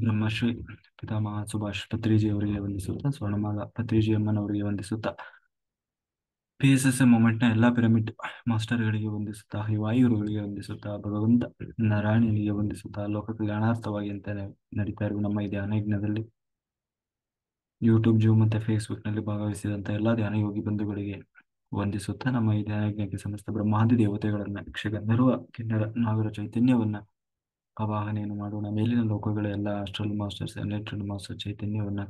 ಬ್ರಹ್ಮಶ್ರೀ ಪಿತಾಮಹ ಸುಭಾಷ್ ಪತ್ರಿಜಿಯವರಿಗೆ ವಂದಿಸುತ್ತಾ, ಸ್ವರ್ಣಮಾಲಾ ಪತ್ರಿಜಿ ಅಮ್ಮನವರಿಗೆ ವಂದಿಸುತ್ತಾ, PSSM ಮೂಮೆಂಟ್ನ ಎಲ್ಲಾ pyramid ಮಾಸ್ಟರ್ಗಳಿಗೆ ವಂದಿಸುತ್ತಾ, ವಾಯುಗುರುಗಳಿಗೆ ವಂದಿಸುತ್ತಾ, ಭಗವಂತ ನಾರಾಯಣನಿಗೆ ವಂದಿಸುತ್ತಾ, ಲೋಕ ಕಲ್ಯಾಣಾರ್ಥವಾಗಿ ಅಂತಾನೆ ನಡೀತಾ ಇರುವ ನಮ್ಮ ಈ ಧ್ಯಾನ ಯಜ್ಞದಲ್ಲಿ ಯೂಟ್ಯೂಬ್, ಜೂಮ್ ಮತ್ತೆ ಫೇಸ್ಬುಕ್ ನಲ್ಲಿ ಭಾಗವಹಿಸಿದಂತ ಎಲ್ಲಾ ಧ್ಯಾನ ಯೋಗಿ ಬಂಧುಗಳಿಗೆ ವಂದಿಸುತ್ತಾ, ನಮ್ಮ ಈ ಧ್ಯಾನ ಯಜ್ಞಕ್ಕೆ ಸಮಸ್ತ ಬ್ರಹ್ಮಾದಿ ದೇವತೆಗಳನ್ನ, ಯಕ್ಷಗಂಧರ್ವ ಕಿನ್ನರ ನಾಗರ ಚೈತನ್ಯವನ್ನ ಆವಾಹನೆಯನ್ನು ಮಾಡೋಣ. ಮೇಲಿನ ಲೋಕಗಳ ಎಲ್ಲ ಅಸ್ಟ್ರಲ್ ಮಾಸ್ಟರ್ಸ್, ಎನ್ಲೈಟೆಡ್ ಮಾಸ್ಟರ್ ಚೈತನ್ಯವನ್ನ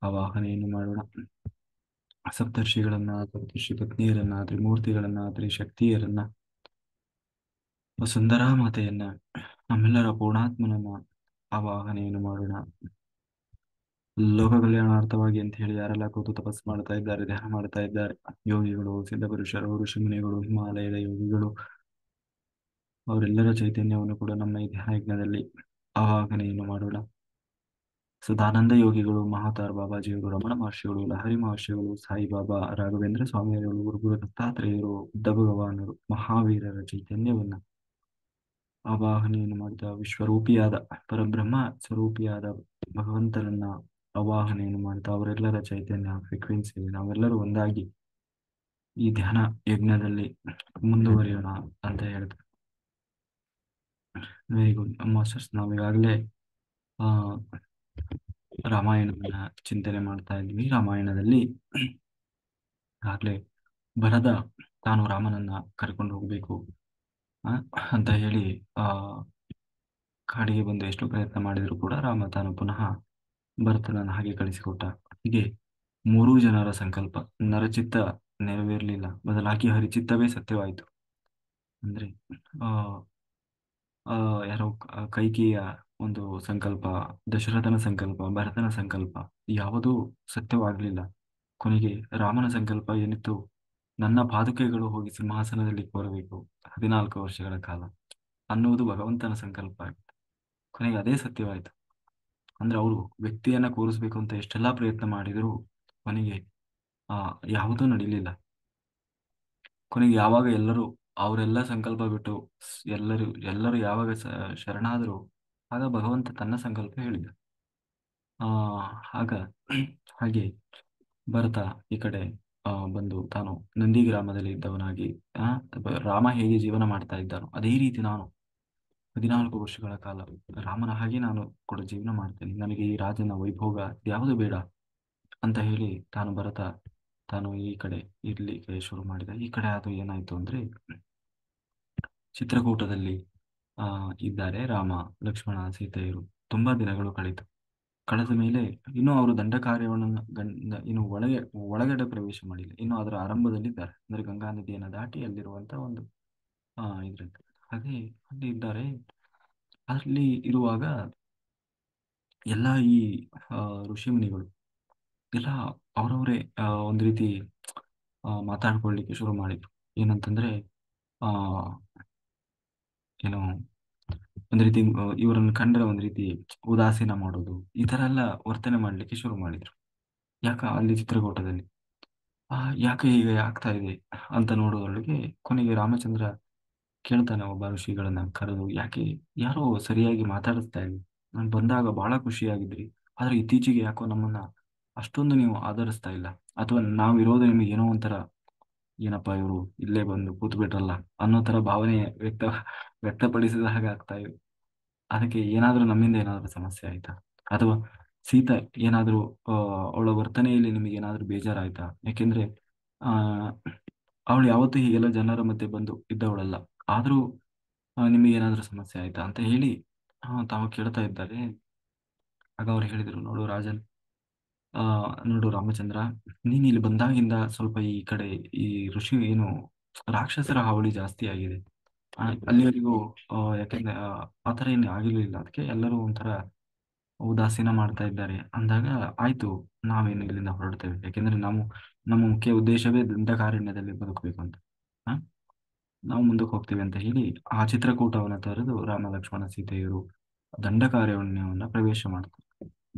ಆವಾಹನೆಯನ್ನು ಮಾಡೋಣ. ಸಪ್ತರ್ಷಿಗಳನ್ನ, ಸಪ್ತರ್ಷಿ ಪತ್ನಿಯರನ್ನ, ತ್ರಿಮೂರ್ತಿಗಳನ್ನ, ತ್ರಿಶಕ್ತಿಯರನ್ನ, ಸುಂದರ ಮಾತೆಯನ್ನ, ನಮ್ಮೆಲ್ಲರ ಪೂರ್ಣಾತ್ಮನನ್ನ ಆವಾಹನೆಯನ್ನು ಮಾಡೋಣ. ಲೋಕ ಕಲ್ಯಾಣಾರ್ಥವಾಗಿ ಅಂತ ಹೇಳಿ ಯಾರೆಲ್ಲ ಕೂತು ತಪಸ್ಸು ಮಾಡ್ತಾ ಇದ್ದಾರೆ, ಧ್ಯಾನ ಮಾಡ್ತಾ ಇದ್ದಾರೆ, ಯೋಗಿಗಳು, ಸಿದ್ಧ ಪುರುಷರು, ಋಷಿಮುನಿಗಳು, ಹಿಮಾಲಯದ ಯೋಗಿಗಳು, ಅವರೆಲ್ಲರ ಚೈತನ್ಯವನ್ನು ಕೂಡ ನಮ್ಮ ಈ ಧ್ಯಾನ ಯಜ್ಞದಲ್ಲಿ ಆವಾಹನೆಯನ್ನು ಮಾಡೋಣ. ಸದಾನಂದ ಯೋಗಿಗಳು, ಮಹಾತಾರ್ ಬಾಬಾಜಿಯವರು, ರಮಣ ಮಹರ್ಷಿಗಳು, ಲಹರಿ ಮಹರ್ಷಿಗಳು, ಸಾಯಿಬಾಬಾ, ರಾಘವೇಂದ್ರ ಸ್ವಾಮಿಯವರು, ಗುರುಗುರು ದತ್ತಾತ್ರೇಯರು, ಬುದ್ಧ ಭಗವಾನರು, ಮಹಾವೀರರ ಚೈತನ್ಯವನ್ನ ಆವಾಹನೆಯನ್ನು ಮಾಡಿದ, ವಿಶ್ವರೂಪಿಯಾದ ಪರಬ್ರಹ್ಮ ಸ್ವರೂಪಿಯಾದ ಭಗವಂತನನ್ನ ಆವಾಹನೆಯನ್ನು ಮಾಡಿದ, ಅವರೆಲ್ಲರ ಚೈತನ್ಯ ಫ್ರೀಕ್ವೆನ್ಸಿ ನಾವೆಲ್ಲರೂ ಒಂದಾಗಿ ಈ ಧ್ಯಾನ ಯಜ್ಞದಲ್ಲಿ ಮುಂದುವರಿಯೋಣ ಅಂತ ಹೇಳ್ತಾರೆ. Very good masters. ನಾವೀಗಾಗಲೇ ಆ ರಾಮಾಯಣವನ್ನ ಚಿಂತನೆ ಮಾಡ್ತಾ ಇದ್ವಿ. ರಾಮಾಯಣದಲ್ಲಿ ಆಗ್ಲೇ ಭರದ ತಾನು ರಾಮನನ್ನ ಕರ್ಕೊಂಡು ಹೋಗ್ಬೇಕು ಆ, ಅಂತ ಹೇಳಿ ಆ ಕಾಡಿಗೆ ಬಂದು ಎಷ್ಟು ಪ್ರಯತ್ನ ಮಾಡಿದ್ರು ಕೂಡ ರಾಮ ತಾನು ಪುನಃ ಭರತನನ್ನ ಹಾಗೆ ಕಳಿಸಿಕೊಟ್ಟ. ಹೀಗೆ ಮೂರೂ ಜನರ ಸಂಕಲ್ಪ ನರಚಿತ್ತ ನೆರವೇರಲಿಲ್ಲ, ಬದಲಾಗಿ ಹರಿಚಿತ್ತವೇ ಸತ್ಯವಾಯಿತು. ಅಂದ್ರೆ ಆ ಆ ಯಾರೋ ಕೈಕೇಯಿಯ ಒಂದು ಸಂಕಲ್ಪ, ದಶರಥನ ಸಂಕಲ್ಪ, ಭರತನ ಸಂಕಲ್ಪ ಯಾವುದೂ ಸತ್ಯವಾಗಲಿಲ್ಲ. ಕೊನೆಗೆ ರಾಮನ ಸಂಕಲ್ಪ ಏನಿತ್ತು, ನನ್ನ ಪಾದುಕೆಗಳು ಹೋಗಿ ಸಿಂಹಾಸನದಲ್ಲಿ ಕೂರಬೇಕು 14 ವರ್ಷಗಳ ಕಾಲ ಅನ್ನುವುದು ಭಗವಂತನ ಸಂಕಲ್ಪ ಆಗಿತ್ತು. ಕೊನೆಗೆ ಅದೇ ಸತ್ಯವಾಯಿತು. ಅಂದ್ರೆ ಅವರು ವ್ಯಕ್ತಿಯನ್ನ ಕೂರಿಸ್ಬೇಕು ಅಂತ ಎಷ್ಟೆಲ್ಲಾ ಪ್ರಯತ್ನ ಮಾಡಿದರೂ ಕೊನೆಗೆ ಆ ಯಾವುದೂ ನಡೀಲಿಲ್ಲ. ಕೊನೆಗೆ ಯಾವಾಗ ಎಲ್ಲರೂ ಅವರೆಲ್ಲ ಸಂಕಲ್ಪ ಬಿಟ್ಟು ಎಲ್ಲರೂ ಯಾವಾಗ ಶರಣಾದರು, ಆಗ ಭಗವಂತ ತನ್ನ ಸಂಕಲ್ಪ ಹೇಳಿದ. ಆ ಆಗ ಹಾಗೆ ಭರತ ಈ ಕಡೆ ಬಂದು ತಾನು ನಂದಿ ಗ್ರಾಮದಲ್ಲಿ ಇದ್ದವನಾಗಿ ರಾಮ ಹೇಗೆ ಜೀವನ ಮಾಡ್ತಾ ಇದ್ದಾನೋ ಅದೇ ರೀತಿ ನಾನು 14 ವರ್ಷಗಳ ಕಾಲ ರಾಮನ ಹಾಗೆ ನಾನು ಕೂಡ ಜೀವನ ಮಾಡ್ತೇನೆ, ನನಗೆ ಈ ರಾಜನ ವೈಭೋಗ ಯಾವುದು ಬೇಡ ಅಂತ ಹೇಳಿ ತಾನು ಈ ಕಡೆ ಇರ್ಲಿಕ್ಕೆ ಶುರು ಮಾಡಿದ. ಈ ಕಡೆ ಅದು ಏನಾಯ್ತು ಅಂದ್ರೆ, ಚಿತ್ರಕೂಟದಲ್ಲಿ ಇದ್ದಾರೆ ರಾಮ, ಲಕ್ಷ್ಮಣ, ಸೀತೆಯರು. ತುಂಬಾ ದಿನಗಳು ಕಳೆದ ಮೇಲೆ ಇನ್ನೂ ಅವರು ದಂಡ ಕಾರ್ಯವನ್ನು ಇನ್ನು ಒಳಗಡೆ ಪ್ರವೇಶ ಮಾಡಿಲ್ಲ, ಇನ್ನು ಅದರ ಆರಂಭದಲ್ಲಿದ್ದಾರೆ. ಅಂದ್ರೆ ಗಂಗಾ ನದಿಯನ್ನು ದಾಟಿ ಅಲ್ಲಿರುವಂತ ಒಂದು ಇದ್ರಲ್ಲಿ ಹಾಗೆ ಅಲ್ಲಿ ಇದ್ದಾರೆ. ಅಲ್ಲಿ ಇರುವಾಗ ಎಲ್ಲ ಈ ಋಷಿ ಮುನಿಗಳು ಎಲ್ಲ ಅವರವರೇ ಒಂದು ರೀತಿ ಮಾತಾಡ್ಕೊಳ್ಳಿಕ್ಕೆ ಶುರು ಮಾಡಿದ್ರು. ಏನಂತಂದ್ರೆ ಆ ಏನು ಒಂದ್ ರೀತಿ ಇವರನ್ನು ಕಂಡ್ರೆ ಒಂದ್ ರೀತಿ ಉದಾಸೀನ ಮಾಡೋದು, ಈ ತರ ಎಲ್ಲ ವರ್ತನೆ ಮಾಡ್ಲಿಕ್ಕೆ ಶುರು ಮಾಡಿದ್ರು. ಅಲ್ಲಿ ಚಿತ್ರಕೂಟದಲ್ಲಿ ಯಾಕೆ ಹೀಗೆ ಆಗ್ತಾ ಇದೆ ಅಂತ ನೋಡೋದ್ರೊಳಗೆ ಕೊನೆಗೆ ರಾಮಚಂದ್ರ ಕೇಳ್ತಾನೆ ಒಬ್ಬ ಋಷಿಗಳನ್ನ ಕರೆದು, ಯಾರೋ ಸರಿಯಾಗಿ ಮಾತಾಡಿಸ್ತಾ ಇಲ್ಲ, ನಾನು ಬಂದಾಗ ಬಹಳ ಖುಷಿಯಾಗಿದ್ರಿ, ಆದ್ರೆ ಇತ್ತೀಚೆಗೆ ಯಾಕೋ ನಮ್ಮನ್ನ ಅಷ್ಟೊಂದು ನೀವು ಆಧರಿಸ್ತಾ ಇಲ್ಲ, ಅಥವಾ ನಾವಿರೋದು ನಿಮಗೆ ಏನೋ ಒಂಥರ ಏನಪ್ಪಾ ಇವರು ಇಲ್ಲೇ ಬಂದು ಕೂತ್ ಬಿಟ್ರಲ್ಲ ಅನ್ನೋ ತರ ಭಾವನೆ ವ್ಯಕ್ತಪಡಿಸಿದ ಹಾಗೆ ಆಗ್ತಾ ಇದೆ. ಅದಕ್ಕೆ ಏನಾದ್ರೂ ನಮ್ಮಿಂದ ಏನಾದ್ರೂ ಸಮಸ್ಯೆ ಆಯ್ತಾ, ಅಥವಾ ಸೀತಾ ಏನಾದ್ರೂ ಅವಳ ವರ್ತನೆಯಲ್ಲಿ ನಿಮಗೆ ಏನಾದ್ರೂ ಬೇಜಾರಾಯ್ತಾ? ಯಾಕೆಂದ್ರೆ ಆ ಅವಳು ಯಾವತ್ತೂ ಹೀಗೆಲ್ಲ ಜನರ ಮಧ್ಯೆ ಬಂದು ಇದ್ದವಳಲ್ಲ, ಆದ್ರೂ ನಿಮಗೆ ಏನಾದ್ರೂ ಸಮಸ್ಯೆ ಆಯ್ತಾ ಅಂತ ಹೇಳಿ ತಾವು ಕೇಳ್ತಾ ಇದ್ದಾರೆ. ಆಗ ಅವ್ರು ಹೇಳಿದ್ರು, ನೋಡು ರಾಜನ್, ನೋಡು ರಾಮಚಂದ್ರ, ನೀನ್ ಇಲ್ಲಿ ಬಂದಾಗಿಂದ ಸ್ವಲ್ಪ ಈ ಕಡೆ ಈ ಋಷಿ ಏನು ರಾಕ್ಷಸರ ಹಾವಳಿ ಜಾಸ್ತಿ ಆಗಿದೆ. ಅಲ್ಲಿವರೆಗೂ ಯಾಕೆಂದ್ರೆ ಆತರ ಏನು ಆಗಿರ್ಲಿಲ್ಲ, ಅದಕ್ಕೆ ಎಲ್ಲರೂ ಒಂಥರ ಉದಾಸೀನ ಮಾಡ್ತಾ ಇದ್ದಾರೆ ಅಂದಾಗ, ಆಯ್ತು ನಾವೇನು ಇಲ್ಲಿಂದ ಹೊರಡ್ತೇವೆ, ಯಾಕೆಂದ್ರೆ ನಮ್ಮ ಮುಖ್ಯ ಉದ್ದೇಶವೇ ದಂಡಕಾರಣ್ಯದಲ್ಲಿ ಬದುಕಬೇಕು ಅಂತ. ಹ ನಾವು ಮುಂದಕ್ಕೆ ಹೋಗ್ತೀವಿ ಅಂತ ಹೇಳಿ ಆ ಚಿತ್ರಕೂಟವನ್ನು ತೊರೆದು ರಾಮ, ಲಕ್ಷ್ಮಣ, ಸೀತೆಯರು ದಂಡಕಾರಣ್ಯವನ್ನ ಪ್ರವೇಶ ಮಾಡ್ತಾರೆ.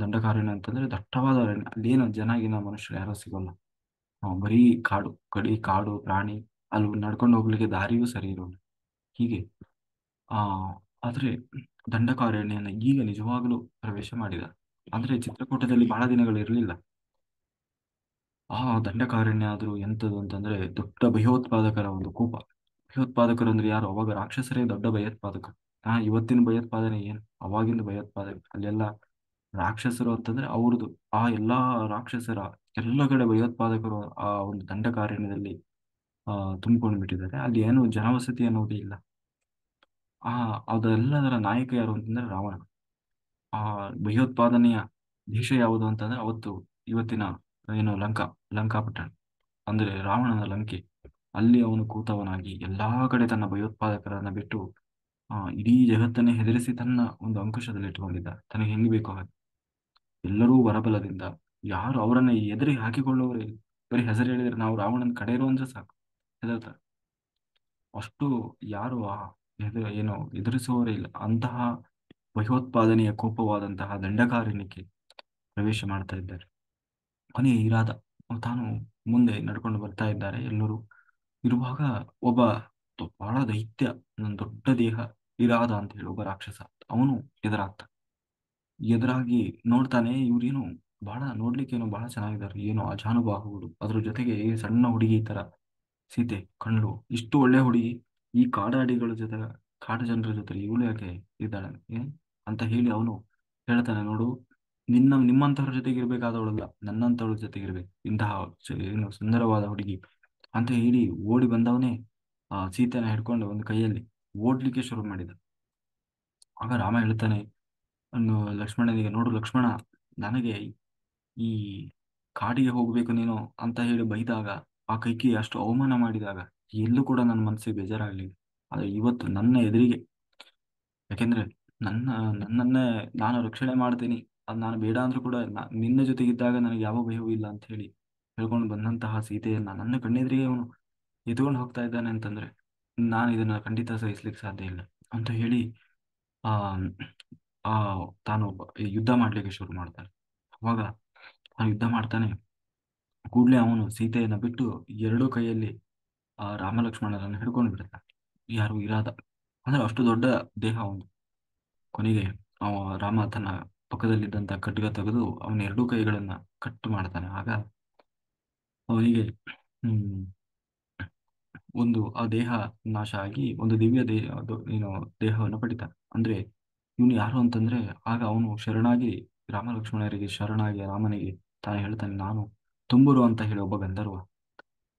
ದಂಡಕಾರಣ್ಯ ಅಂತಂದ್ರೆ ದಟ್ಟವಾದ ಅರಣ್ಯ, ಅಲ್ಲೇನು ಜನ ಮನುಷ್ಯರು ಯಾರೋ ಸಿಗೋಲ್ಲ. ಬರೀ ಕಾಡು, ಕಾಡು ಪ್ರಾಣಿ, ಅಲ್ಲಿ ನಡ್ಕೊಂಡು ಹೋಗ್ಲಿಕ್ಕೆ ದಾರಿಯೂ ಸರಿ ಇರೋಲ್ಲ. ಹೀಗೆ ಆ ಆದ್ರೆ ದಂಡಕಾರಣ್ಯನ ಈಗ ನಿಜವಾಗಲೂ ಪ್ರವೇಶ ಮಾಡಿದ. ಅಂದ್ರೆ ಚಿತ್ರಕೂಟದಲ್ಲಿ ಬಹಳ ದಿನಗಳು ಇರಲಿಲ್ಲ. ಆ ದಂಡಕಾರಣ್ಯ ಆದ್ರೂ ಎಂತದು ಅಂತಂದ್ರೆ ದೊಡ್ಡ ಭಯೋತ್ಪಾದಕರ ಒಂದು ಕೂಪ. ಭಯೋತ್ಪಾದಕರು ಅಂದ್ರೆ ಯಾರು? ಅವಾಗ ರಾಕ್ಷಸರೇ ದೊಡ್ಡ ಭಯೋತ್ಪಾದಕರು. ಇವತ್ತಿನ ಭಯೋತ್ಪಾದನೆ ಏನು, ಅವಾಗಿಂದ ಭಯೋತ್ಪಾದನೆ ಅಲ್ಲೆಲ್ಲ ರಾಕ್ಷಸರು ಅಂತಂದ್ರೆ ಅವ್ರದ್ದು. ಆ ಎಲ್ಲಾ ರಾಕ್ಷಸರ ಎಲ್ಲ ಕಡೆ ಭಯೋತ್ಪಾದಕರು ಆ ಒಂದು ದಂಡಕಾರಣ್ಯದಲ್ಲಿ ತುಂಬಿಕೊಂಡು ಬಿಟ್ಟಿದ್ದಾರೆ. ಅಲ್ಲಿ ಏನು ಜನವಸತಿ ಅನ್ನೋದೇ ಇಲ್ಲ. ಆ ಅದೆಲ್ಲದರ ನಾಯಕ ಯಾರು ಅಂತಂದ್ರೆ ರಾವಣ. ಆ ಭಯೋತ್ಪಾದನೆಯ ದೇಶ ಯಾವುದು ಅಂತಂದ್ರೆ ಅವತ್ತು ಇವತ್ತಿನ ಏನು ಲಂಕಾಪಟ್ಟಣ ಅಂದ್ರೆ ರಾವಣನ ಲಂಕೆ. ಅಲ್ಲಿ ಅವನು ಕೂತವನಾಗಿ ಎಲ್ಲಾ ಕಡೆ ತನ್ನ ಭಯೋತ್ಪಾದಕರನ್ನ ಬಿಟ್ಟು ಇಡೀ ಜಗತ್ತನ್ನೇ ಹೆದರಿಸಿ ತನ್ನ ಒಂದು ಅಂಕುಶದಲ್ಲಿ ಇಟ್ಟುಕೊಂಡಿದ್ದ. ತನಗೆ ಹೆಂಗ್ ಬೇಕೋ ಹಾಗೆ ಎಲ್ಲರೂ ವರಬಲದಿಂದ ಯಾರು ಅವರನ್ನ ಎದುರಿ ಹಾಕಿಕೊಳ್ಳುವವರೇ ಇಲ್ಲ. ಬರೀ ಹೆಸರು ಹೇಳಿದ್ರೆ ನಾವು ರಾವಣನ ಕಡೆಯರು ಅಂದ್ರೆ ಸಾಕು ಹೆದರ್ತಾರೆ. ಅಷ್ಟು ಯಾರು ಏನು ಎದುರಿಸುವವರೇ ಇಲ್ಲ. ಅಂತಹ ಭಯೋತ್ಪಾದನೆಯ ಕೋಪವಾದಂತಹ ದಂಡಕಾರಣ್ಯಕ್ಕೆ ಪ್ರವೇಶ ಮಾಡ್ತಾ ಇದ್ದಾರೆ. ಕೊನೆಗೆ ಇರಾದ ತಾನು ಮುಂದೆ ನಡ್ಕೊಂಡು ಬರ್ತಾ ಇದ್ದಾರೆ ಎಲ್ಲರೂ ಇರುವಾಗ ಒಬ್ಬ ಬಹಳ ದೈತ್ಯ, ಒಂದು ದೊಡ್ಡ ದೇಹ, ಇರಾದ ಅಂತ ಹೇಳಿ ಒಬ್ಬ ರಾಕ್ಷಸ, ಅವನು ಎದುರಾಗ್ತಾನೆ. ಎದುರಾಗಿ ನೋಡ್ತಾನೆ, ಇವ್ರೇನು ಬಹಳ ನೋಡ್ಲಿಕ್ಕೇನು ಬಹಳ ಚೆನ್ನಾಗಿದ್ದಾರೆ, ಏನು ಅಜಾನುಬಾಹುಗಳು, ಅದ್ರ ಜೊತೆಗೆ ಈ ಸಣ್ಣ ಹುಡುಗಿ ತರ ಸೀತೆ ಕಣ್ಲು, ಇಷ್ಟು ಒಳ್ಳೆ ಹುಡುಗಿ ಈ ಕಾಡಾಡಿಗಳ ಜೊತೆ, ಕಾಡು ಜನರ ಜೊತೆ ಇವಳು ಯಾಕೆ ಇದ್ದಾಳೆ ಅಂತ ಹೇಳಿ ಅವನು ಹೇಳ್ತಾನೆ, ನೋಡು ನಿಮ್ಮಂತವ್ರ ಜೊತೆಗೆ ಇರ್ಬೇಕಾದವಳಲ್ಲ, ನನ್ನಂತವಳ ಜೊತೆಗೆ ಇರ್ಬೇಕು, ಇಂತಹ ಏನು ಸುಂದರವಾದ ಹುಡುಗಿ ಅಂತ ಹೇಳಿ ಓಡಿ ಬಂದವನೇ ಆ ಸೀತೆನ ಹಿಡ್ಕೊಂಡು ಒಂದು ಕೈಯಲ್ಲಿ ಓಡ್ಲಿಕ್ಕೆ ಶುರು ಮಾಡಿದ. ಆಗ ರಾಮ ಹೇಳ್ತಾನೆ ಲಕ್ಷ್ಮಣನಿಗೆ, ನೋಡು ಲಕ್ಷ್ಮಣ, ನನಗೆ ಈ ಕಾಡಿಗೆ ಹೋಗ್ಬೇಕು ನೀನು ಅಂತ ಹೇಳಿ ಬೈದಾಗ, ಆ ಕೈಕಿ ಅಷ್ಟು ಅವಮಾನ ಮಾಡಿದಾಗ ಎಲ್ಲೂ ಕೂಡ ನನ್ನ ಮನಸ್ಸಿಗೆ ಬೇಜಾರಾಗ್ಲಿಲ್ಲ. ಆದ್ರೆ ಇವತ್ತು ನನ್ನ ಎದುರಿಗೆ, ಯಾಕೆಂದ್ರೆ ನನ್ನ ನನ್ನನ್ನೇ ನಾನು ರಕ್ಷಣೆ ಮಾಡ್ತೀನಿ, ಅದು ನಾನು ಬೇಡ ಅಂದ್ರೂ ಕೂಡ ನಿನ್ನ ಜೊತೆಗಿದ್ದಾಗ ನನಗೆ ಯಾವ ಭಯವೂ ಇಲ್ಲ ಅಂತ ಹೇಳಿ ಹೇಳ್ಕೊಂಡು ಬಂದಂತಹ ಸೀತೆಯನ್ನ ನನ್ನ ಕಣ್ಣೆದುರಿಗೆ ಅವನು ಎತ್ಕೊಂಡು ಹೋಗ್ತಾ ಇದ್ದಾನೆ ಅಂತಂದ್ರೆ ನಾನು ಇದನ್ನ ಖಂಡಿತ ಸಹಿಸ್ಲಿಕ್ಕೆ ಸಾಧ್ಯ ಇಲ್ಲ ಅಂತ ಹೇಳಿ ಆ ಆ ತಾನು ಯುದ್ಧ ಮಾಡ್ಲಿಕ್ಕೆ ಶುರು ಮಾಡ್ತಾನೆ. ಅವಾಗ ಅವನು ಯುದ್ಧ ಮಾಡ್ತಾನೆ. ಕೂಡ್ಲೆ ಅವನು ಸೀತೆಯನ್ನ ಬಿಟ್ಟು ಎರಡೂ ಕೈಯಲ್ಲಿ ಆ ರಾಮಲಕ್ಷ್ಮಣರನ್ನು ಹಿಡ್ಕೊಂಡು ಬಿಡ್ತಾನೆ. ಯಾರು ಇರಾದ, ಅಂದ್ರೆ ಅಷ್ಟು ದೊಡ್ಡ ದೇಹ ಅವನು. ಕೊನೆಗೆ ಅವ ರಾಮ ತನ್ನ ಪಕ್ಕದಲ್ಲಿದ್ದಂತ ಖಡ್ಗ ತೆಗೆದು ಅವನ ಎರಡೂ ಕೈಗಳನ್ನ ಕಟ್ ಮಾಡ್ತಾನೆ. ಆಗ ಅವನಿಗೆ ಹ್ಮ್ ಒಂದು ಆ ದೇಹ ನಾಶ ಆಗಿ ಒಂದು ದಿವ್ಯ ದೇಹ, ಅದು ಏನು ದೇಹವನ್ನು ಪಡಿತಾನೆ. ಅಂದ್ರೆ ಇವನು ಯಾರು ಅಂತಂದ್ರೆ, ಆಗ ಅವನು ಶರಣಾಗಿ ರಾಮ ಲಕ್ಷ್ಮಣರಿಗೆ ಶರಣಾಗಿ ರಾಮನಿಗೆ ತಾನು ಹೇಳ್ತಾನೆ, ನಾನು ತುಂಬುರು ಅಂತ ಹೇಳಿ ಒಬ್ಬ ಗಂಧರ್ವ,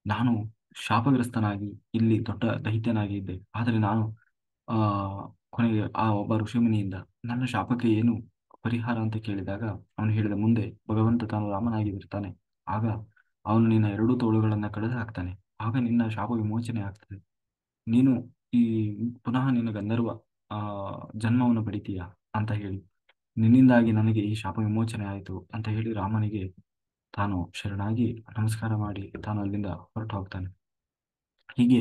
ನಾನು ಶಾಪಗ್ರಸ್ತನಾಗಿ ಇಲ್ಲಿ ದೊಡ್ಡ ದೈತ್ಯನಾಗಿ ಇದ್ದೆ. ಆದರೆ ನಾನು ಆ ಕೊನೆಗೆ ಆ ಒಬ್ಬ ಋಷಿಮುನಿಯಿಂದ ನನ್ನ ಶಾಪಕ್ಕೆ ಏನು ಪರಿಹಾರ ಅಂತ ಕೇಳಿದಾಗ ಅವನು ಹೇಳಿದ, ಮುಂದೆ ಭಗವಂತ ತಾನು ರಾಮನಾಗಿ ಬರ್ತಾನೆ, ಆಗ ಅವನು ನಿನ್ನ ಎರಡೂ ತೋಳುಗಳನ್ನ ಕಡಿದು ಹಾಕ್ತಾನೆ, ಆಗ ನಿನ್ನ ಶಾಪ ವಿಮೋಚನೆ ಆಗ್ತದೆ, ನೀನು ಈ ಪುನಃ ನಿನ್ನ ಗಂಧರ್ವ ಆ ಜನ್ಮವನ್ನು ಪಡಿತೀಯ ಅಂತ ಹೇಳಿ, ನಿನ್ನಿಂದಾಗಿ ನನಗೆ ಈ ಶಾಪ ವಿಮೋಚನೆ ಆಯಿತು ಅಂತ ಹೇಳಿ ರಾಮನಿಗೆ ತಾನು ಶರಣಾಗಿ ನಮಸ್ಕಾರ ಮಾಡಿ ತಾನು ಅಲ್ಲಿಂದ ಹೊರಟು ಹೋಗ್ತಾನೆ. ಹೀಗೆ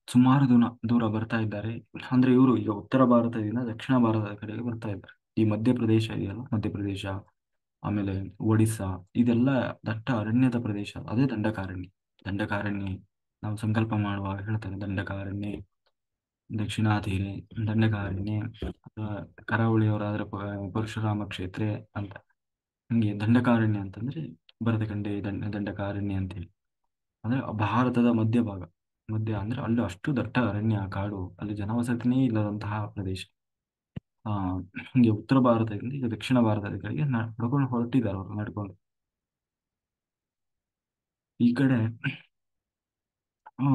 ಸುಮಾರು ದೂರ ಬರ್ತಾ ಇದ್ದಾರೆ. ಅಂದ್ರೆ ಇವರು ಈಗ ಉತ್ತರ ಭಾರತದಿಂದ ದಕ್ಷಿಣ ಭಾರತದ ಕಡೆಗೆ ಬರ್ತಾ ಇದ್ದಾರೆ. ಈ ಮಧ್ಯಪ್ರದೇಶ ಇದೆಯಲ್ಲ, ಮಧ್ಯಪ್ರದೇಶ ಆಮೇಲೆ ಒಡಿಸ್ಸಾ, ಇದೆಲ್ಲ ದಟ್ಟ ಅರಣ್ಯದ ಪ್ರದೇಶ, ಅದೇ ದಂಡಕಾರಣ್ಯ. ದಂಡಕಾರಣ್ಯ ನಾವು ಸಂಕಲ್ಪ ಮಾಡುವಾಗ ಹೇಳ್ತಾರೆ, ದಂಡಕಾರಣ್ಯ ದಕ್ಷಿಣಾತೀರೆ ದಂಡಕಾರಣ್ಯ, ಅಥವಾ ಕರಾವಳಿಯವರಾದ್ರೆ ಪರಶುರಾಮ ಕ್ಷೇತ್ರ ಅಂತ. ಹಂಗೆ ದಂಡಕಾರಣ್ಯ ಅಂತಂದ್ರೆ ಭರತಖಂಡ ದಂಡಕಾರಣ್ಯ ಅಂತೇಳಿ, ಅಂದ್ರೆ ಭಾರತದ ಮಧ್ಯಭಾಗ. ಮಧ್ಯ ಅಂದ್ರೆ ಅಲ್ಲಿ ಅಷ್ಟು ದಟ್ಟ ಅರಣ್ಯ ಕಾಡು, ಅಲ್ಲಿ ಜನವಸತಿನೇ ಇಲ್ಲದಂತಹ ಪ್ರದೇಶ. ಆ ಹಿಂಗೆ ಉತ್ತರ ಭಾರತದಿಂದ ಈಗ ದಕ್ಷಿಣ ಭಾರತದ ಕಡೆಗೆ ನಡ್ಕೊಂಡು ಹೊರಟಿದ್ದಾರೆ ಅವರು ನಡ್ಕೊಂಡು. ಈ ಕಡೆ ಆ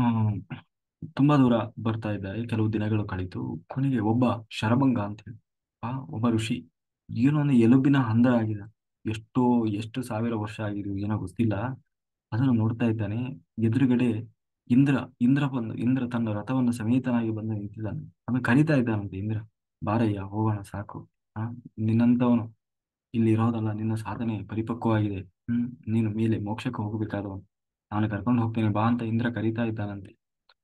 ತುಂಬಾ ದೂರ ಬರ್ತಾ ಇದ್ದಾರೆ. ಕೆಲವು ದಿನಗಳು ಕಳೀತು. ಕೊನೆಗೆ ಒಬ್ಬ ಶರಭಂಗ ಅಂತ ಹೇಳಿ ಒಬ್ಬ ಋಷಿ, ಏನೋ ಒಂದು ಎಲುಬಿನ ಹಂದ ಆಗಿದೆ, ಎಷ್ಟೋ ಎಷ್ಟು ಸಾವಿರ ವರ್ಷ ಆಗಿದೆ ಏನೋ ಗೊತ್ತಿಲ್ಲ, ಅದನ್ನು ನೋಡ್ತಾ ಇದ್ದಾನೆ. ಎದುರುಗಡೆ ಇಂದ್ರ ಇಂದ್ರ ತನ್ನ ರಥವನ್ನು ಸಮೇತನಾಗಿ ಬಂದು ನಿಂತಿದ್ದಾನೆ. ಅವನು ಕರೀತಾ ಇದ್ದಾನಂತೆ, ಇಂದ್ರ ಬಾರಯ್ಯ ಹೋಗೋಣ ಸಾಕು, ಆ ನಿನ್ನಂತವನು ಇಲ್ಲಿ ಇರೋದಲ್ಲ, ನಿನ್ನ ಸಾಧನೆ ಪರಿಪಕ್ವವಾಗಿದೆ, ನೀನು ಮೇಲೆ ಮೋಕ್ಷಕ್ಕೆ ಹೋಗಬೇಕಾದವನು, ನಾನು ಕರ್ಕೊಂಡು ಹೋಗ್ತೇನೆ ಬಾ ಅಂತ ಇಂದ್ರ ಕರೀತಾ ಇದ್ದಾನಂತೆ.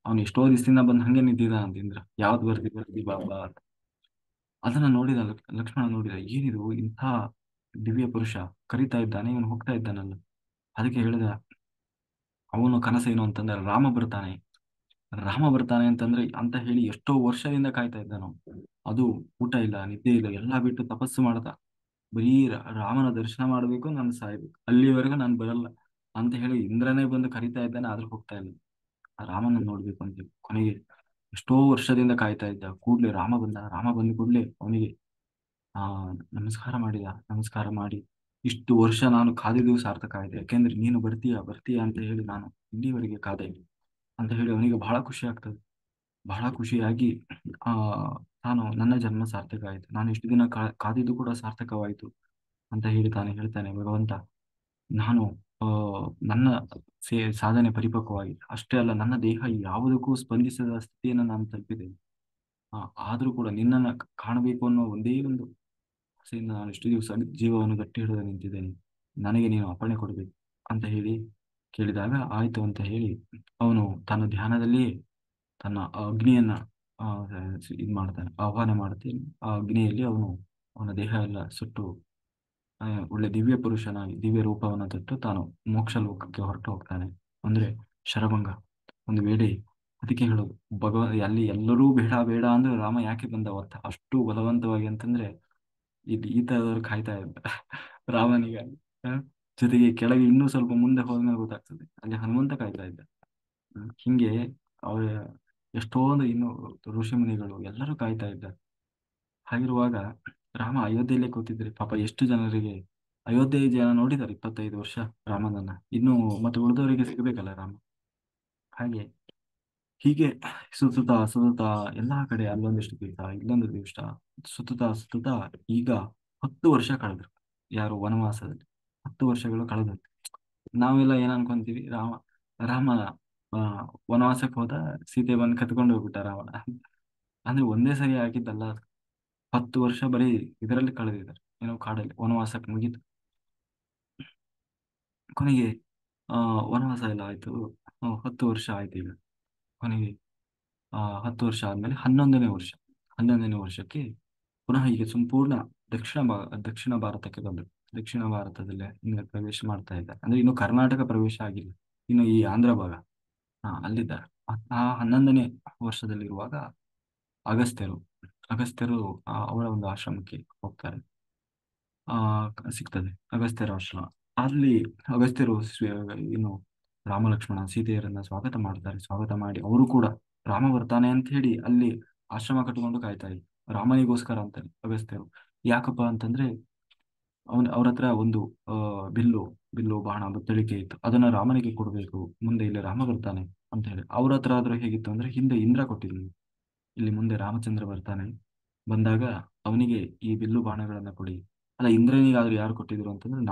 ಅವನು ಎಷ್ಟೋ ದಿವಸದಿಂದ ಬಂದು ಹಂಗೆ ನಿಂತಿದ್ದಾನಂತೆ. ಇಂದ್ರ ಯಾವ್ದು ಬರ್ದಿ ಬಾ ಬಾ ಅಂತ. ಅದನ್ನ ನೋಡಿದ ಲಕ್ಷ್ಮಣ ನೋಡಿದ, ಏನಿದು ಇಂಥ ದಿವ್ಯ ಪುರುಷ ಕರೀತಾ ಇದ್ದಾನೆ, ಇವನು ಹೋಗ್ತಾ ಇದ್ದಾನಲ್ಲ. ಅದಕ್ಕೆ ಹೇಳಿದ, ಅವನು ಕನಸೇನು ಅಂತಂದ್ರೆ ರಾಮ ಬರ್ತಾನೆ, ರಾಮ ಬರ್ತಾನೆ ಅಂತಂದ್ರೆ ಅಂತ ಹೇಳಿ ಎಷ್ಟೋ ವರ್ಷದಿಂದ ಕಾಯ್ತಾ ಇದ್ದ ನಾವು. ಅದು ಊಟ ಇಲ್ಲ ನಿದ್ದೆ ಇಲ್ಲ ಎಲ್ಲಾ ಬಿಟ್ಟು ತಪಸ್ಸು ಮಾಡ್ದ. ಬರೀ ರಾಮನ ದರ್ಶನ ಮಾಡ್ಬೇಕು, ನಾನು ಸಾಯ್ಬೇಕು, ಅಲ್ಲಿವರೆಗೂ ನಾನು ಬರಲ್ಲ ಅಂತ ಹೇಳಿ ಇಂದ್ರನೇ ಬಂದು ಕರಿತಾ ಇದ್ದಾನೆ, ಆದ್ರೂ ಹೋಗ್ತಾ ಇಲ್ಲ. ಆ ರಾಮನ ನೋಡ್ಬೇಕು ಅಂತ ಹೇಳಿ. ಕೊನೆಗೆ ಎಷ್ಟೋ ವರ್ಷದಿಂದ ಕಾಯ್ತಾ ಇದ್ದ. ಕೂಡ್ಲೆ ರಾಮ ಬಂದ. ರಾಮ ಬಂದ ಕೂಡ್ಲೆ ಅವನಿಗೆ ಆ ನಮಸ್ಕಾರ ಮಾಡಿದ. ನಮಸ್ಕಾರ ಮಾಡಿ, ಇಷ್ಟು ವರ್ಷ ನಾನು ಕಾದಿದ್ದು ಸಾರ್ಥಕ ಆಗಿದೆ, ಯಾಕೆಂದ್ರೆ ನೀನು ಬರ್ತೀಯಾ ಬರ್ತೀಯಾ ಅಂತ ಹೇಳಿ ನಾನು ಇಲ್ಲಿವರೆಗೆ ಕಾದೆ ಅಂತ ಹೇಳಿ ಅವನಿಗೆ ಬಹಳ ಖುಷಿ ಆಗ್ತದೆ. ಬಹಳ ಖುಷಿಯಾಗಿ ಆ ನಾನು ನನ್ನ ಜನ್ಮ ಸಾರ್ಥಕ ಆಯಿತು, ನಾನು ಇಷ್ಟು ದಿನ ಕಾದಿದ್ದು ಕೂಡ ಸಾರ್ಥಕವಾಯಿತು ಅಂತ ಹೇಳಿ ತಾನು ಹೇಳ್ತಾನೆ ಭಗವಂತ. ನಾನು ಆ ನನ್ನ ಸಾಧನೆ ಪರಿಪಕ್ವವಾಗಿದೆ, ಅಷ್ಟೇ ಅಲ್ಲ ನನ್ನ ದೇಹ ಯಾವುದಕ್ಕೂ ಸ್ಪಂದಿಸದ ಸ್ಥಿತಿಯನ್ನು ನಾನು ತಲುಪಿದ್ದೇನೆ. ಆ, ಆದ್ರೂ ಕೂಡ ನಿನ್ನನ್ನು ಕಾಣಬೇಕು ಅನ್ನೋ ಒಂದೇ ಒಂದು ಆಸೆಯಿಂದ ನಾನು ಇಷ್ಟು ದಿವಸ ಜೀವವನ್ನು ಗಟ್ಟಿ ಹಿಡಿದು ನಿಂತಿದ್ದೇನೆ. ನನಗೆ ನೀನು ಅಪ್ಪಣೆ ಕೊಡಬೇಕು ಅಂತ ಹೇಳಿ ಕೇಳಿದಾಗ ಆಯ್ತು ಅಂತ ಹೇಳಿ ಅವನು ತನ್ನ ಧ್ಯಾನದಲ್ಲಿಯೇ ತನ್ನ ಅಗ್ನಿಯನ್ನ ಆ, ಇದು ಮಾಡ್ತಾನೆ, ಆಹ್ವಾನ ಮಾಡ್ತಾನೆ. ಆ ಅಗ್ನಿಯಲ್ಲಿ ಅವನು ಅವನ ದೇಹ ಎಲ್ಲ ಸುಟ್ಟು ಒಳ್ಳೆ ದಿವ್ಯ ಪುರುಷನಾಗಿ ದಿವ್ಯ ರೂಪವನ್ನು ತೊಟ್ಟು ತಾನು ಮೋಕ್ಷ ಲೋಕಕ್ಕೆ ಹೊರಟು ಹೋಗ್ತಾನೆ. ಅಂದ್ರೆ ಶರಭಂಗ ಒಂದು ವೇಳೆ. ಅದಕ್ಕೆ ಹೇಳೋದು ಅಲ್ಲಿ ಎಲ್ಲರೂ ಬೇಡ ಬೇಡ ಅಂದ್ರೆ ರಾಮ ಯಾಕೆ ಬಂದ ಅವತ್ತ ಅಷ್ಟು ಬಲವಂತವಾಗಿ ಅಂತಂದ್ರೆ ಇಲ್ಲಿ ಈತದವರು ಕಾಯ್ತಾ ಇದ್ದ ರಾಮನಿಗಾಗಿ. ಆ, ಜೊತೆಗೆ ಕೆಳಗೆ ಇನ್ನೂ ಸ್ವಲ್ಪ ಮುಂದೆ ಹೋದ್ಮೇಲೆ ಗೊತ್ತಾಗ್ತದೆ ಅಲ್ಲಿ ಹನುಮಂತ ಕಾಯ್ತಾ ಇದ್ದ. ಹಿಂಗೆ ಅವ್ರ ಎಷ್ಟೊಂದು ಇನ್ನು ಋಷಿ ಮುನಿಗಳು ಎಲ್ಲರೂ ಕಾಯ್ತಾ ಇದ್ದಾರೆ. ಹಾಗಿರುವಾಗ ರಾಮ ಅಯೋಧ್ಯೆಯಲ್ಲೇ ಕೂತಿದ್ರೆ ಪಾಪ ಎಷ್ಟು ಜನರಿಗೆ ಅಯೋಧ್ಯೆ ಜನ ನೋಡಿದ್ದಾರೆ 25 ವರ್ಷ ರಾಮನನ್ನ. ಇನ್ನು ಮತ್ತೆ ಉಳಿದವರಿಗೆ ಸಿಗಬೇಕಲ್ಲ ರಾಮ. ಹಾಗೆ ಹೀಗೆ ಸುತ್ತುತ್ತಾ ಸುತ್ತುತ್ತಾ ಎಲ್ಲಾ ಕಡೆ ಅಲ್ಲೊಂದಿಷ್ಟು ತೀರ್ಥ ಇಲ್ಲೊಂದು ದಿವಸ ಸುತ್ತುತ್ತಾ ಸುತ್ತುತ್ತಾ ಈಗ 10 ವರ್ಷ ಕಳೆದ್ರು. ಯಾರು ವನವಾಸದಲ್ಲಿ 10 ವರ್ಷಗಳು ಕಳೆದ್ರು. ನಾವೆಲ್ಲ ಏನ್ ಅನ್ಕೊಂತೀವಿ, ರಾಮ ಆ, ವನವಾಸಕ್ಕೆ ಹೋದ, ಸೀತೆ ಬಂದು ಕತ್ಕೊಂಡು ಹೋಗ್ಬಿಟ್ಟ ರಾವಣ. ಅಂದ್ರೆ ಒಂದೇ ಸರಿ ಆಗಿದ್ದಲ್ಲ ಅದು. 10 ವರ್ಷ ಬರೀ ಇದರಲ್ಲಿ ಕಳೆದಿದ್ದಾರೆ, ಏನೋ ಕಾಡಲ್ಲಿ ವನವಾಸಕ್ಕೆ ಮುಗೀತು. ಕೊನೆಗೆ ಆ ವನವಾಸ ಎಲ್ಲ ಆಯ್ತು. 10 ವರ್ಷ ಆಯ್ತು ಈಗ. ಕೊನೆಗೆ 10 ವರ್ಷ ಆದ್ಮೇಲೆ 11ನೇ ವರ್ಷ. 11ನೇ ವರ್ಷಕ್ಕೆ ಪುನಃ ಹೀಗೆ ಸಂಪೂರ್ಣ ದಕ್ಷಿಣ ಭಾರತಕ್ಕೆ ಬಂದರು. ದಕ್ಷಿಣ ಭಾರತದಲ್ಲೇ ಇನ್ನು ಪ್ರವೇಶ ಮಾಡ್ತಾ ಇದ್ದಾರೆ. ಅಂದ್ರೆ ಇನ್ನು ಕರ್ನಾಟಕ ಪ್ರವೇಶ ಆಗಿಲ್ಲ, ಇನ್ನು ಈ ಆಂಧ್ರ ಭಾಗ ಅಲ್ಲಿದ್ದಾರೆ. ಆ 11ನೇ ವರ್ಷದಲ್ಲಿರುವಾಗ ಅಗಸ್ತ್ಯರು ಅಗಸ್ತ್ಯರು ಅವರ ಒಂದು ಆಶ್ರಮಕ್ಕೆ ಹೋಗ್ತಾರೆ. ಆ ಸಿಗ್ತದೆ ಅಗಸ್ತ್ಯರ ಆಶ್ರಮ. ಅಲ್ಲಿ ಅಗಸ್ತ್ಯರು ಏನು ರಾಮ ಲಕ್ಷ್ಮಣ ಸೀತೆಯರನ್ನ ಸ್ವಾಗತ ಮಾಡ್ತಾರೆ. ಸ್ವಾಗತ ಮಾಡಿ ಅವರು ಕೂಡ ರಾಮ ಬರ್ತಾನೆ ಅಂತ ಹೇಳಿ ಅಲ್ಲಿ ಆಶ್ರಮ ಕಟ್ಟಿಕೊಂಡು ಕಾಯ್ತಾ ಇದ್ರು ರಾಮನಿಗೋಸ್ಕರ ಅಂತಾನೆ ಅಗಸ್ತ್ಯರು. ಯಾಕಪ್ಪ ಅಂತಂದ್ರೆ ಅವ್ರ ಹತ್ರ ಒಂದು ಬಿಲ್ಲು ಬಿಲ್ಲು ಬಾಣ ಬತ್ತಳಿಕೆ ಇತ್ತು, ಅದನ್ನ ರಾಮನಿಗೆ ಕೊಡ್ಬೇಕು, ಮುಂದೆ ಇಲ್ಲಿ ರಾಮ ಬರ್ತಾನೆ ಅಂತ ಹೇಳಿ. ಅವ್ರ ಹತ್ರ ಆದ್ರೂ ಹೇಗಿತ್ತು ಅಂದ್ರೆ ಹಿಂದೆ ಇಂದ್ರ ಕೊಟ್ಟಿದ್ನು, ಇಲ್ಲಿ ಮುಂದೆ ರಾಮಚಂದ್ರ ಬರ್ತಾನೆ, ಬಂದಾಗ ಅವನಿಗೆ ಈ ಬಿಲ್ಲು ಬಾಣಗಳನ್ನ ಕೊಡಿ. ಅಲ್ಲ, ಇಂದ್ರನಿಗಾದ್ರೂ ಯಾರು ಕೊಟ್ಟಿದ್ರು ಅಂತಂದ್ರೆ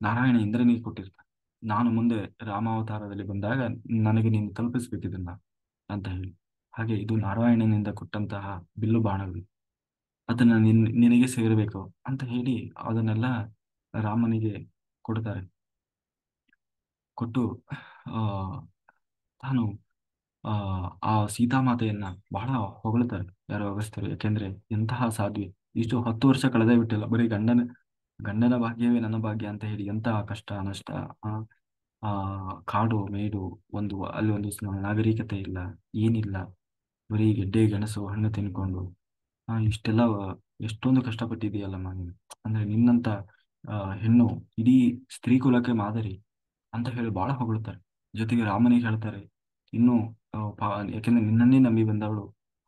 ನಾರಾಯಣ ಇಂದ್ರನಿಗೆ ಕೊಟ್ಟಿರ್ತಾನೆ. ನಾನು ಮುಂದೆ ರಾಮಾವತಾರದಲ್ಲಿ ಬಂದಾಗ ನನಗೆ ನೀನು ತಲುಪಿಸ್ಬೇಕಿದನ್ನ ಅಂತ ಹೇಳಿ. ಹಾಗೆ ಇದು ನಾರಾಯಣನಿಂದ ಕೊಟ್ಟಂತಹ ಬಿಲ್ಲು ಬಾಣಗಳು, ಅದನ್ನ ನಿನಗೆ ಸೇರಬೇಕು ಅಂತ ಹೇಳಿ ಅದನ್ನೆಲ್ಲ ರಾಮನಿಗೆ ಕೊಡ್ತಾರೆ. ಕೊಟ್ಟು ಆ ತಾನು ಆ ಆ ಸೀತಾಮಾತೆಯನ್ನ ಬಹಳ ಹೊಗಳ್ತಾರೆ ಯಾರೋ ಅಗಸ್ತ್ಯರು. ಯಾಕೆಂದ್ರೆ ಎಂತಹ ಸಾಧ್ವಿ, ಇಷ್ಟು 10 ವರ್ಷ ಕಳೆದೇ ಬಿಟ್ಟಿಲ್ಲ, ಬರೀ ಗಂಡನ ಭಾಗ್ಯವೇ ನನ್ನ ಭಾಗ್ಯ ಅಂತ ಹೇಳಿ ಎಂತಹ ಕಷ್ಟ ನಷ್ಟ. ಆ ಆ ಕಾಡು ಮೇಡು, ಅಲ್ಲಿ ಒಂದು ನಾಗರಿಕತೆ ಇಲ್ಲ, ಏನಿಲ್ಲ, ಬರೀ ಗೆಡ್ಡೆ ಗೆಣಸು ಹಣ್ಣು ತಿನ್ಕೊಂಡು ಇಷ್ಟೆಲ್ಲ ಎಷ್ಟೊಂದು ಕಷ್ಟಪಟ್ಟಿದೆಯಲ್ಲಮ್ಮ ನೀನು. ಅಂದ್ರೆ ನಿನ್ನಂತ ಹೆಣ್ಣು ಇಡೀ ಸ್ತ್ರೀ ಕುಲಕ್ಕೆ ಮಾದರಿ ಅಂತ ಹೇಳಿ ಬಹಳ ಹೊಗಳ್ತಾರೆ. ಜೊತೆಗೆ ರಾಮನಿಗೆ ಹೇಳ್ತಾರೆ, ಇನ್ನು ಯಾಕೆಂದ್ರೆ ನಿನ್ನನ್ನೇ ನಂಬಿ ಬಂದವಳು,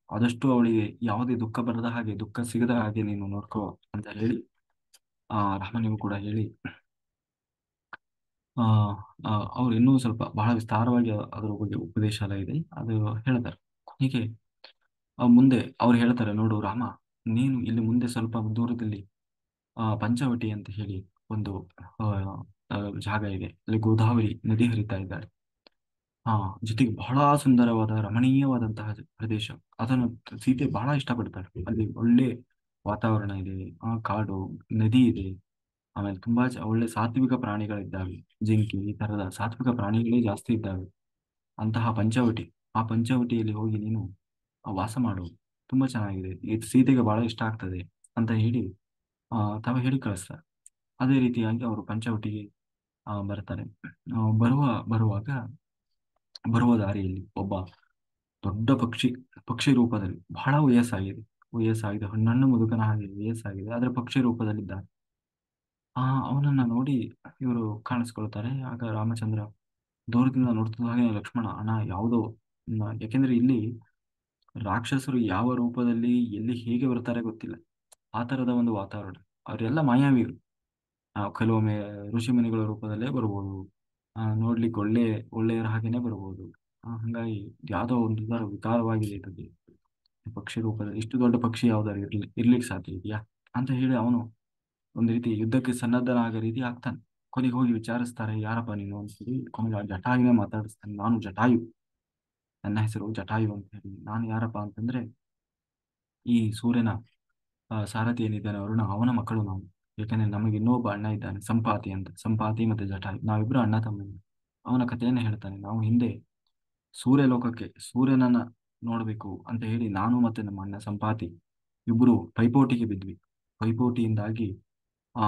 ಆದಷ್ಟು ಅವಳಿಗೆ ಯಾವುದೇ ದುಃಖ ಬರದ ಹಾಗೆ, ದುಃಖ ಸಿಗದ ಹಾಗೆ ನೀನು ನೋಡ್ಕೋ ಅಂತ ಹೇಳಿ ರಾಮನಿಗೂ ಕೂಡ ಹೇಳಿ ಆ ಅವ್ರು ಇನ್ನೂ ಸ್ವಲ್ಪ ಬಹಳ ವಿಸ್ತಾರವಾಗಿ ಅದರ ಬಗ್ಗೆ ಉಪದೇಶ ಎಲ್ಲ ಇದೆ, ಅದು ಹೇಳ್ತಾರೆ. ಹೀಗೆ ಮುಂದೆ ಅವ್ರು ಹೇಳ್ತಾರೆ, ನೋಡು ರಾಮ, ನೀನು ಇಲ್ಲಿ ಮುಂದೆ ಸ್ವಲ್ಪ ದೂರದಲ್ಲಿ ಪಂಚವಟಿ ಅಂತ ಹೇಳಿ ಒಂದು ಆ, ಜಾಗ ಇದೆ. ಅಲ್ಲಿ ಗೋದಾವರಿ ನದಿ ಹರಿತಾ ಇದ್ದಾಳೆ. ಆ ಜೊತೆಗೆ ಬಹಳ ಸುಂದರವಾದ ರಮಣೀಯವಾದಂತಹ ಪ್ರದೇಶ. ಅದನ್ನು ಸೀತೆ ಬಹಳ ಇಷ್ಟಪಡ್ತಾಳೆ. ಅಲ್ಲಿ ಒಳ್ಳೆ ವಾತಾವರಣ ಇದೆ, ಕಾಡು, ನದಿ ಇದೆ, ಆಮೇಲೆ ತುಂಬಾ ಒಳ್ಳೆ ಸಾತ್ವಿಕ ಪ್ರಾಣಿಗಳಿದ್ದಾವೆ. ಜಿಂಕೆ ಈ ತರದ ಸಾತ್ವಿಕ ಪ್ರಾಣಿಗಳೇ ಜಾಸ್ತಿ ಇದ್ದಾವೆ. ಅಂತಹ ಪಂಚವಟಿ, ಆ ಪಂಚವಟಿಯಲ್ಲಿ ಹೋಗಿ ನೀನು ವಾಸ ಮಾಡು, ತುಂಬಾ ಚೆನ್ನಾಗಿದೆ, ಇದು ಸೀತೆಗೆ ಬಹಳ ಇಷ್ಟ ಆಗ್ತದೆ ಅಂತ ಹೇಳಿ ತಾವು ಹೇಳಿ ಕಳಿಸ್ತಾರೆ. ಅದೇ ರೀತಿಯಾಗಿ ಅವರು ಪಂಚವಟಿಗೆ ಬರ್ತಾರೆ. ಬರುವಾಗ ಬರುವ ದಾರಿಯಲ್ಲಿ ಒಬ್ಬ ದೊಡ್ಡ ಪಕ್ಷಿ, ಪಕ್ಷಿ ರೂಪದಲ್ಲಿ ಬಹಳ ವಯಸ್ಸಾಗಿದೆ, ವಯಸ್ಸಾಗಿದೆ, ಹಣ್ಣು ಮುದುಕನ ಹಾಗೆ ವಯಸ್ಸಾಗಿದೆ, ಆದ್ರೆ ಪಕ್ಷಿ ರೂಪದಲ್ಲಿದ್ದಾನೆ. ಆ ಅವನನ್ನ ನೋಡಿ ಇವರು ಕಾಣಿಸ್ಕೊಳ್ತಾರೆ. ಆಗ ರಾಮಚಂದ್ರ ದೂರದಿಂದ ನೋಡ್ತಿದ್ದ ಹಾಗೆ ಲಕ್ಷ್ಮಣ, ಅಣ್ಣ ಯಾವುದೋ ಯಾಕೆಂದ್ರೆ ಇಲ್ಲಿ ರಾಕ್ಷಸರು ಯಾವ ರೂಪದಲ್ಲಿ ಎಲ್ಲಿ ಹೇಗೆ ಬರ್ತಾರೆ ಗೊತ್ತಿಲ್ಲ, ಆ ತರದ ಒಂದು ವಾತಾವರಣ. ಅವರೆಲ್ಲ ಮಾಯಾವಿಗಳು. ಕೆಲವೊಮ್ಮೆ ಋಷಿಮುನಿಗಳ ರೂಪದಲ್ಲೇ ಬರ್ಬೋದು, ನೋಡ್ಲಿಕ್ಕೆ ಒಳ್ಳೆಯರ ಹಾಗೇನೆ ಬರ್ಬೋದು. ಹಂಗಾಗಿ ಯಾವುದೋ ಒಂದು ತರ ವಿಕಾರವಾಗಿದೆ ಇದಕ್ಕೆ. ಪಕ್ಷಿ ರೂಪದಲ್ಲಿ ಇಷ್ಟು ದೊಡ್ಡ ಪಕ್ಷಿ ಯಾವ್ದಾರು ಇರ್ಲಿಕ್ಕೆ ಸಾಧ್ಯ ಇದೆಯಾ ಅಂತ ಹೇಳಿ ಅವನು ಒಂದು ರೀತಿ ಯುದ್ಧಕ್ಕೆ ಸನ್ನದ್ಧನಾಗ ರೀತಿ ಆಗ್ತಾನೆ. ಕೊನೆಗೆ ಹೋಗಿ ವಿಚಾರಿಸ್ತಾರೆ, ಯಾರಪ್ಪ ನೀನು ಅಂತ ಹೇಳಿ. ಕೊನೆಗೆ ಆ ಜಟಾಯುನೇ ಮಾತಾಡಿಸ್ತಾನೆ, ನಾನು ಜಟಾಯು, ನನ್ನ ಹೆಸರು ಜಟಾಯು ಅಂತ ಹೇಳಿ. ನಾನು ಯಾರಪ್ಪ ಅಂತಂದ್ರೆ ಈ ಸೂರ್ಯನ ಸಾರಥಿ ಏನಿದ್ದಾನೆ ಅರುಣ, ಅವನ ಮಕ್ಕಳು ನಾವು. ಯಾಕಂದ್ರೆ ನಮಗೆ ಇನ್ನೊಬ್ಬ ಅಣ್ಣ ಇದ್ದಾನೆ ಸಂಪಾತಿ ಅಂತ, ಸಂಪಾತಿ ಮತ್ತೆ ಜಟಾಯು, ನಾವಿಬ್ರು ಅಣ್ಣ ತಮ್ಮಂದಿರು. ಅವನ ಕಥೆಯನ್ನ ಹೇಳ್ತಾನೆ. ನಾವು ಹಿಂದೆ ಸೂರ್ಯಲೋಕಕ್ಕೆ ಸೂರ್ಯನನ್ನ ನೋಡ್ಬೇಕು ಅಂತ ಹೇಳಿ ನಾನು ಮತ್ತೆ ನಮ್ಮ ಅಣ್ಣ ಸಂಪಾತಿ ಇಬ್ರು ಪೈಪೋಟಿಗೆ ಬಿದ್ವಿ. ಪೈಪೋಟಿಯಿಂದಾಗಿ ಆ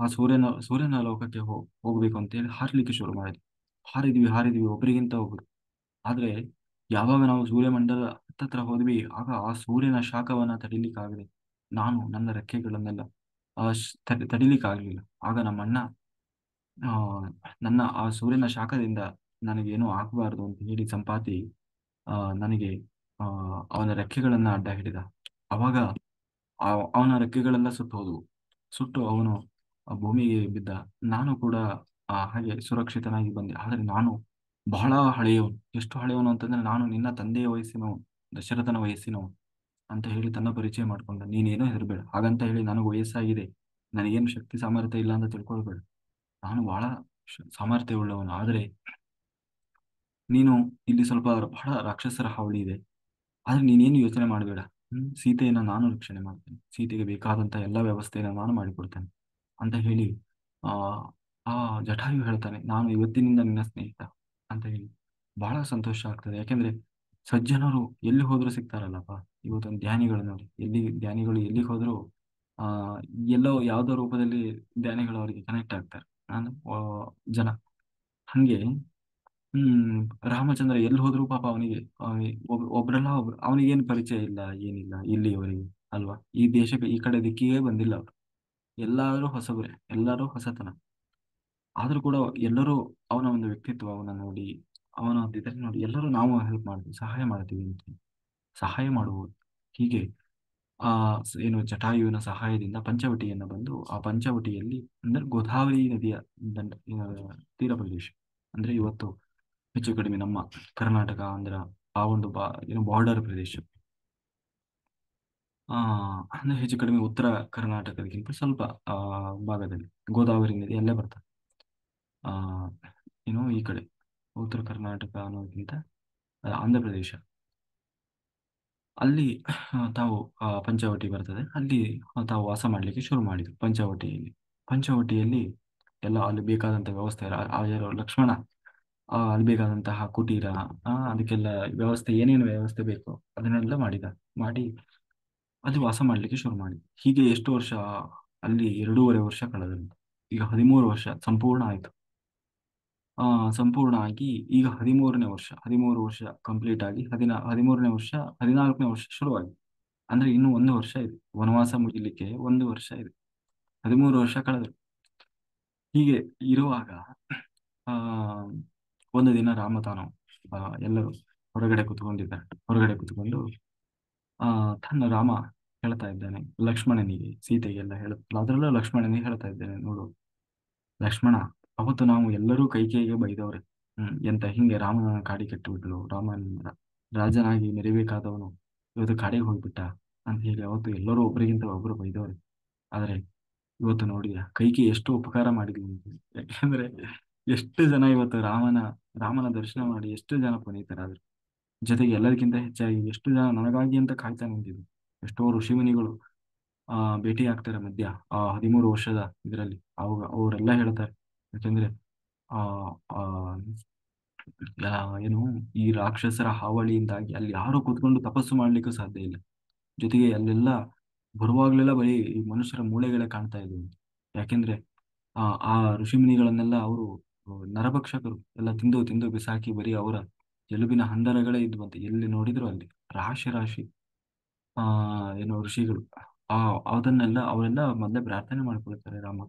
ಆ ಸೂರ್ಯನ ಲೋಕಕ್ಕೆ ಹೋಗ್ಬೇಕು ಅಂತ ಹೇಳಿ ಹಾರ್ಲಿಕ್ಕೆ ಶುರು ಮಾಡಿದ್ವಿ. ಹಾರಿದ್ವಿ ಒಬ್ರಿಗಿಂತ ಒಬ್ರು. ಆದ್ರೆ ಯಾವಾಗ ನಾವು ಸೂರ್ಯಮಂಡಲ ಹತ್ತತ್ರ ಹೋದ್ವಿ, ಆಗ ಆ ಸೂರ್ಯನ ಶಾಖವನ್ನ ತಡಿಲಿಕ್ಕಾಗದೆ ನಾನು ನನ್ನ ರೆಕ್ಕೆಗಳನ್ನೆಲ್ಲ ತಡಿಲಿಕ್ಕಾಗ್ಲಿಲ್ಲ. ಆಗ ನಮ್ಮ ಅಣ್ಣ ಆ ನನ್ನ ಆ ಸೂರ್ಯನ ಶಾಖದಿಂದ ನನಗೇನೂ ಆಗಬಾರ್ದು ಅಂತ ಹೇಳಿ ಸಂಪಾತಿ ನನಗೆ ಆ ಅವನ ರೆಕ್ಕೆಗಳನ್ನ ಅಡ್ಡ ಹಿಡಿದ. ಅವಾಗ ಅವನ ರೆಕ್ಕೆಗಳೆಲ್ಲ ಸುಟ್ಟು ಹೋದವು. ಸುಟ್ಟು ಅವನು ಆ ಭೂಮಿಗೆ ಬಿದ್ದ. ನಾನು ಕೂಡ ಹಾಗೆ ಸುರಕ್ಷಿತನಾಗಿ ಬಂದೆ. ಆದರೆ ನಾನು ಬಹಳ ಹಳೆಯವನು. ಎಷ್ಟು ಹಳೆಯವನು ಅಂತಂದ್ರೆ ನಾನು ನಿನ್ನ ತಂದೆಯ ವಯಸ್ಸಿನವನು, ದಶರಥನ ವಯಸ್ಸಿನವನು ಅಂತ ಹೇಳಿ ತನ್ನ ಪರಿಚಯ ಮಾಡ್ಕೊಂಡ. ನೀನೇನೋ ಹೆದರ್ಬೇಡ, ಹಾಗಂತ ಹೇಳಿ ನನಗೆ ವಯಸ್ಸಾಗಿದೆ, ನನಗೇನು ಶಕ್ತಿ ಸಾಮರ್ಥ್ಯ ಇಲ್ಲ ಅಂತ ತಿಳ್ಕೊಳ್ಬೇಡ. ನಾನು ಬಹಳ ಸಾಮರ್ಥ್ಯ ಉಳ್ಳವನು. ಆದರೆ ನೀನು ಇಲ್ಲಿ ಸ್ವಲ್ಪ ಬಹಳ ರಾಕ್ಷಸರ ಹಾವಳಿ ಇದೆ. ಆದ್ರೆ ನೀನೇನು ಯೋಚನೆ ಮಾಡಬೇಡ. ಸೀತೆಯನ್ನ ನಾನು ರಕ್ಷಣೆ ಮಾಡ್ತೇನೆ, ಸೀತೆಗೆ ಬೇಕಾದಂತ ಎಲ್ಲ ವ್ಯವಸ್ಥೆಯನ್ನ ನಾನು ಮಾಡಿಕೊಡ್ತೇನೆ ಅಂತ ಹೇಳಿ ಆ ಆ ಜಟಾಯು ಹೇಳ್ತಾನೆ, ನಾನು ಇವತ್ತಿನಿಂದ ನಿನ್ನ ಸ್ನೇಹಿತ ಅಂತ ಹೇಳಿ. ಬಹಳ ಸಂತೋಷ ಆಗ್ತದೆ. ಯಾಕೆಂದ್ರೆ ಸಜ್ಜನರು ಎಲ್ಲಿ ಹೋದ್ರು ಸಿಗ್ತಾರಲ್ಲಪ್ಪ. ಇವತ್ತೊಂದು ಧ್ಯಾನಿಗಳು ನೋಡಿ, ಧ್ಯಾನಿಗಳು ಎಲ್ಲಿಗೆ ಹೋದ್ರು ಆ ಎಲ್ಲೋ ಯಾವ್ದೋ ರೂಪದಲ್ಲಿ ಧ್ಯಾನಿಗಳು ಅವರಿಗೆ ಕನೆಕ್ಟ್ ಆಗ್ತಾರೆ. ನಾನು ಜನ ಹಂಗೆ ರಾಮಚಂದ್ರ ಎಲ್ಲಿ ಹೋದ್ರು ಪಾಪ ಅವನಿಗೆ ಒಬ್ರಲ್ಲ ಒಬ್ರು ಅವನಿಗೇನು ಪರಿಚಯ ಇಲ್ಲ, ಏನಿಲ್ಲ ಇಲ್ಲಿಯವರೆಗೆ, ಅಲ್ವಾ? ಈ ದೇಶಕ್ಕೆ ಈ ಕಡೆ ದಿಕ್ಕಿಗೆ ಬಂದಿಲ್ಲ ಅವರು. ಎಲ್ಲಾದ್ರೂ ಹೊಸಬ್ರೆ, ಎಲ್ಲರೂ ಹೊಸತನ. ಆದ್ರೂ ಕೂಡ ಎಲ್ಲರೂ ಅವನ ಒಂದು ವ್ಯಕ್ತಿತ್ವ ಅವನ ನೋಡಿ, ಅವನ ಒಂದು ಇದನ್ನ ನೋಡಿ ಎಲ್ಲರೂ ನಾವು ಹೆಲ್ಪ್ ಮಾಡ್ತೀವಿ, ಸಹಾಯ ಮಾಡ್ತೀವಿ ಅಂತ, ಸಹಾಯ ಮಾಡುವುದು. ಹೀಗೆ ಏನು ಜಟಾಯುವಿನ ಸಹಾಯದಿಂದ ಪಂಚವಟಿಯನ್ನು ಬಂದು, ಆ ಪಂಚವಟಿಯಲ್ಲಿ ಅಂದ್ರೆ ಗೋದಾವರಿ ನದಿಯ ದಂಡ ತೀರ ಪ್ರದೇಶ, ಅಂದ್ರೆ ಇವತ್ತು ಹೆಚ್ಚು ಕಡಿಮೆ ನಮ್ಮ ಕರ್ನಾಟಕ ಆಂಧ್ರ ಆ ಒಂದು ಏನು ಬಾರ್ಡರ್ ಪ್ರದೇಶ, ಅಂದ್ರೆ ಹೆಚ್ಚು ಕಡಿಮೆ ಉತ್ತರ ಕರ್ನಾಟಕದಕ್ಕಿಂತ ಸ್ವಲ್ಪ ಭಾಗದಲ್ಲಿ ಗೋದಾವರಿ ನದಿ ಅಲ್ಲೇ ಬರ್ತದೆ. ಆ ಏನು ಈ ಕಡೆ ಉತ್ತರ ಕರ್ನಾಟಕ ಅನ್ನೋದಕ್ಕಿಂತ ಆಂಧ್ರ ಪ್ರದೇಶ, ಅಲ್ಲಿ ತಾವು ಪಂಚವಟಿ ಬರ್ತದೆ. ಅಲ್ಲಿ ತಾವು ವಾಸ ಮಾಡಲಿಕ್ಕೆ ಶುರು ಮಾಡಿದ್ರು ಪಂಚವಟಿಯಲ್ಲಿ. ಪಂಚವಟಿಯಲ್ಲಿ ಎಲ್ಲ ಅಲ್ಲಿ ಬೇಕಾದಂತ ವ್ಯವಸ್ಥೆ ಯಾರು ಲಕ್ಷ್ಮಣ ಅಲ್ಲಿ ಬೇಕಾದಂತಹ ಕುಟೀರ, ಅದಕ್ಕೆಲ್ಲ ವ್ಯವಸ್ಥೆ, ಏನೇನು ವ್ಯವಸ್ಥೆ ಬೇಕೋ ಅದನ್ನೆಲ್ಲ ಮಾಡಿ ಅಲ್ಲಿ ವಾಸ ಮಾಡ್ಲಿಕ್ಕೆ ಶುರು ಮಾಡಿ. ಹೀಗೆ ಎಷ್ಟು ವರ್ಷ ಅಲ್ಲಿ 2.5 ವರ್ಷ ಕಳೆದಂತೆ. ಈಗ 13 ವರ್ಷ ಸಂಪೂರ್ಣ ಆಯ್ತು. ಸಂಪೂರ್ಣ ಆಗಿ ಈಗ 13ನೇ ವರ್ಷ, 13 ವರ್ಷ ಕಂಪ್ಲೀಟ್ ಆಗಿ 13ನೇ ವರ್ಷ, 14ನೇ ವರ್ಷ ಶುರುವಾಗಿದೆ. ಅಂದ್ರೆ ಇನ್ನು 1 ವರ್ಷ ಇದೆ ವನವಾಸ ಮುಗಿಲಿಕ್ಕೆ, 1 ವರ್ಷ ಇದೆ. 13 ವರ್ಷ ಕಳೆದ್ರು. ಹೀಗೆ ಇರುವಾಗ ಆ ಒಂದು ದಿನ ರಾಮ ತಾನು ಎಲ್ಲರೂ ಹೊರಗಡೆ ಕುತ್ಕೊಂಡಿದ್ದಾರೆ. ಹೊರಗಡೆ ಕುತ್ಕೊಂಡು ತನ್ನ ರಾಮ ಹೇಳ್ತಾ ಇದ್ದಾನೆ ಲಕ್ಷ್ಮಣನಿಗೆ, ಸೀತೆಗೆಲ್ಲ ಅದರಲ್ಲೂ ಲಕ್ಷ್ಮಣನಿಗೆ ಹೇಳ್ತಾ ಇದ್ದೇನೆ, ನೋಡು ಲಕ್ಷ್ಮಣ, ಅವತ್ತು ನಾವು ಎಲ್ಲರೂ ಕೈಕೇಯಿಗೆ ಬೈದವ್ರೆ. ಎಂತ ಹಿಂಗೆ ರಾಮನ ಕಾಡಿ ಕೆಟ್ಟುಬಿಟ್ಲು, ರಾಮನ ರಾಜನಾಗಿ ಮೆರಿಬೇಕಾದವನು ಇವತ್ತು ಕಾಡಿಗೆ ಹೋಗ್ಬಿಟ್ಟ ಅಂತ ಹೇಳಿ ಅವತ್ತು ಎಲ್ಲರೂ ಒಬ್ಬರಿಗಿಂತ ಒಬ್ರು ಬೈದವ್ರೆ. ಆದ್ರೆ ಇವತ್ತು ನೋಡಿದ ಕೈಗೆ ಎಷ್ಟು ಉಪಕಾರ ಮಾಡಿದ್ವಿ ಅಂತ. ಯಾಕೆಂದ್ರೆ ಎಷ್ಟು ಜನ ಇವತ್ತು ರಾಮನ ದರ್ಶನ ಮಾಡಿ ಎಷ್ಟು ಜನ ಪುನೀತರಾದ್ರು. ಜೊತೆಗೆ ಎಲ್ಲದಕ್ಕಿಂತ ಹೆಚ್ಚಾಗಿ ಎಷ್ಟು ಜನ ನನಗಾಗಿ ಅಂತ ಕಾಯ್ತಾ ನಿಂತಿದ್ರು. ಎಷ್ಟೋ ಋಷಿಮುನಿಗಳು ಭೇಟಿ ಆಗ್ತಾರೆ ಮಧ್ಯ 13 ವರ್ಷದ ಇದರಲ್ಲಿ. ಅವರೆಲ್ಲ ಹೇಳ್ತಾರೆ. ಯಾಕೆಂದ್ರೆ ಆ ಆ ಏನು ಈ ರಾಕ್ಷಸರ ಹಾವಳಿಯಿಂದಾಗಿ ಅಲ್ಲಿ ಯಾರು ಕೂತ್ಕೊಂಡು ತಪಸ್ಸು ಮಾಡ್ಲಿಕ್ಕೂ ಸಾಧ್ಯ ಇಲ್ಲ. ಜೊತೆಗೆ ಅಲ್ಲೆಲ್ಲ ಬರುವಾಗ್ಲೆಲ್ಲ ಬರೀ ಈ ಮನುಷ್ಯರ ಮೂಳೆಗಳೇ ಕಾಣ್ತಾ ಇದ್ವು. ಯಾಕೆಂದ್ರೆ ಆ ಆ ಋಷಿಮುನಿಗಳನ್ನೆಲ್ಲ ಅವರು ನರಭಕ್ಷಕರು ಎಲ್ಲ ತಿಂದು ತಿಂದು ಬಿಸಾಕಿ ಬರೀ ಅವರ ಎಲುಬಿನ ಹಂದರಗಳೇ ಇದ್ವಂತೆ ಎಲ್ಲಿ ನೋಡಿದ್ರು ಅಲ್ಲಿ ರಾಶಿ ರಾಶಿ ಆ ಏನು ಋಷಿಗಳು ಆ ಅದನ್ನೆಲ್ಲ ಅವರೆಲ್ಲ ಮೊದಲೇ ಪ್ರಾರ್ಥನೆ ಮಾಡ್ಕೊಳ್ತಾರೆ ರಾಮ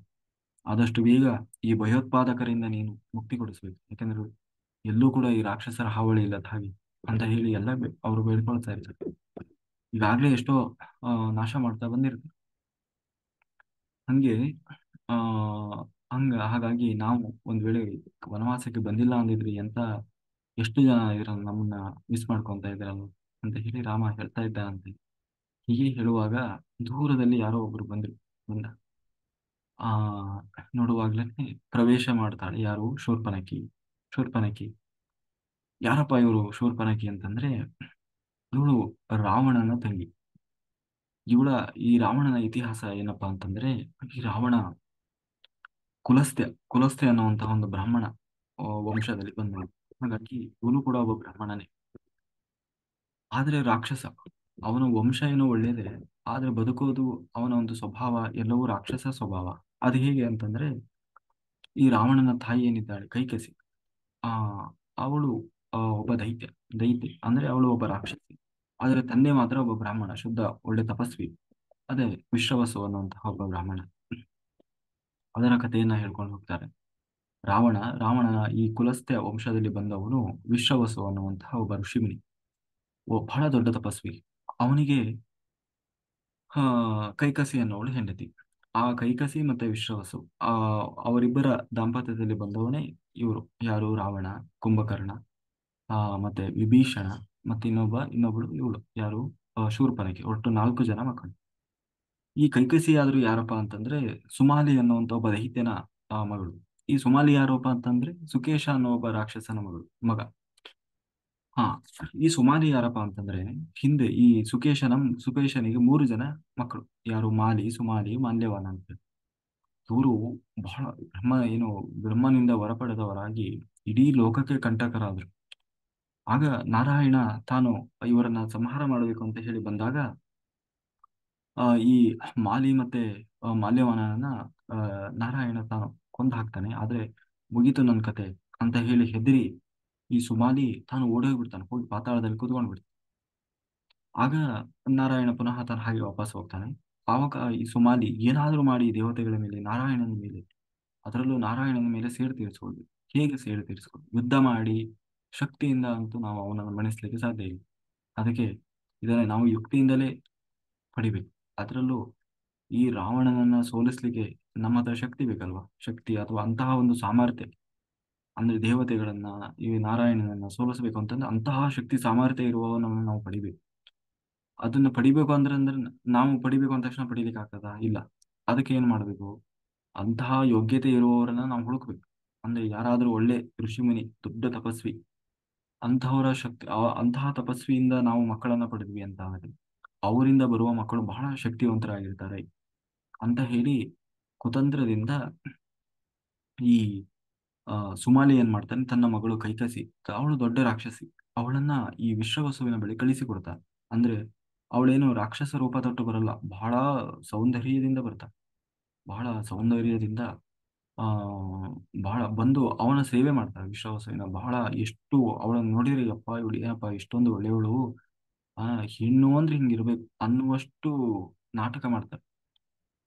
ಆದಷ್ಟು ಬೇಗ ಈ ಭಯೋತ್ಪಾದಕರಿಂದ ನೀನು ಮುಕ್ತಿ ಕೊಡಿಸ್ಬೇಕು ಯಾಕಂದ್ರೆ ಎಲ್ಲೂ ಕೂಡ ಈ ರಾಕ್ಷಸರ ಹಾವಳಿ ಇಲ್ಲದ ಹಾಗೆ ಅಂತ ಹೇಳಿ ಎಲ್ಲ ಅವರು ಬೇಡ್ಕೊಳ್ತಾ ಇರ್ತಾರೆ ಈಗಾಗ್ಲೇ ಎಷ್ಟೋ ನಾಶ ಮಾಡ್ತಾ ಬಂದಿರ್ತಾರೆ ಹಂಗೆ ಆ ಹಾಗಾಗಿ ನಾವು ಒಂದ್ ವೇಳೆ ವನವಾಸಕ್ಕೆ ಬಂದಿಲ್ಲ ಅಂದಿದ್ರಿ ಎಂತ ಎಷ್ಟು ಜನ ಇದ್ರಲ್ಲ ನಮ್ಮನ್ನ ಮಿಸ್ ಮಾಡ್ಕೊಂತ ಇದ್ರಲ್ಲ ಅಂತ ಹೇಳಿ ರಾಮ ಹೇಳ್ತಾ ಇದ್ದಾನಂತೆ ಹೀಗೆ ಹೇಳುವಾಗ ದೂರದಲ್ಲಿ ಯಾರೋ ಒಬ್ರು ಬಂದ್ರು ಬಂದ ಆ ನೋಡುವಾಗ್ಲೇ ಪ್ರವೇಶ ಮಾಡ್ತಾಳೆ ಯಾರು ಶೂರ್ಪನಖಿ ಶೂರ್ಪನಖಿ ಯಾರಪ್ಪ ಇವರು ಶೂರ್ಪನಖಿ ಅಂತಂದ್ರೆ ಇವಳು ರಾವಣನ ತಂಗಿ ಇವಳ ಈ ರಾವಣನ ಇತಿಹಾಸ ಏನಪ್ಪಾ ಅಂತಂದ್ರೆ ಈ ರಾವಣ ಕುಲಸ್ತ್ಯ ಕುಲಸ್ತ್ಯ ಅನ್ನುವಂತಹ ಒಂದು ಬ್ರಾಹ್ಮಣ ವಂಶದಲ್ಲಿ ಬಂದಳು ಹಾಗಾಗಿ ಇವನು ಕೂಡ ಒಬ್ಬ ಬ್ರಾಹ್ಮಣನೇ ಆದ್ರೆ ರಾಕ್ಷಸ ಅವನ ವಂಶ ಏನೋ ಒಳ್ಳೇದೇ ಆದ್ರೆ ಬದುಕೋದು ಅವನ ಒಂದು ಸ್ವಭಾವ ಎಲ್ಲವೂ ರಾಕ್ಷಸ ಸ್ವಭಾವ ಅದು ಹೇಗೆ ಅಂತಂದ್ರೆ ಈ ರಾವಣನ ತಾಯಿ ಏನಿದ್ದಾಳೆ ಕೈಕಸಿ ಆ ಅವಳು ಒಬ್ಬ ದೈತ್ಯ ಅಂದ್ರೆ ಅವಳು ಒಬ್ಬ ರಾಕ್ಷಸಿ ಆದ್ರೆ ತಂದೆ ಮಾತ್ರ ಒಬ್ಬ ಬ್ರಾಹ್ಮಣ ಶುದ್ಧ ಒಳ್ಳೆ ತಪಸ್ವಿ ಅದೇ ವಿಶ್ರವಸು ಅನ್ನುವಂತಹ ಒಬ್ಬ ಬ್ರಾಹ್ಮಣ ಅದರ ಕಥೆಯನ್ನ ಹೇಳ್ಕೊಂಡು ಹೋಗ್ತಾರೆ ರಾವಣನ ಈ ಕುಲಸ್ತ್ಯ ವಂಶದಲ್ಲಿ ಬಂದವನು ವಿಶ್ರವಸು ಅನ್ನುವಂತಹ ಒಬ್ಬ ಋಷಿಮುನಿ ಬಹಳ ದೊಡ್ಡ ತಪಸ್ವಿ ಅವನಿಗೆ ಕೈಕಸಿ ಅನ್ನೋಳು ಹೆಂಡತಿ ಆ ಕೈಕಸಿ ಮತ್ತೆ ವಿಶ್ರವಸು ಆ ಅವರಿಬ್ಬರ ದಾಂಪತ್ಯದಲ್ಲಿ ಬಂದವನೇ ಇವರು ಯಾರು ರಾವಣ ಕುಂಭಕರ್ಣ ಮತ್ತೆ ವಿಭೀಷಣ ಮತ್ತೆ ಇನ್ನೊಬ್ಬಳು ಇವಳು ಯಾರು ಶೂರ್ಪನಖಿ ಒಟ್ಟು 4 ಜನ ಮಕ್ಕಳು ಈ ಕೈಕಸಿ ಆದ್ರೂ ಯಾರಪ್ಪ ಅಂತಂದ್ರೆ ಸುಮಾಲಿ ಅನ್ನುವಂತ ಒಬ್ಬ ದೈತ್ಯನ ಮಗಳು ಈ ಸುಮಾಲಿ ಯಾರಪ್ಪ ಅಂತಂದ್ರೆ ಸುಕೇಶ ಅನ್ನೋ ಒಬ್ಬ ರಾಕ್ಷಸನ ಮಗ ಹಾ ಈ ಸುಮಾಲಿ ಯಾರಪ್ಪ ಅಂತಂದ್ರೆ ಹಿಂದೆ ಈ ಸುಕೇಶನಿಗೆ 3 ಜನ ಮಕ್ಕಳು ಯಾರು ಮಾಲಿ ಸುಮಾಲಿ ಮಾಲ್ಯವಾನ ಅಂತ ಇವರು ಬಹಳ ಬ್ರಹ್ಮನಿಂದ ವರ ಪಡೆದವರಾಗಿ ಇಡೀ ಲೋಕಕ್ಕೆ ಕಂಟಕರಾದ್ರು ಆಗ ನಾರಾಯಣ ತಾನು ಇವರನ್ನ ಸಂಹಾರ ಮಾಡಬೇಕು ಅಂತ ಹೇಳಿ ಬಂದಾಗ ಈ ಮಾಲಿ ಮತ್ತೆ ಮಾಲ್ಯವಾನನ ನಾರಾಯಣ ತಾನು ಕೊಂದು ಹಾಕ್ತಾನೆ ಆದ್ರೆ ಮುಗೀತು ನನ್ನ ಕತೆ ಅಂತ ಹೇಳಿ ಹೆದರಿ ಈ ಸುಮಾಲಿ ತಾನು ಓಡೋಗ್ಬಿಡ್ತಾನೆ ಹೋಗಿ ಪಾತಾಳದಲ್ಲಿ ಕೂತ್ಕೊಂಡ್ಬಿಡ್ತಾನೆ ಆಗ ನಾರಾಯಣ ಪುನಃ ತಾನು ಹಾಗೆ ವಾಪಸ್ ಹೋಗ್ತಾನೆ ಆವಾಗ ಈ ಸುಮಾಲಿ ಏನಾದ್ರೂ ಮಾಡಿ ದೇವತೆಗಳ ಮೇಲೆ ನಾರಾಯಣನ ಮೇಲೆ ಅದರಲ್ಲೂ ನಾರಾಯಣನ ಮೇಲೆ ಸೇಡು ತೀರಿಸ್ಕೊಳ್ಬೇಕು ಹೇಗೆ ಸೇಡು ತೀರಿಸ್ಕೊಳ್ಬೇಕು ಯುದ್ಧ ಮಾಡಿ ಶಕ್ತಿಯಿಂದ ಅಂತೂ ನಾವು ಅವನನ್ನು ಮಣಿಸ್ಲಿಕ್ಕೆ ಸಾಧ್ಯ ಇಲ್ಲ ಅದಕ್ಕೆ ಇದನ್ನ ನಾವು ಯುಕ್ತಿಯಿಂದಲೇ ಪಡಿಬೇಕು ಅದರಲ್ಲೂ ಈ ರಾವಣನನ್ನ ಸೋಲಿಸ್ಲಿಕ್ಕೆ ನಮ್ಮ ಹತ್ರ ಶಕ್ತಿ ಬೇಕಲ್ವಾ ಶಕ್ತಿ ಅಥವಾ ಅಂತಹ ಒಂದು ಸಾಮರ್ಥ್ಯ ಅಂದ್ರೆ ದೇವತೆಗಳನ್ನ ಈ ನಾರಾಯಣನನ್ನ ಸೋಲಿಸ್ಬೇಕು ಅಂತಂದ್ರೆ ಅಂತಹ ಶಕ್ತಿ ಸಾಮರ್ಥ್ಯ ಇರುವವನನ್ನು ನಾವು ಪಡಿಬೇಕು ಅದನ್ನ ಪಡಿಬೇಕು ಅಂದ್ರೆ ನಾವು ಪಡಿಬೇಕು ಅಂದ ತಕ್ಷಣ ಪಡಿಲಿಕ್ಕೆ ಆಗ್ತದಾ ಇಲ್ಲ ಅದಕ್ಕೆ ಏನ್ ಮಾಡ್ಬೇಕು ಅಂತಹ ಯೋಗ್ಯತೆ ಇರುವವರನ್ನ ನಾವು ಹುಡುಕ್ಬೇಕು ಅಂದ್ರೆ ಯಾರಾದ್ರೂ ಒಳ್ಳೆ ಋಷಿಮುನಿ ದೊಡ್ಡ ತಪಸ್ವಿ ಅಂತಹವರ ಶಕ್ತಿ ಅಂತಹ ತಪಸ್ವಿಯಿಂದ ನಾವು ಮಕ್ಕಳನ್ನ ಪಡೆದ್ವಿ ಅಂತ ಆದ್ರೆ ಅವರಿಂದ ಬರುವ ಮಕ್ಕಳು ಬಹಳ ಶಕ್ತಿವಂತರಾಗಿರ್ತಾರೆ ಅಂತ ಹೇಳಿ ಕುತಂತ್ರದಿಂದ ಈ ಸುಮಾಲಿ ಏನ್ ಮಾಡ್ತಾನೆ ತನ್ನ ಮಗಳು ಕೈಕಸಿ ಅವಳು ದೊಡ್ಡ ರಾಕ್ಷಸಿ ಅವಳನ್ನ ಈ ವಿಶ್ವವಸುವಿನ ಬಳಿ ಕಳಿಸಿಕೊಡ್ತಾನೆ ಅಂದ್ರೆ ಅವಳೇನು ರಾಕ್ಷಸ ರೂಪ ತೊಟ್ಟು ಬರಲ್ಲ ಬಹಳ ಸೌಂದರ್ಯದಿಂದ ಬರ್ತಾಳೆ ಬಹಳ ಸೌಂದರ್ಯದಿಂದ ಆ ಬಹಳ ಬಂದು ಅವನ ಸೇವೆ ಮಾಡ್ತಾಳೆ ವಿಶ್ವವಸುವಿನ ಬಹಳ ಎಷ್ಟು ಅವಳನ್ನು ನೋಡಿದ್ರೆ ಅಪ್ಪ ಇವಳು ಏನಪ್ಪ ಇಷ್ಟೊಂದು ಒಳ್ಳೆಯವಳು ಹೆಣ್ಣು ಅಂದ್ರೆ ಹಿಂಗಿರ್ಬೇಕು ಅನ್ನುವಷ್ಟು ನಾಟಕ ಮಾಡ್ತಾಳೆ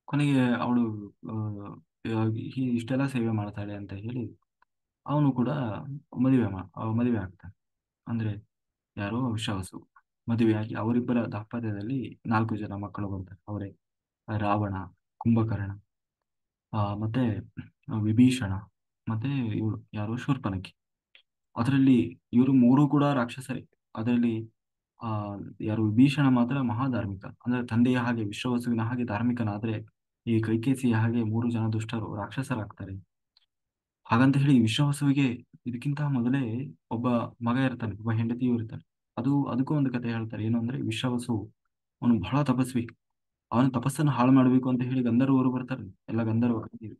ಕೊನೆಗೆ ಅವಳು ಇಷ್ಟೆಲ್ಲ ಸೇವೆ ಮಾಡ್ತಾಳೆ ಅಂತ ಹೇಳಿ ಅವನು ಕೂಡ ಮದುವೆ ಆಗ್ತಾನೆ ಅಂದ್ರೆ ಯಾರೋ ವಿಶ್ವಾಸು ಮದುವೆಯಾಗಿ ಅವರಿಬ್ಬರ ದಾಂಪತ್ಯದಲ್ಲಿ 4 ಜನ ಮಕ್ಕಳು ಬರ್ತಾರೆ ಅವರೇ ರಾವಣ ಕುಂಭಕರ್ಣ ಮತ್ತೆ ವಿಭೀಷಣ ಮತ್ತೆ ಇವಳು ಯಾರು ಶೂರ್ಪನಖಿ ಅದರಲ್ಲಿ ಇವರು 3 ಕೂಡ ರಾಕ್ಷಸರೇ ಅದರಲ್ಲಿ ಆ ಯಾರು ವಿಭೀಷಣ ಮಾತ್ರ ಮಹಾಧಾರ್ಮಿಕ ಅಂದ್ರೆ ತಂದೆಯ ಹಾಗೆ ವಿಶ್ವವಸುವಿನ ಹಾಗೆ ಧಾರ್ಮಿಕನಾದ್ರೆ ಈ ಕೈಕೇಸಿಯ ಹಾಗೆ 3 ಜನ ದುಷ್ಟರು ರಾಕ್ಷಸರಾಗ್ತಾರೆ ಹಾಗಂತ ಹೇಳಿ ವಿಶ್ವವಸುವಿಗೆ ಇದಕ್ಕಿಂತ ಮೊದಲೇ ಒಬ್ಬ ಮಗ ಇರ್ತಾನೆ ಒಬ್ಬ ಹೆಂಡತಿಯೂ ಇರ್ತಾನೆ ಅದಕ್ಕೂ ಒಂದು ಕತೆ ಹೇಳ್ತಾರೆ ಏನು ಅಂದ್ರೆ ವಿಶ್ವವಸು ಅವನು ಬಹಳ ತಪಸ್ವಿ ಅವನ ತಪಸ್ಸನ್ನು ಹಾಳು ಮಾಡ್ಬೇಕು ಅಂತ ಹೇಳಿ ಗಂಧರ್ವರು ಬರ್ತಾರೆ ಎಲ್ಲ ಗಂಧರ್ವ ಕನ್ಯೆಯರು.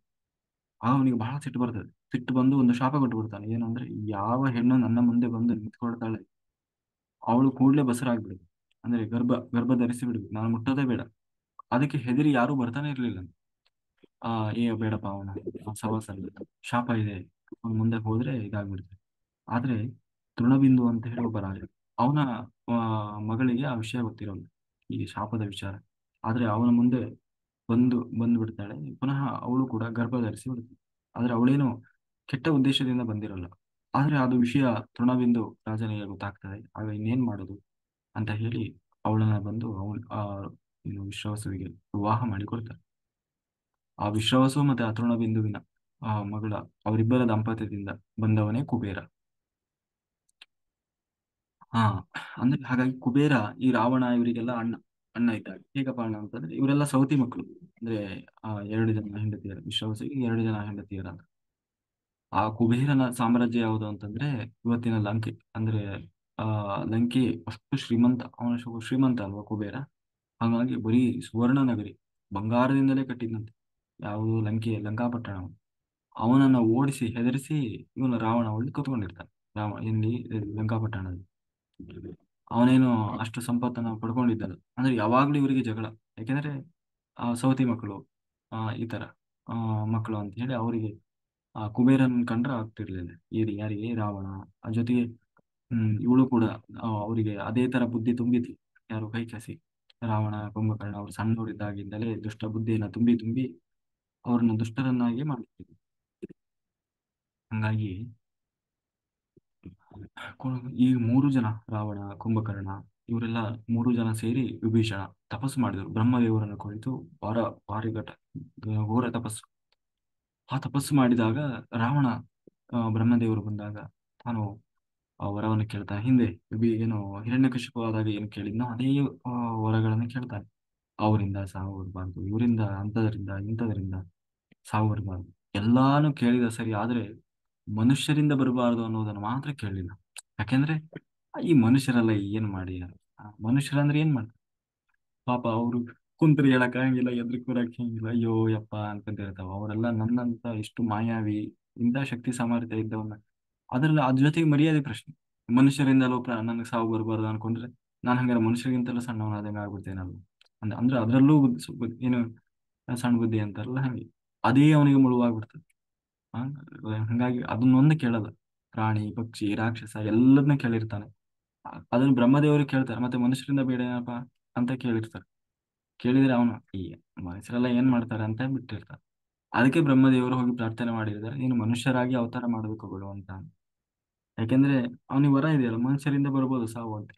ಆಗ ಅವನಿಗೆ ಬಹಳ ಸಿಟ್ಟು ಬರ್ತದೆ ಸಿಟ್ಟು ಬಂದು ಒಂದು ಶಾಪ ಕೊಟ್ಟು ಬಿಡ್ತಾನೆ ಏನಂದ್ರೆ ಯಾವ ಹೆಣ್ಣು ನನ್ನ ಮುಂದೆ ಬಂದು ನಿಂತ್ಕೊಳ್ತಾಳೆ ಅವಳು ಕೂಡ್ಲೆ ಬಸರಾಗ್ಬಿಡುದು ಅಂದ್ರೆ ಗರ್ಭ ಧರಿಸಿ ಬಿಡ್ಬೇಕು ನಾನು ಮುಟ್ಟೋದೇ ಬೇಡ ಅದಕ್ಕೆ ಹೆದರಿ ಯಾರು ಬರ್ತಾನೆ ಇರ್ಲಿಲ್ಲ ಆ ಬೇಡಪ್ಪ ಅವನ ಸವಾಸಲ್ಲಿ ಶಾಪ ಇದೆ ಅವ್ನು ಮುಂದೆ ಹೋದ್ರೆ ಇದಾಗ್ಬಿಡುತ್ತೆ. ಆದ್ರೆ ತೃಣಬಿಂದು ಅಂತ ಹೇಳಿ ಒಬ್ಬ ರಾಜ, ಅವನ ಮಗಳಿಗೆ ಆ ವಿಷಯ ಗೊತ್ತಿರೋದು, ಈ ಶಾಪದ ವಿಚಾರ. ಆದ್ರೆ ಅವನ ಮುಂದೆ ಬಂದು ಬಿಡ್ತಾಳೆ ಪುನಃ. ಅವಳು ಕೂಡ ಗರ್ಭ ಧರಿಸಿ ಬಿಡ್ತಾಳೆ. ಆದ್ರೆ ಅವಳೇನು ಕೆಟ್ಟ ಉದ್ದೇಶದಿಂದ ಬಂದಿರಲ್ಲ. ಆದ್ರೆ ಅದು ವಿಷಯ ತೃಣಬಿಂದು ರಾಜನಿಗೆ ಗೊತ್ತಾಗ್ತದೆ. ಆಗ ಇನ್ನೇನ್ ಮಾಡೋದು ಅಂತ ಹೇಳಿ ಅವಳನ್ನ ಬಂದು ಏನು ವಿಶ್ವಾಸುವಿಗೆ ವಿವಾಹ ಮಾಡಿ ಕೊಡ್ತಾರೆ. ಆ ವಿಶ್ವಾಸು ಮತ್ತೆ ಆ ತೃಣಬಿಂದುವಿನ ಮಗಳ, ಅವರಿಬ್ಬರ ದಾಂಪತ್ಯದಿಂದ ಬಂದವನೇ ಕುಬೇರ. ಹಾ, ಅಂದ್ರೆ ಹಾಗಾಗಿ ಕುಬೇರ ಈ ರಾವಣ ಇವರಿಗೆಲ್ಲ ಅಣ್ಣ ಅಣ್ಣ ಇದ್ದಾಗ. ಹೇಗಪ್ಪ ಅಣ್ಣ ಅಂತಂದ್ರೆ ಇವರೆಲ್ಲ ಸೌತಿ ಮಕ್ಕಳು. ಅಂದ್ರೆ ಎರಡು ಜನ ಹೆಂಡತಿಯರು, ವಿಶ್ವಾಸಿಗೆ ಎರಡು ಜನ ಹೆಂಡತಿಯರ. ಆ ಕುಬೇರನ ಸಾಮ್ರಾಜ್ಯ ಯಾವುದು ಅಂತಂದ್ರೆ ಇವತ್ತಿನ ಲಂಕೆ. ಅಂದ್ರೆ ಆ ಲಂಕೆ ಅಷ್ಟು ಶ್ರೀಮಂತ, ಅವನ ಶ್ರೀಮಂತ ಅಲ್ವಾ ಕುಬೇರ. ಹಾಗಾಗಿ ಬರೀ ಸುವರ್ಣ ನಗರಿ, ಬಂಗಾರದಿಂದಲೇ ಕಟ್ಟಿದ್ದಂತೆ ಯಾವುದು ಲಂಕೆ, ಲಂಕಾಪಟ್ಟಣ. ಅವನನ್ನ ಓಡಿಸಿ ಹೆದರಿಸಿ ಇವನು ರಾವಣ ಒಳ್ಳೆ ಕೂತ್ಕೊಂಡಿರ್ತಾನೆ. ಇಲ್ಲಿ ಲಂಕಾಪಟ್ಟಣದಲ್ಲಿ ಅವನೇನು ಅಷ್ಟು ಸಂಪತ್ತನ್ನ ಪಡ್ಕೊಂಡಿದ್ದಲ್ಲ. ಅಂದ್ರೆ ಯಾವಾಗ್ಲೂ ಇವರಿಗೆ ಜಗಳ. ಯಾಕೆಂದ್ರೆ ಸೌತಿ ಮಕ್ಕಳು, ಈ ತರ ಆ ಮಕ್ಕಳು ಅಂತ ಹೇಳಿ ಅವರಿಗೆ ಕುಬೇರನ್ ಕಂಡ್ರೆ ಆಗ್ತಿರ್ಲಿಲ್ಲ. ಯಾರಿಗೆ, ರಾವಣ. ಜೊತೆಗೆ ಇವಳು ಕೂಡ ಅವರಿಗೆ ಅದೇ ತರ ಬುದ್ಧಿ ತುಂಬಿದ್ಲು. ಯಾರು, ಕೈಕಸಿ, ರಾವಣ ಕುಂಭಕರ್ಣ ಅವರು ಸಣ್ಣವರಿದ್ದಾಗಿಂದಲೇ ದುಷ್ಟ ಬುದ್ಧಿಯನ್ನ ತುಂಬಿ ತುಂಬಿ ಅವ್ರನ್ನ ದುಷ್ಟರನ್ನಾಗಿ ಮಾಡ್ತಿದ್ರು. ಹಂಗಾಗಿ ಈ ಮೂರು ಜನ, ರಾವಣ, ಕುಂಭಕರ್ಣ, ಇವರೆಲ್ಲ ಮೂರು ಜನ ಸೇರಿ ವಿಭೀಷಣ ತಪಸ್ಸು ಮಾಡಿದರು ಬ್ರಹ್ಮದೇವರನ್ನು ಕುರಿತು. ವಾರ ವಾರಿಗಟ ಘೋರ ತಪಸ್ಸು. ಆ ತಪಸ್ಸು ಮಾಡಿದಾಗ ರಾವಣ ಬ್ರಹ್ಮದೇವರು ಬಂದಾಗ ತಾನು ಆ ವರವನ್ನು ಕೇಳ್ತಾನೆ. ಹಿಂದೆ ಏನು ಹಿರಣ್ಯಕಶಿಪು ಆದಾಗ ಏನು ಕೇಳಿದ್ನೋ ಅದೇ ವರಗಳನ್ನು ಕೇಳ್ತಾನೆ. ಅವರಿಂದ ಸಾವು ಬರಬಾರ್ದು, ಇವರಿಂದ ಅಂಥದರಿಂದ ಇಂಥದರಿಂದ ಸಾವು ಬರಬಾರ್ದು, ಎಲ್ಲಾನು ಕೇಳಿದ ಸರಿ. ಆದ್ರೆ ಮನುಷ್ಯರಿಂದ ಬರಬಾರ್ದು ಅನ್ನೋದನ್ನು ಮಾತ್ರ ಕೇಳಲಿಲ್ಲ. ಯಾಕೆಂದ್ರೆ ಈ ಮನುಷ್ಯರೆಲ್ಲ ಏನ್ ಮಾಡಿ, ಮನುಷ್ಯರಂದ್ರೆ ಏನ್ ಮಾಡ್ತಾರೆ ಪಾಪ. ಅವರು ಕುಂತ್ರೆ ಹೇಳಕ್ ಆಗಂಗಿಲ್ಲ, ಎದ್ರಿ ಕೂರಕ್ ಹಂಗಿಲ್ಲ, ಅಯ್ಯೋ ಯಪ್ಪ ಅನ್ಕೊಂತ ಇರ್ತಾವ. ಅವರೆಲ್ಲ ನನ್ನಂತ ಇಷ್ಟು ಮಾಯಾವಿ, ಇಂಥ ಶಕ್ತಿ ಸಾಮರ್ಥ್ಯ ಇದ್ದವನ್ನ, ಅದ್ರಲ್ಲಿ ಅದ್ರ ಜೊತೆಗೆ ಮರ್ಯಾದೆ ಪ್ರಶ್ನೆ. ಮನುಷ್ಯರಿಂದಲೂ ನನಗೆ ಸಾವು ಬರಬಾರ್ದು ಅನ್ಕೊಂಡ್ರೆ ನಾನು ಹಂಗಾರೆ ಮನುಷ್ಯರಿಗಿಂತಲೂ ಸಣ್ಣವನಾದಂಗೆ ಆಗ್ಬಿಡ್ತೇನಲ್ಲ. ಅಂದ್ರೆ ಅದ್ರಲ್ಲೂ ಏನು ಸಣ್ಣ ಬುದ್ಧಿ ಅಂತಾರಲ್ಲ ಹಂಗೆ, ಅದೇ ಅವನಿಗೆ ಮುಳುವಾಗ್ಬಿಡ್ತದೆ. ಆ, ಹಂಗಾಗಿ ಅದನ್ನೊಂದು ಕೇಳಲ್ಲ. ಪ್ರಾಣಿ ಪಕ್ಷಿ ರಾಕ್ಷಸ ಎಲ್ಲದನ್ನ ಕೇಳಿರ್ತಾನೆ. ಅದನ್ನ ಬ್ರಹ್ಮದೇವರು ಕೇಳ್ತಾರೆ, ಮತ್ತೆ ಮನುಷ್ಯರಿಂದ ಬೇಡ ಏನಪ್ಪ ಅಂತ ಕೇಳಿರ್ತಾರೆ. ಕೇಳಿದ್ರೆ ಅವನು ಈ ಮನುಷ್ಯರೆಲ್ಲ ಏನ್ ಮಾಡ್ತಾರೆ ಅಂತ ಬಿಟ್ಟಿರ್ತಾರೆ. ಅದಕ್ಕೆ ಬ್ರಹ್ಮದೇವರು ಹೋಗಿ ಪ್ರಾರ್ಥನೆ ಮಾಡಿರ್ತಾರೆ, ನೀನು ಮನುಷ್ಯರಾಗಿ ಅವತಾರ ಮಾಡಬೇಕು ಬಿಡು ಅಂತ. ಯಾಕೆಂದ್ರೆ ಅವನಿಗೆ ವರ ಇದೆಯಲ್ಲ, ಮನುಷ್ಯರಿಂದ ಬರ್ಬೋದು ಸಾವು ಅಂತ.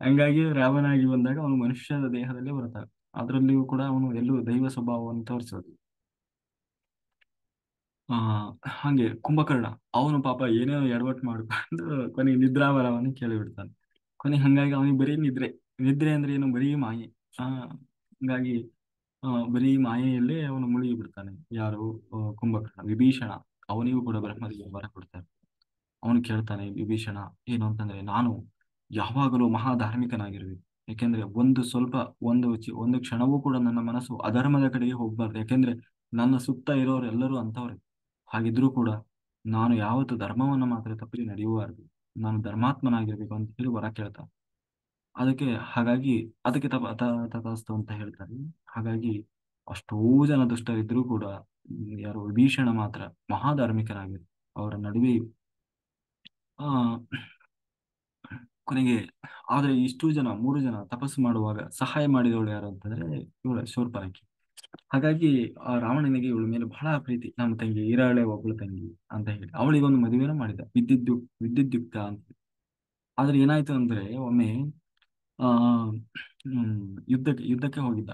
ಹಂಗಾಗಿ ರಾವಣಾಗಿ ಬಂದಾಗ ಅವನು ಮನುಷ್ಯರ ದೇಹದಲ್ಲಿ ಬರ್ತಾನೆ. ಅದರಲ್ಲಿಯೂ ಕೂಡ ಅವನು ಎಲ್ಲೂ ದೈವ ಸ್ವಭಾವವನ್ನು ತೋರಿಸೋದು. ಆ ಹಂಗೆ ಕುಂಭಕರ್ಣ, ಅವನು ಪಾಪ ಏನೇನೋ ಎಡವಟ್ಟು ಮಾಡ್ಕೊಂಡು ಕೊನೆಗೆ ನಿದ್ರಾವರವನ್ನು ಕೇಳಿಬಿಡ್ತಾನೆ. ಕೊನೆಗೆ ಹಂಗಾಗಿ ಅವನಿಗೆ ಬರೀ ನಿದ್ರೆ. ನಿದ್ರೆ ಅಂದ್ರೆ ಏನು, ಬರೀ ಮಾಯೆ. ಆ ಹಂಗಾಗಿ ಬರೀ ಮಾಯೆಯಲ್ಲೇ ಅವನು ಮುಳುಗಿ ಬಿಡ್ತಾನೆ. ಯಾರು, ಕುಂಭಕರ್ಣ. ವಿಭೀಷಣ, ಅವನಿಗೂ ಕೂಡ ಬ್ರಹ್ಮದೇವರು ವರ ಕೊಡ್ತಾರೆ. ಅವನು ಕೇಳ್ತಾನೆ ವಿಭೀಷಣ, ಏನು ಅಂತಂದ್ರೆ ನಾನು ಯಾವಾಗಲೂ ಮಹಾ ಧಾರ್ಮಿಕನಾಗಿರ್ಬೇಕು. ಯಾಕೆಂದ್ರೆ ಒಂದು ಕ್ಷಣವೂ ಕೂಡ ನನ್ನ ಮನಸ್ಸು ಅಧರ್ಮದ ಕಡೆಗೆ ಹೋಗ್ಬಾರ್ದು. ಯಾಕೆಂದ್ರೆ ನನ್ನ ಸುತ್ತ ಇರೋರು ಎಲ್ಲರೂ ಅಂತವ್ರೆ. ಹಾಗಿದ್ರೂ ಕೂಡ ನಾನು ಯಾವತ್ತು ಧರ್ಮವನ್ನ ಮಾತ್ರ ತಪ್ಪಿ ನಡೆಯಬಾರದು. ನಾನು ಧರ್ಮಾತ್ಮನಾಗಿರ್ಬೇಕು ಅಂತ ಹೇಳಿ ವರ ಕೇಳ್ತಾನೆ. ಅದಕ್ಕೆ ಹಾಗಾಗಿ ಅದಕ್ಕೆ ತಥಾಸ್ತು ಅಂತ ಹೇಳ್ತಾರೆ. ಹಾಗಾಗಿ ಅಷ್ಟೋ ಜನ ದುಷ್ಟರಿದ್ರೂ ಕೂಡ ಯಾರು ವಿಭೀಷಣ ಮಾತ್ರ ಮಹಾಧಾರ್ಮಿಕನಾಗಿರು. ಅವರ ನಡುವೆ ಆ ಕೊನೆಗೆ, ಆದ್ರೆ ಇಷ್ಟು ಜನ, ಮೂರು ಜನ ತಪಸ್ಸು ಮಾಡುವಾಗ ಸಹಾಯ ಮಾಡಿದವಳು ಯಾರು ಅಂತಂದ್ರೆ ಇವಳು ಶೂರ್ಪನಖಿ. ಹಾಗಾಗಿ ಆ ರಾವಣನಿಗೆ ಇವಳ ಮೇಲೆ ಬಹಳ ಪ್ರೀತಿ. ನಮ್ಮ ತಂಗಿ ಇರಾಳೆ ಒಬ್ಬಳು ತಂಗಿ ಅಂತ ಹೇಳಿ ಅವಳಿಗೊಂದು ಮದುವೆನ ಮಾಡಿದ, ವಿದ್ಯುದ್ಯುಕ್ತ ಅಂತ. ಆದ್ರೆ ಏನಾಯ್ತು ಅಂದ್ರೆ ಒಮ್ಮೆ ಆ ಯುದ್ಧಕ್ಕೆ ಹೋಗಿದ್ದ.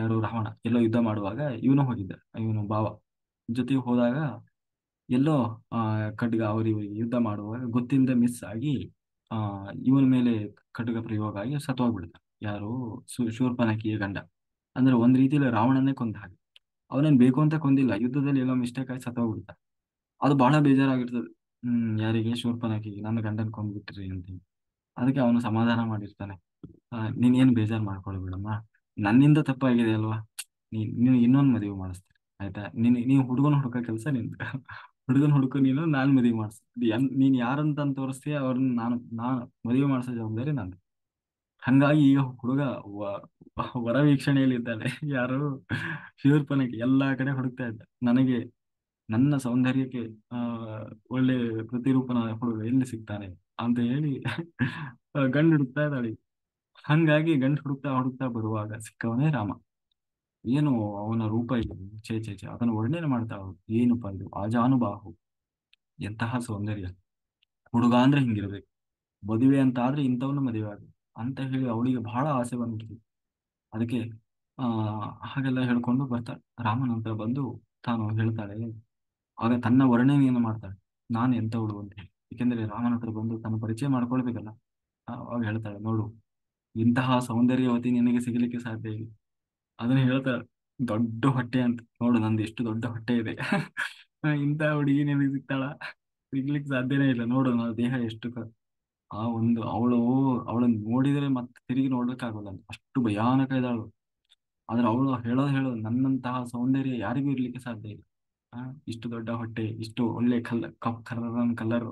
ಯಾರು, ರಾವಣ ಎಲ್ಲೋ ಯುದ್ಧ ಮಾಡುವಾಗ ಇವನು ಹೋಗಿದ್ದ, ಇವನು ಭಾವ ಜೊತೆಗೆ ಹೋದಾಗ ಎಲ್ಲೋ ಖಡ್ಗ ಅವರಿವರಿಗೆ ಯುದ್ಧ ಮಾಡುವಾಗ ಗೊತ್ತಿಲ್ಲದೆ ಮಿಸ್ ಆಗಿ ಆ ಇವನ ಮೇಲೆ ಖಡ್ಗ ಪ್ರಯೋಗ ಆಗಿ ಸತ್ತೋಗ್ಬಿಡ್ತಾನೆ. ಯಾರು, ಶೂರ್ಪನಖಿಯ ಗಂಡ. ಅಂದ್ರೆ ಒಂದ್ ರೀತಿಯಲ್ಲಿ ರಾವಣನ್ನೇ ಕೊಂದ ಹಾಗೆ. ಅವನೇನ್ ಬೇಕು ಅಂತ ಕೊಂದಿಲ್ಲ, ಯುದ್ಧದಲ್ಲಿ ಎಲ್ಲೋ ಮಿಸ್ಟೇಕ್ ಆಗಿ ಸತ್ತೋಗ್ಬಿಡ್ತಾನೆ. ಅದು ಬಹಳ ಬೇಜಾರಾಗಿರ್ತದೆ. ಯಾರಿಗೆ, ಶೂರ್ಪನಖಿಗೆ, ನನ್ನ ಗಂಡನ್ ಕೊಂದ್ಬಿಟ್ರಿ ಅಂತ ಹೇಳಿ. ಅದಕ್ಕೆ ಅವನು ಸಮಾಧಾನ ಮಾಡಿರ್ತಾನೆ. ನೀನ್ ಏನ್ ಬೇಜಾರ್ ಮಾಡ್ಕೊಳ್ಬೇಡಮ್ಮ, ನನ್ನಿಂದ ತಪ್ಪಾಗಿದೆ ಅಲ್ವಾ. ನೀನು ಇನ್ನೊಂದು ಮದುವೆ ಮಾಡಿಸ್ತೀನಿ ಆಯ್ತಾ. ನೀವು ಹುಡುಗನ ಹುಡುಕ ಕೆಲಸ ನಿಂದು. ಹುಡುಗನ ಹುಡುಕು ನೀನು, ನಾನ್ ಮದುವೆ ಮಾಡಿಸ್ತೀನಿ. ನೀನ್ ಯಾರಂತ ತೋರಿಸ್ತೀಯ ಅವ್ರನ್ನ ನಾನು ಮದುವೆ ಮಾಡಿಸೋ ಜವಾಬ್ದಾರಿ ನಂದು. ಹಂಗಾಗಿ ಈಗ ಹುಡುಗ ವರ ವೀಕ್ಷಣೆಯಲ್ಲಿ ಇದ್ದಾನೆ. ಯಾರು, ಶೂರ್ಪನಖಿ ಎಲ್ಲಾ ಕಡೆ ಹುಡುಕ್ತಾ ಇದ್ದ. ನನಗೆ ನನ್ನ ಸೌಂದರ್ಯಕ್ಕೆ ಆ ಒಳ್ಳೆ ಪ್ರತಿರೂಪನ ಹುಡುಗ ಎಲ್ಲಿ ಸಿಗ್ತಾನೆ ಅಂತ ಹೇಳಿ ಗಂಡು ಹುಡುಕ್ತಾ ಇದ್ದಾಳೆ. ಹಂಗಾಗಿ ಗಂಡು ಹುಡುಕ್ತಾ ಹುಡುಕ್ತಾ ಬರುವಾಗ ಸಿಕ್ಕವನೇ ರಾಮ. ಏನು ಅವನ ರೂಪ ಇದು, ಛೇ ಛೇ ಛೇ, ಅದನ್ನು ವರ್ಣನೆ ಮಾಡ್ತಾ ಹೋಗು. ಏನಪ್ಪಾ ಇದು ಆಜಾನುಬಾಹು, ಎಂತಹ ಸೌಂದರ್ಯ, ಹುಡುಗ ಅಂದ್ರೆ ಹಿಂಗಿರ್ಬೇಕು, ಮದುವೆ ಅಂತ ಆದ್ರೆ ಇಂಥವನ್ನ ಮದುವೆ ಆಗ್ಬೇಕು ಅಂತ ಹೇಳಿ ಅವಳಿಗೆ ಬಹಳ ಆಸೆ ಬಂದ್ಬಿಡ್ತು. ಅದಕ್ಕೆ ಆ ಹಾಗೆಲ್ಲ ಹೇಳ್ಕೊಂಡು ಬರ್ತಾಳೆ. ರಾಮನ ಹತ್ರ ಬಂದು ತಾನು ಹೇಳ್ತಾಳೆ. ಆಗ ತನ್ನ ವರ್ಣನೆಯನ್ನು ಮಾಡ್ತಾಳೆ, ನಾನು ಎಂಥವಳು ಅಂತ ಹೇಳಿ. ಏಕೆಂದ್ರೆ ರಾಮನ ಹತ್ರ ಬಂದು ತನ್ನ ಪರಿಚಯ ಮಾಡ್ಕೊಳ್ಬೇಕಲ್ಲ. ಅವಾಗ ಹೇಳ್ತಾಳೆ, ನೋಡು, ಇಂತಹ ಸೌಂದರ್ಯವತಿ ನಿನಗೆ ಸಿಗಲಿಕ್ಕೆ ಸಾಧ್ಯ ಇಲ್ಲ. ಅದನ್ನ ಹೇಳ್ತಾಳೆ. ದೊಡ್ಡ ಹೊಟ್ಟೆ ಅಂತ, ನೋಡು ನಂದು ಎಷ್ಟು ದೊಡ್ಡ ಹೊಟ್ಟೆ ಇದೆ. ಇಂಥ ಹುಡುಗಿ ನಿನಗೆ ಸಿಗ್ತಾಳ? ಸಿಗ್ಲಿಕ್ಕೆ ಸಾಧ್ಯನೇ ಇಲ್ಲ. ನೋಡು ನನ್ನ ದೇಹ ಎಷ್ಟು ಆ ಒಂದು ಅವಳನ್ನು ನೋಡಿದರೆ ಮತ್ತೆ ತಿರುಗಿ ನೋಡ್ಲಿಕ್ಕಾಗಲ್ಲ ಅಂತ, ಅಷ್ಟು ಭಯಾನಕ ಇದ್ದಾಳು. ಆದ್ರೆ ಅವಳು ಹೇಳೋದು ನನ್ನಂತಹ ಸೌಂದರ್ಯ ಯಾರಿಗೂ ಇರ್ಲಿಕ್ಕೆ ಸಾಧ್ಯ ಇಲ್ಲ. ಆ ಇಷ್ಟು ದೊಡ್ಡ ಹೊಟ್ಟೆ, ಇಷ್ಟು ಒಳ್ಳೆ ಕಪ್ ಕಲರ್ ಕಲರ್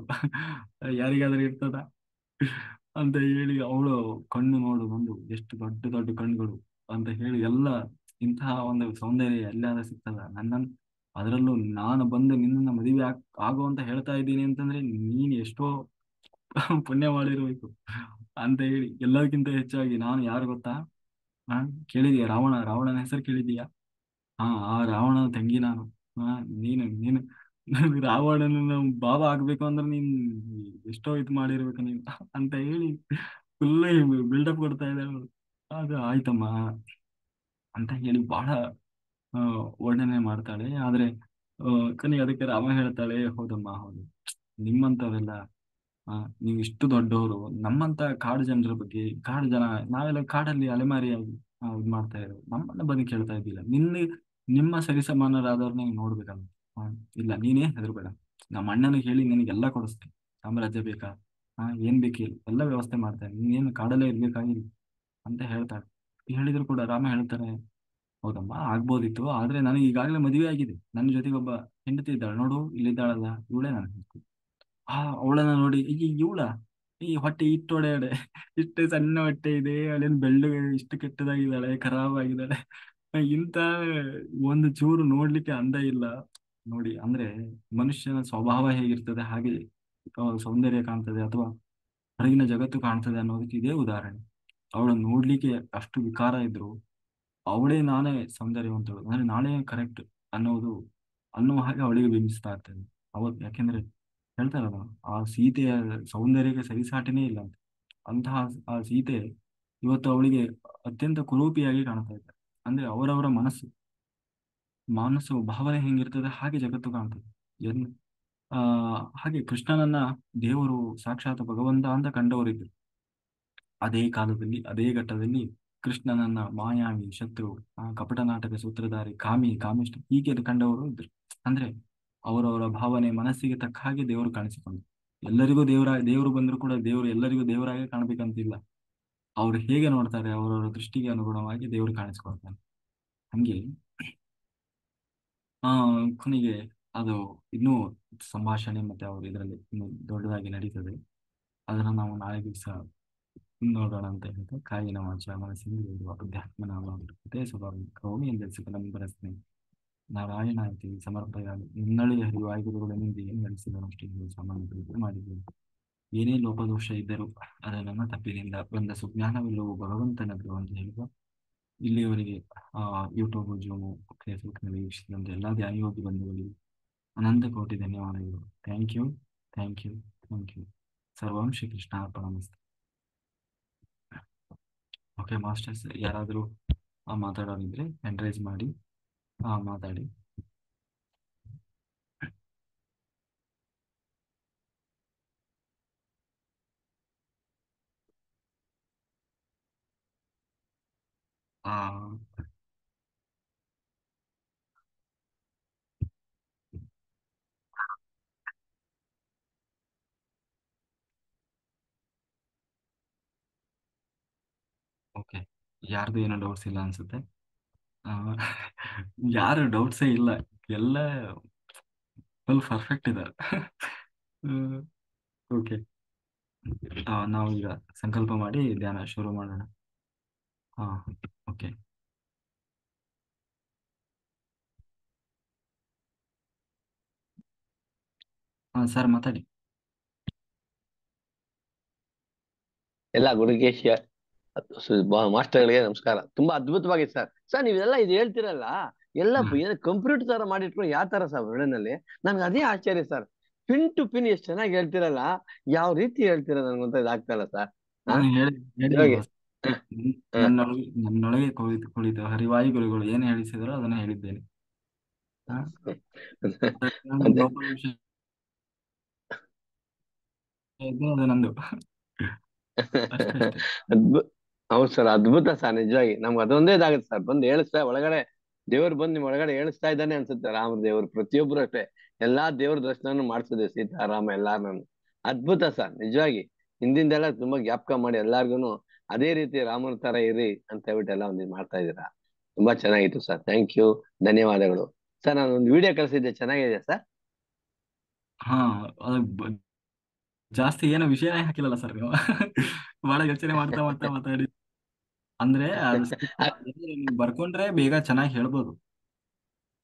ಯಾರಿಗಾದ್ರೂ ಇರ್ತದ ಅಂತ ಹೇಳಿ, ಅವಳು ಕಣ್ಣು ನೋಡು ಒಂದು ಎಷ್ಟು ದೊಡ್ಡ ದೊಡ್ಡ ಕಣ್ಣುಗಳು ಅಂತ ಹೇಳಿ ಎಲ್ಲ, ಇಂತಹ ಒಂದು ಸೌಂದರ್ಯ ಎಲ್ಲಾದ್ರೂ ಸಿಗ್ತದ ನನ್ನ, ಅದರಲ್ಲೂ ನಾನು ಬಂದು ನಿನ್ನನ್ನ ಮದುವೆ ಆಗು ಅಂತ ಹೇಳ್ತಾ ಇದ್ದೀನಿ ಅಂತಂದ್ರೆ ನೀನ್ ಎಷ್ಟೋ ಪುಣ್ಯ ಮಾಡಿರ್ಬೇಕು ಅಂತ ಹೇಳಿ, ಎಲ್ಲದಕ್ಕಿಂತ ಹೆಚ್ಚಾಗಿ ನಾನು ಯಾರು ಗೊತ್ತಾ? ಹಾ, ಕೇಳಿದೀಯ ರಾವಣನ ಹೆಸರು ಕೇಳಿದೀಯಾ? ಹಾ, ಆ ರಾವಣನ ತಂಗಿ ನಾನು. ಹಾ, ನೀನು ರಾವಣನ ಬಾಬಾ ಆಗ್ಬೇಕು ಅಂದ್ರೆ ನೀನ್ ಎಷ್ಟೋ ಇದು ಮಾಡಿರ್ಬೇಕು ನೀನು ಅಂತ ಹೇಳಿ ಫುಲ್ ಬಿಲ್ಡಪ್ ಕೊಡ್ತಾ ಇದ್ದಾಳೆ ಅವ್ಳು. ಅದು ಆಯ್ತಮ್ಮ ಅಂತ ಹೇಳಿ ಬಹಳ ಆ, ವರ್ಣನೆ ಮಾಡ್ತಾಳೆ. ಆದ್ರೆ ಕೊನೆಗೆ ಅದಕ್ಕೆ ರಾಮ ಹೇಳ್ತಾಳೆ, ಹೌದಮ್ಮ ಹೌದು, ನಿಮ್ಮಂತವೆಲ್ಲ ಆ, ನೀವು ಇಷ್ಟು ದೊಡ್ಡವರು, ನಮ್ಮಂತ ಕಾಡು ಜನರ ಬಗ್ಗೆ, ಕಾಡು ಜನ, ನಾವೆಲ್ಲ ಕಾಡಲ್ಲಿ ಅಲೆಮಾರಿಯಾಗಿ ಇದು ಮಾಡ್ತಾ ಇರೋದು, ನಮ್ಮನ್ನ ಬಂದು ಕೇಳ್ತಾ ಇದ್ದಿಲ್ಲ. ನಿಮ್ಮ ಸರಿಸಮಾನರಾದವ್ರನ್ನ ನೀವು ನೋಡ್ಬೇಕಲ್ಲ. ಆ, ಇಲ್ಲ ನೀನೇ ಹೆದರ್ಬೇಡ, ನಮ್ಮ ಅಣ್ಣನಿಗೆ ಹೇಳಿ ನಿನಗೆಲ್ಲ ಕೊಡಿಸ್ತೀನಿ. ಸಾಮ್ರಾಜ್ಯ ಬೇಕಾ? ಏನ್ ಬೇಕಿಲ್ಲ ಎಲ್ಲ ವ್ಯವಸ್ಥೆ ಮಾಡ್ತೇನೆ, ನೀನೇನು ಕಾಡಲ್ಲೇ ಇರ್ಬೇಕಾಗಿಲ್ಲ ಅಂತ ಹೇಳ್ತಾಳೆ. ಹೇಳಿದ್ರು ಕೂಡ ರಾಮ ಹೇಳ್ತಾನೆ, ಹೌದಮ್ಮ ಆಗ್ಬೋದಿತ್ತು, ಆದ್ರೆ ನನಗೆ ಈಗಾಗಲೇ ಮದುವೆ ಆಗಿದೆ, ನನ್ನ ಜೊತೆಗೆ ಒಬ್ಬ ಹೆಂಡತಿ ಇದ್ದಾಳೆ, ನೋಡು ಇಲ್ಲಿದ್ದಾಳಲ್ಲ, ಇವಳೇ ನನ್ನ ಹೆಂಡತಿ. ಅವಳನ್ನ ನೋಡಿ, ಈ ಇವಳ ಈ ಹೊಟ್ಟೆ ಇಟ್ಟೊಡೆ ಇಷ್ಟು ಸಣ್ಣ ಹೊಟ್ಟೆ ಇದೆ, ಅವಳೇನು ಬೆಳ್ಳಗೆ ಇಷ್ಟು ಕೆಟ್ಟದಾಗಿದ್ದಾಳೆ, ಖರಾಬ್ ಆಗಿದ್ದಾಳೆ, ಇಂತ ಒಂದು ಚೂರು ನೋಡ್ಲಿಕ್ಕೆ ಅಂದ ಇಲ್ಲ. ನೋಡಿ ಅಂದ್ರೆ ಮನುಷ್ಯನ ಸ್ವಭಾವ ಹೇಗಿರ್ತದೆ ಹಾಗೆ ಸೌಂದರ್ಯ ಕಾಣ್ತದೆ ಅಥವಾ ಹೊರಗಿನ ಜಗತ್ತು ಕಾಣ್ತದೆ ಅನ್ನೋದಕ್ಕೆ ಇದೇ ಉದಾಹರಣೆ. ಅವಳನ್ನು ನೋಡ್ಲಿಕ್ಕೆ ಅಷ್ಟು ವಿಕಾರ ಇದ್ರು, ಅವಳೇ ನಾನೇ ಸೌಂದರ್ಯವಂತಳು ಅಂದ್ರೆ ನಾನೇ ಕರೆಕ್ಟ್ ಅನ್ನೋದು, ಅನ್ನುವ ಹಾಗೆ ಅವಳಿಗೆ ಬಿಂಬಿಸ್ತಾ ಇರ್ತದೆ ಅವತ್ತು. ಯಾಕೆಂದ್ರೆ ಹೇಳ್ತಾರಲ್ಲ, ಆ ಸೀತೆಯ ಸೌಂದರ್ಯಕ್ಕೆ ಸರಿಸಾಟಿನೇ ಇಲ್ಲ ಅಂತ. ಅಂತಹ ಆ ಸೀತೆ ಇವತ್ತು ಅವಳಿಗೆ ಅತ್ಯಂತ ಕುರೂಪಿಯಾಗಿ ಕಾಣ್ತಾ ಇದ್ದಾರೆ. ಅಂದ್ರೆ ಅವರವರ ಮನಸ್ಸು ಭಾವನೆ ಹೆಂಗಿರ್ತದೆ ಹಾಗೆ ಜಗತ್ತು ಕಾಣ್ತದೆ. ಎನ್ ಆ ಹಾಗೆ ಕೃಷ್ಣನನ್ನ ದೇವರು ಸಾಕ್ಷಾತ್ ಭಗವಂತ ಅಂತ ಕಂಡವರಿದ್ರು. ಅದೇ ಕಾಲದಲ್ಲಿ ಅದೇ ಘಟ್ಟದಲ್ಲಿ ಕೃಷ್ಣನನ್ನ ಮಾಯಾವಿ, ಶತ್ರು, ಕಪಟ ನಾಟಕ ಸೂತ್ರಧಾರಿ, ಕಾಮಿಷ್ಠ ಹೀಗೆ ಕಂಡವರು ಇದ್ರು. ಅಂದ್ರೆ ಅವರವರ ಭಾವನೆ ಮನಸ್ಸಿಗೆ ತಕ್ಕ ಹಾಗೆ ದೇವರು ಕಾಣಿಸಿಕೊಂಡು, ಎಲ್ಲರಿಗೂ ದೇವರು ಬಂದ್ರು ಕೂಡ ದೇವರು ಎಲ್ಲರಿಗೂ ದೇವರಾಗೆ ಕಾಣ್ಬೇಕಂತಿಲ್ಲ. ಅವ್ರು ಹೇಗೆ ನೋಡ್ತಾರೆ ಅವರವರ ದೃಷ್ಟಿಗೆ ಅನುಗುಣವಾಗಿ ದೇವರು ಕಾಣಿಸ್ಕೊಳ್ತಾನೆ. ಹಂಗೆ ಆ ಕೊನೆಗೆ ಅದು ಇನ್ನೂ ಸಂಭಾಷಣೆ ಮತ್ತೆ ಅವರು ಇದರಲ್ಲಿ ಇನ್ನು ದೊಡ್ಡದಾಗಿ ನಡೀತದೆ. ಅದನ್ನ ನಾವು ನಾಳೆ ದಿವಸ ನೋಡೋಣ ಅಂತ ಹೇಳಿದ್ರೆ, ಕಾಯಿನ ವಾಚ ಮನಸ್ಸಿನ ಅಧ್ಯಾತ್ಮನಾಮೃತೆ ಸ್ವಭಾವ ಕೌಮಿ ಎಂದೆನಿಸಿದ ನಮ್ಮ ಬರಸ್ನೆ ನಾರಾಯಣಾಯತಿ ಸಮರ್ಪಯಾಮಿ. ನಿನ್ನಳಿಯ ಹರಿವಾಯುಗುರುಗಳನ್ನಿಂದ ಏನು ನಡೆಸಿದನು ಅಷ್ಟು ಸಾಮಾನ್ಯ ಮಾಡಿದ್ದೇನೆ. ಏನೇ ಲೋಪದೋಷ ಇದ್ದರೂ ಅದು ನನ್ನ ತಪ್ಪಿನಿಂದ ಬಂದ ಸುಜ್ಞಾನವಿಲ್ಲವೂ ಭಗವಂತನದು ಅಂತ ಹೇಳುವ. ಇಲ್ಲಿಯವರೆಗೆ ಯೂಟ್ಯೂಬ್, ಜೂಮು, ಫೇಸ್ಬುಕ್ನಲ್ಲಿ ವೀಕ್ಷಿಸಿದಂತೆ ಎಲ್ಲ ಧ್ಯಾನಯೋಗಿ ಬಂಧುಗಳಿಗೆ ಅನಂತ ಕೋಟಿ ಧನ್ಯವಾದಗಳು. Thank you, thank you, thank you. ಸರ್ವಂ ಶ್ರೀ ಕೃಷ್ಣ ಅರ್ಪಣಮಸ್ತು. ಓಕೆ ಮಾಸ್ಟರ್ಸ್, ಯಾರಾದರೂ ಮಾತಾಡೋರಿದ್ರೆ ಹ್ಯಾಂಡ್ ರೈಸ್ ಮಾಡಿ ಮಾತಾಡಿ. ಆ ಓಕೆ, ಯಾರ್ದು ಏನೋ ಡೌಟ್ಸ್ ಇಲ್ಲ ಅನ್ಸುತ್ತೆ. ಆ, ಯಾರು ಡೌಟ್ಸೇ ಇಲ್ಲ, ಎಲ್ಲ ಫುಲ್ ಪರ್ಫೆಕ್ಟ್ ಇದ್ದಾರೆ. ಓಕೆ, ನಾವು ಈಗ ಸಂಕಲ್ಪ ಮಾಡಿ ಧ್ಯಾನ ಶುರು ಮಾಡೋಣ. ಹಾ, ಓಕೆ. ಸರ್ ಮಾತಾಡಿ. ಎಲ್ಲ ಗುರುಗೇಶ ಮಾಸ್ಟರ್ಗಳಿಗೆ ನಮಸ್ಕಾರ. ತುಂಬಾ ಅದ್ಭುತವಾಗಿದೆ ಸರ್. ಸರ್ ನೀವೆಲ್ಲ ಇದು ಹೇಳ್ತಿರಲ್ಲ, ಎಲ್ಲ ಹ್ಮ್ ಏನೋ ಕಂಪ್ಯೂಟರ್ ತರ ಮಾಡಿಟ್ಕೊಂಡು ಯಾವ ತರ ಸರ್ ವರ್ಣನಲ್ಲಿ? ನನ್ಗೆ ಅದೇ ಆಶ್ಚರ್ಯ ಸರ್. ಪಿನ್ ಟು ಪಿನ್ ಎಷ್ಟು ಚೆನ್ನಾಗಿ ಹೇಳ್ತಿರಲ್ಲ, ಯಾವ ರೀತಿ ಹೇಳ್ತೀರ ನನ್ಗಂತ ಇದಾಗ್ತಾ ಇಲ್ಲ ಸರ್. ಹಾ, ನಾನು ನಿಜವಾಗಿ. ಹೇಳಿಲ್ವಾ? ಹ, ಹ. ನನ್ನೊಳಗೆ ಕುಳಿತು ಹರಿವಾಯು ಗುರುಗಳು ಏನು ಹೇಳಿಸಿದಾರೋ ಅದನ್ನ ಹೇಳಿದ್ದೇನೆ. ಹಾ? ಅದರಲ್ಲಿ ಅದೇ. ಲೋಪದೋಷ ಇದ್ರೆ ಅದು ನಂದು. ಅಷ್ಟೇ. ಅದ್ಭುತ. ಹೌದು ಸರ್, ಅದ್ಭುತ ಸರ್. ನಿಜವಾಗಿ ನಮ್ಗೆ ಅದೊಂದೇ ಇದಾಗುತ್ತೆ ಸರ್. ಬಂದು ಹೇಳಿಸ್ತಾ ಒಳಗಡೆ ದೇವ್ರು ಬಂದು ನಿಮ್ ಒಳಗಡೆ ಹೇಳಿಸ್ತಾ ಇದ್ದಾನೆ ಅನ್ಸುತ್ತೆ. ರಾಮ ದೇವ್ರು ಪ್ರತಿಯೊಬ್ರು ಅಷ್ಟೇ. ಎಲ್ಲಾ ದೇವ್ರ ದರ್ಶನ ಮಾಡ್ತಿದೆ, ಸೀತಾರಾಮ ಎಲ್ಲಾರು. ಅದ್ಭುತ ಸರ್ ನಿಜವಾಗಿ. ಹಿಂದಿಂದೆಲ್ಲ ತುಂಬಾ ಜ್ಞಾಪಕ ಮಾಡಿ ಎಲ್ಲಾರ್ಗುನು ಅದೇ ರೀತಿ ರಾಮನ ತರ ಇರಿ ಅಂತ ಹೇಳ್ಬಿಟ್ಟು ಎಲ್ಲ ಒಂದು ಮಾಡ್ತಾ ಇದ್ದೀರಾ. ತುಂಬಾ ಚೆನ್ನಾಗಿತ್ತು ಸರ್. ಥ್ಯಾಂಕ್ ಯು, ಧನ್ಯವಾದಗಳು. ಸರ್ ನಾನು ಒಂದು ವಿಡಿಯೋ ಕಳಿಸಿದ್ದೆ, ಚೆನ್ನಾಗಿದೆ ಸರ್. ಹಾ, ಅದು ಜಾಸ್ತಿ ಏನೋ ವಿಷಯನೇ ಹಾಕಿಲ್ಲಲ್ಲ ಸರ್ ನೀವು. ಬಹಳ ಯೋಚನೆ ಮಾಡ್ತಾ ಮಾಡ್ತಾ ಮಾತಾಡಿ. ಅಂದ್ರೆ ಅದು ಸ್ಕ್ರಿಪ್ಟ್ ನೀವು ಬರ್ಕೊಂಡ್ರೆ ಬೇಗ ಚೆನ್ನಾಗಿ ಹೇಳ್ಬೋದು.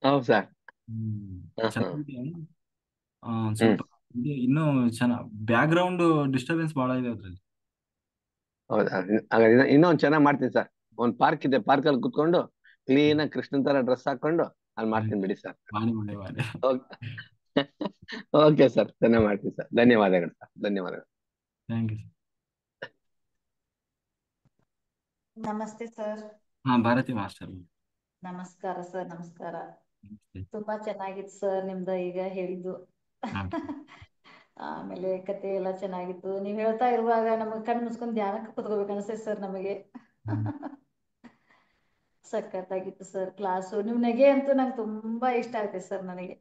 ಹೌದು ಸರ್. ಹ್ಮ್ ಹ, ಹ. ಚೆನ್ನಾಗಿದೆ. ಹ್ಮ್. ಸ್ವಲ್ಪ ಇನ್ನೂ ಚೆನ್ನಾಗಿ ಬ್ಯಾಕ್ ಗ್ರೌಂಡ್ ಡಿಸ್ಟರ್ಬೆನ್ಸ್ ಬಹಳ ಇದೆ ಅದ್ರಲ್ಲಿ. ಹೌದಾ? ಹಾಗಾದ್ರೆ ಇನ್ನೊಂದು ಚೆನ್ನಾಗಿ ಮಾಡ್ತೀನಿ ಸರ್. ಒಂದು ಪಾರ್ಕ್ ಇದೆ, ಪಾರ್ಕ್ ಅಲ್ಲಿ ಕುತ್ಕೊಂಡು ಕ್ಲೀನ್ ಆಗಿ ಕೃಷ್ಣನ್ ತರ ಡ್ರೆಸ್ ಹಾಕೊಂಡು ಅಲ್ಲಿ ಮಾಡ್ತೀನಿ ಬಿಡಿ ಸರ್. ಮಾಡಿ. ಓಕೆ ಸರ್, ಚೆನ್ನಾಗಿ ಮಾಡ್ತೀನಿ ಸರ್. ಧನ್ಯವಾದಗಳು ಸರ್, ಧನ್ಯವಾದಗಳು. Thank you. ನಮಸ್ತೆ ಸರ್. ಹಾ, ಭಾರತಿ ಮಾಸ್ಟರ್. ನಮಸ್ಕಾರ ಸರ್, ನಮಸ್ಕಾರ. ನಮಸ್ತೆ. ತುಂಬಾ ಚೆನ್ನಾಗಿತ್ತು ಸರ್ ನಿಮ್ದ ಈಗ ಹೇಳಿದ್ದು. ಹಾ. ಆಮೇಲೆ ಕತೆ ಎಲ್ಲ ಚೆನ್ನಾಗಿತ್ತು. ನೀವ್ ಹೇಳ್ತಾ ಇರುವಾಗ ನಮಗ್ ಕಣ್ ಮುಚ್ಕೊಂಡ್ ಧ್ಯಾನಕ್ಕೆ ಕುತ್ಕೋಬೇಕು ಅನಿಸ್ತೈತೆ ಸರ್ ನಮಗೆ. ಹ್ಮ್. ಸಖತ್ತಾಗಿತ್ತು ಸರ್ ಕ್ಲಾಸು. ನಿಮ್ ನಗೆ ಅಂತೂ ನಂಗೆ ತುಂಬಾ ಇಷ್ಟ ಆಗುತ್ತೆ ಸರ್. ನನಗೆ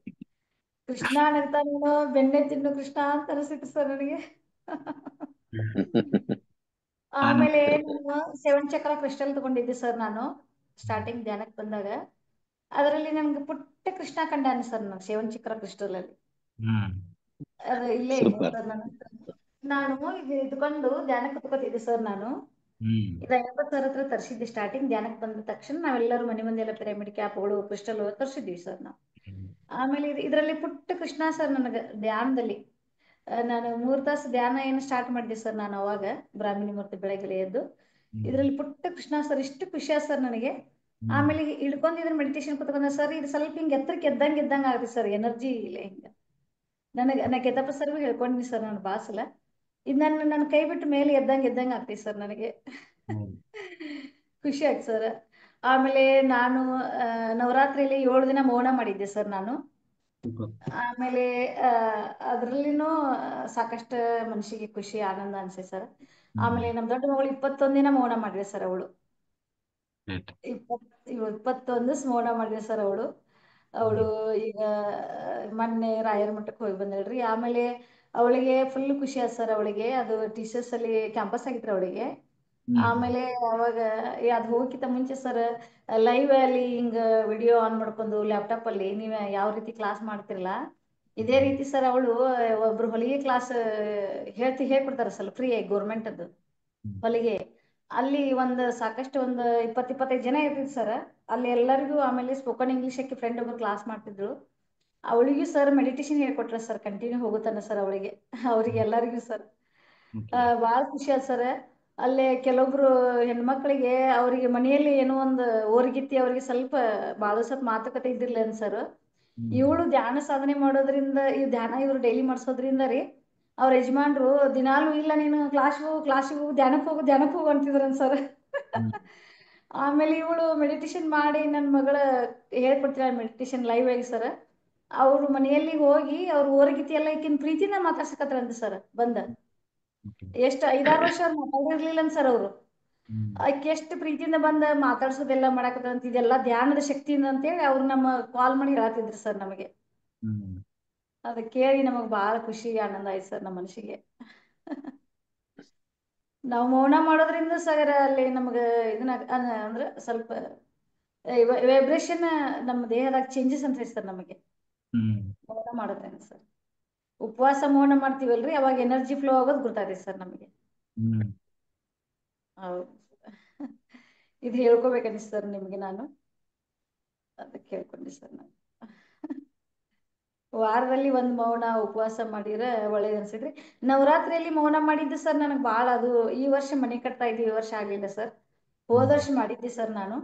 ಕೃಷ್ಣ ನಗ್ತಾನೇನೋ ಬೆಣ್ಣೆ ತಿನ್ನು ಕೃಷ್ಣ ಅಂತ ಅನಿಸಿತ್ತು ಸರ್ ನನಗೆ. ಆಮೇಲೆ ಆನಂದ್. ನಾನು 7 ಚಕ್ರ ಕ್ರಿಸ್ಟಲ್ ತಗೊಂಡಿದ್ದೆ ಸರ್ ನಾನು ಸ್ಟಾರ್ಟಿಂಗ್ ಧ್ಯಾನಕ್ಕೆ ಬಂದಾಗ. ಅದರಲ್ಲಿ ನನ್ಗೆ ಪುಟ್ಟ ಕೃಷ್ಣ ಕಂಡಾನೆ ಸರ್ ನಾನು 7 ಚಕ್ರ ಕ್ರಿಸ್ಟಲ್ ಅಲ್ಲಿ. ಹ್ಮ್ ಅದು ಇಲ್ಲೇ ಇದೆ ಸೂಪರ್. ಸರ್. ನಾನು ಇದು ಇದ್ಕೊಂಡು ಧ್ಯಾನಕ್ಕೆ ಕುತ್ಕೋತಿದ್ದೆ ಸರ್ ನಾನು. ಹ್ಮ್ ಇದು 50 ಸಾವಿರ ಹತ್ರ ತರಿಸಿದ್ದೆ ಸ್ಟಾರ್ಟಿಂಗ್ ಧ್ಯಾನಕ್ಕೆ ಬಂದ ತಕ್ಷಣ. ನಾವೆಲ್ಲರೂ ಮನೆ ಮಂದಿಯೆಲ್ಲ ಪಿರಮಿಡ್ ಕ್ಯಾಪ್ಗಳು ಕ್ರಿಸ್ಟಲ್ ತರಿಸಿದ್ವಿ ಸರ್ ನಾವು. ಹ್ಮ್ ಆಮೇಲೆ ಇದರಲ್ಲಿ ಪುಟ್ಟ ಕೃಷ್ಣ ಸರ್ ನನಗೆ ಧ್ಯಾನದಲ್ಲಿ. ನಾನು 3 ತಾಸು ಧ್ಯಾನ ಏನು ಸ್ಟಾರ್ಟ್ ಮಾಡಿದೆ ಸರ್ ನಾನು ಅವಾಗ ಬ್ರಾಹ್ಮಣಿ ಮುಹೂರ್ತ ಬೆಳಗ್ಗೆ ಎದ್ದು. ಹ್ಮ್ ಇದರಲ್ಲಿ ಪುಟ್ಟ ಕೃಷ್ಣ ಸರ್ ಇಷ್ಟು ಖುಷಿ ಆಯ್ತು ಸರ್ ನನಗೆ. ಹ್ಮ್ ಆಮೇಲೆ ಇಳ್ಕೊಂಡಿದ್ರೆ ಮೆಡಿಟೇಷನ್ ಕುತ್ಕೊಂಡ ಸರ್ ಇದು ಸ್ವಲ್ಪ ಹಿಂಗೆ ಎತ್ತರಕ್ಕೆ ಎದ್ದಂಗೆ ಆಗುತ್ತೆ ಸರ್. ಎನರ್ಜಿ ಇಲ್ಲ ಹಿಂಗೆ ನಾ ಕೆತ್ತಪ್ಪ ಸರ್ಗೂ ಹೇಳ್ಕೊಂಡಿನಿ ಸರ್ ನಾನು ಬಾಸಲ. ಇದು ನನ್ನ ಕೈ ಬಿಟ್ಟು ಮೇಲೆ ಎದ್ದಂಗೆ ಆಗ್ತೈತೆ ಸರ್ ನನಗೆ. ಹೌದು. ಖುಷಿ ಆಯ್ತು ಸರ್. ಆಮೇಲೆ ನಾನು ನವರಾತ್ರಿಯಲ್ಲಿ 7 ದಿನ ಮೌನ ಮಾಡಿದ್ದೆ ಸರ್ ನಾನು. ಸೂಪರ್. ಆಮೇಲೆ ಅದರಲ್ಲಿನೂ ಸಾಕಷ್ಟು ಮನಸ್ಸಿಗೆ ಖುಷಿ ಆನಂದ ಅನ್ಸೆ ಸರ್. ಹ್ಮ್ ಆಮೇಲೆ ನಮ್ಮ ದೊಡ್ಡ ಮಗಳು 21 ದಿನ ಮೌನ ಮಾಡಿದೆ ಸರ್ ಅವಳು. ಗ್ರೇಟ್. 21 ಮೌನ ಮಾಡಿದೆ ಸರ್ ಅವಳು. ಅವಳು ಹ್ಮ್ ಈಗ ಮೊನ್ನೆ ರಾಯರ ಮಠಕ್ಕೆ ಹೋಗಿ ಬಂದಳ್ರಿ. ಆಮೇಲೆ ಅವಳಿಗೆ ಫುಲ್ ಖುಷಿ ಆಯ್ತು ಸರ್. ಅವಳಿಗೆ ಅದು ಟೀಚರ್ಸ್ ಅಲ್ಲಿ ಕ್ಯಾಂಪಸ್ ಆಗಿತ್ತು ಅವಳಿಗೆ. ಹ್ಮ್ ಆಮೇಲೆ ಅವಾಗ ಅದು ಹೋಗಿಕ್ಕಿಂತ ಮುಂಚೆ ಸರ್ ಲೈವ್ ಅಲ್ಲಿ ಹಿಂಗ ವಿಡಿಯೋ ಆನ್ ಮಾಡ್ಕೊಂಡು ಲ್ಯಾಪ್ಟಾಪ್ ಅಲ್ಲಿ ನೀವು ಯಾವ ರೀತಿ ಕ್ಲಾಸ್ ಮಾಡ್ತಿರಲ್ಲ ಇದೇ ಹ್ಮ್ ರೀತಿ ಸರ್ ಅವಳು ಒಬ್ರು ಹೊಲಿಗೆ ಕ್ಲಾಸ್ ಹೇಳ್ಕೊಡ್ತಾರೆ ಸರ್ ಫ್ರೀ ಆಗಿ ಗೌರ್ಮೆಂಟ್ ಅದು ಹ್ಮ್ ಹೊಲಿಗೆ. ಅಲ್ಲಿ ಸಾಕಷ್ಟು ಒಂದು 20-25 ಜನ ಇರ್ತಿದ್ರು ಸರ್ ಅಲ್ಲಿ ಎಲ್ಲರಿಗೂ. ಆಮೇಲೆ ಸ್ಪೋಕನ್ ಇಂಗ್ಲೀಷ್ ಅಕ್ಕಿ ಫ್ರೆಂಡ್ ಒಬ್ರು ಕ್ಲಾಸ್ ಮಾಡ್ತಿದ್ರು. ಅವಳಿಗೂ ಸರ್ ಮೆಡಿಟೇಷನ್ ಹೇಳ್ಕೊಟ್ರ ಸರ್. ಕಂಟಿನ್ಯೂ ಹೋಗುತ್ತಾನ ಸರ್ ಅವಳಿಗೆ ಅವ್ರಿಗೆ ಎಲ್ಲರಿಗೂ ಸರ್. ಓಕೆ. ಭಾಳ ಖುಷಿ ಆಯ್ತು ಸರ್. ಅಲ್ಲೇ ಕೆಲವೊಬ್ರು ಹೆಣ್ಮಕ್ಳಿಗೆ ಅವರಿಗೆ ಮನೆಯಲ್ಲಿ ಏನೋ ಒಂದು ಓರ್ಗಿತ್ತಿ ಅವರಿಗೆ ಸ್ವಲ್ಪ ಭಾಳ ಸ್ವಲ್ಪ ಮಾತುಕತೆ ಇದ್ದಿರ್ಲಿಲ್ಲ ಸರ್. ಹ್ಮ್ ಇವಳು ಧ್ಯಾನ ಸಾಧನೆ ಮಾಡೋದ್ರಿಂದ ಈ ಧ್ಯಾನ ಇವ್ರು ಡೈಲಿ ಮಾಡಿಸೋದ್ರಿಂದ ರೀ ಅವ್ರ ಯಜಮಾನ್ರು ದಿನಾಲೂ ಇಲ್ಲ ನೀನು ಕ್ಲಾಸಿಗೆ ಹೋಗು ಧ್ಯಾನಕ್ಕೆ ಹೋಗು ಅಂತಿದ್ರು ಸರ್. ಹ್ಮ್ ಆಮೇಲೆ ಇವಳು ಮೆಡಿಟೇಷನ್ ಮಾಡಿ ನನ್ನ ಮಗಳ ಹೇಳ್ಕೊಡ್ತಿದ್ದಾಳೆ ಮೆಡಿಟೇಷನ್ ಲೈವ್ ಆಗಿ ಸರ್. ಅವ್ರ ಮನೆಯಲ್ಲಿ ಹೋಗಿ ಅವ್ರ ಓರಗಿತಿ ಎಲ್ಲ ಈಕಿನ ಪ್ರೀತಿನ ಮಾತಾಡ್ಸಕತ್ತಾರಂತೆ ಸರ್ ಬಂದ. ಓಕೆ. ಎಷ್ಟು 5-6 ವರ್ಷ ಅವ್ರು ಮಾತಾಡಿರ್ಲಿಲ್ಲ ಸರ್ ಅವರು. ಹ್ಮ್ ಆಕೆ ಎಷ್ಟು ಪ್ರೀತಿಯಿಂದ ಬಂದ ಮಾತಾಡ್ಸೋದೆಲ್ಲ ಮಾಡಕತ್ತಂತ ಇದೆಲ್ಲ ಧ್ಯಾನದ ಶಕ್ತಿಯಿಂದ ಅಂತೇಳಿ ಅವ್ರು ನಮ್ಮ ಕಾಲ್ ಮಾಡಿ ಹೇಳ್ತಿದ್ರು ಸರ್ ನಮಗೆ. ಹ್ಮ್ ಅದ ಕೇಳಿ ನಮಗೆ ಬಹಳ ಖುಷಿ ಆನಂದ ಆಯ್ತು ಸರ್ ನಮ್ಮ ಮನಸ್ಸಿಗೆ. ನಾವು ಮೌನ ಮಾಡೋದ್ರಿಂದ ಸರ್ ಅಲ್ಲಿ ನಮ್ಗೆ ಇದನ್ನ ಅಂದ್ರೆ ಸ್ವಲ್ಪ ವೈಬ್ರೇಷನ್ ನಮ್ಮ ದೇಹದಾಗ ಚೇಂಜಸ್ ಅಂತ ಸರ್ ನಮಗೆ ಹ್ಮ್ ಮೌನ ಮಾಡೋದ್ರಿಂದ ಸರ್. ಉಪವಾಸ ಮೌನ ಮಾಡ್ತೀವಲ್ರಿ ಅವಾಗ ಎನರ್ಜಿ ಫ್ಲೋ ಆಗೋದು ಗೊತ್ತಾಗುತ್ತೆ ಸರ್ ನಮಗೆ. ಹ್ಮ್ ಹೌದು. ಇದು ಹೇಳ್ಕೊಬೇಕನ್ನಿಸ್ತು ಸರ್ ನಿಮಗೆ ನಾನು ಅದಕ್ಕೆ ಹೇಳ್ಕೊಂಡೆ ಸರ್ ನಾನು. ವಾರದಲ್ಲಿ ಒಂದ್ ಮೌನ ಉಪವಾಸ ಮಾಡಿದ್ರೆ ಒಳ್ಳೇದ್ ಅನ್ಸಿದ್ರಿ. ನವರಾತ್ರಿಯಲ್ಲಿ ಮೌನ ಮಾಡಿದ್ದು ಸರ್ ನನಗೆ ಭಾಳ ಅದು. ಈ ವರ್ಷ ಮನೆ ಕಟ್ತಾ ಇದ್ವಿ, ಈ ವರ್ಷ ಆಗ್ಲಿಲ್ಲ ಸರ್. ಹೋದ ವರ್ಷ ಮಾಡಿದ್ದೆ ಸರ್ ನಾನು.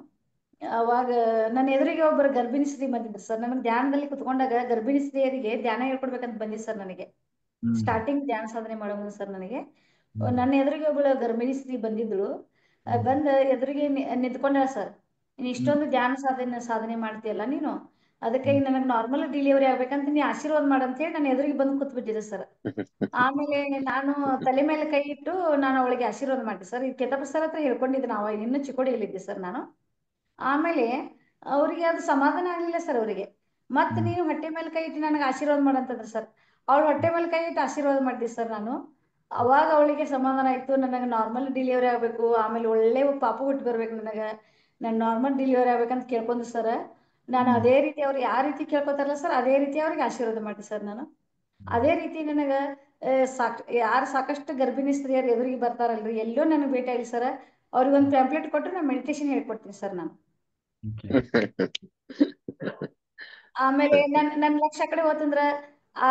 ಅವಾಗ ನನ್ನ ಎದುರಿಗೆ ಒಬ್ಬರು ಗರ್ಭಿಣಿ ಸ್ತ್ರೀ ಬಂದಿದ್ರು ಸರ್. ನನಗೆ ಧ್ಯಾನದಲ್ಲಿ ಕುತ್ಕೊಂಡಾಗ ಗರ್ಭಿಣಿ ಸ್ತ್ರೀಯರಿಗೆ ಧ್ಯಾನ ಹೇಳ್ಕೊಡ್ಬೇಕಂತ ಬಂದಿದ್ದು ಸರ್ ನನಗೆ. ಹ್ಮ್ ಸ್ಟಾರ್ಟಿಂಗ್ ಧ್ಯಾನ ಸಾಧನೆ ಮಾಡೋ ಮುಂದೆ ಸರ್ ನನಗೆ ಹ್ಮ್ ನನ್ನ ಎದುರಿಗೆ ಒಬ್ಬಳು ಗರ್ಭಿಣಿ ಸ್ತ್ರೀ ಬಂದಿದ್ಳು. ಹ್ಮ್ ಬಂದ ಎದುರಿಗೆ ನಿಂತ್ಕೊಂಡಾಳ ಸರ್. ನೀನ್ ಹ್ಮ್ ಇಷ್ಟೊಂದು ಧ್ಯಾನ ಸಾಧನೆ ಮಾಡ್ತೀಯಲ್ಲ ನೀನು, ಅದಕ್ಕೆ ಹ್ಮ್ ನನಗೆ ನಾರ್ಮಲ್ ಡೆಲಿವರಿ ಆಗ್ಬೇಕಂತ ನೀ ಆಶೀರ್ವಾದ ಮಾಡಂತ ಹೇಳಿ ನನ್ನ ಎದುರಿಗೆ ಬಂದು ಕೂತ್ಬಿಟ್ಟಿದೆ ಸರ್. ಆಮೇಲೆ ನಾನು ತಲೆ ಮೇಲೆ ಕೈ ಇಟ್ಟು ನಾನು ಅವಳಿಗೆ ಆಶೀರ್ವಾದ ಮಾಡಿದೆ ಸರ್. ಈ ಕೆತಪ ಸರ್ ಹತ್ರ ಹೇಳ್ಕೊಂಡಿದ್ದೆ, ನಾವು ಇನ್ನೂ ಚಿಕ್ಕೋಡಿಯಲ್ಲಿದ್ದೆ ಸರ್ ನಾನು. ಆಮೇಲೆ ಅವರಿಗೆ ಅದು ಸಮಾಧಾನ ಆಗಲಿಲ್ಲ ಸರ್ ಅವರಿಗೆ. ಮತ್ತೆ ಹ್ಮ್ ನೀನು ಹೊಟ್ಟೆ ಮೇಲೆ ಕೈ ಇಟ್ಟು ನನಗೆ ಆಶೀರ್ವಾದ ಮಾಡಂತಂದ್ರೆ ಸರ್. ಅವಳು ಹೊಟ್ಟೆ ಮೇಲೆ ಕೈ ಇಟ್ಟು ಆಶೀರ್ವಾದ ಮಾಡಿದೆ ಸರ್ ನಾನು. ಅವಾಗ ಅವಳಿಗೆ ಸಮಾಧಾನ ಆಯ್ತು. ನನಗೆ ನಾರ್ಮಲ್ ಡೆಲಿವರಿ ಆಗಬೇಕು, ಆಮೇಲೆ ಒಳ್ಳೆ ಪಾಪು ಹುಟ್ಟು ಬರ್ಬೇಕು, ನಾನು ನಾರ್ಮಲ್ ಡೆಲಿವರಿ ಆಗ್ಬೇಕಂತ ಕೇಳ್ಕೊಂಡೆ ಸರ್. ನಾನು ಹ್ಮ್ ಅದೇ ರೀತಿ ಅವ್ರು ಯಾವ ರೀತಿ ಕೇಳ್ಕೊತಾರಲ್ಲ ಸರ್, ಅದೇ ರೀತಿ ಅವ್ರಿಗೆ ಆಶೀರ್ವಾದ ಮಾಡಿ ಸರ್ ನಾನು. ಅದೇ ರೀತಿ ನನಗೆ ಯಾರು ಸಾಕಷ್ಟು ಗರ್ಭಿಣಿ ಸ್ತ್ರೀಯರು ಎದುರಿಗೆ ಬರ್ತಾರಲ್ರಿ, ಎಲ್ಲೋ ನನಗೆ ಭೇಟಿ ಆಗಲಿ ಸರ್, ಅವ್ರಿಗೆ ಒಂದು ಪ್ಯಾಂಪ್ಲೆಟ್ ಕೊಟ್ಟು ನಾನು ಮೆಡಿಟೇಷನ್ ಹೇಳ್ಕೊಡ್ತೀನಿ ಸರ್ ನಾನು. ಓಕೆ ಆಮೇಲೆ ನನ್ನ ಲಕ್ಷ ಕಡೆ ಹೋತಂದ್ರ ಆ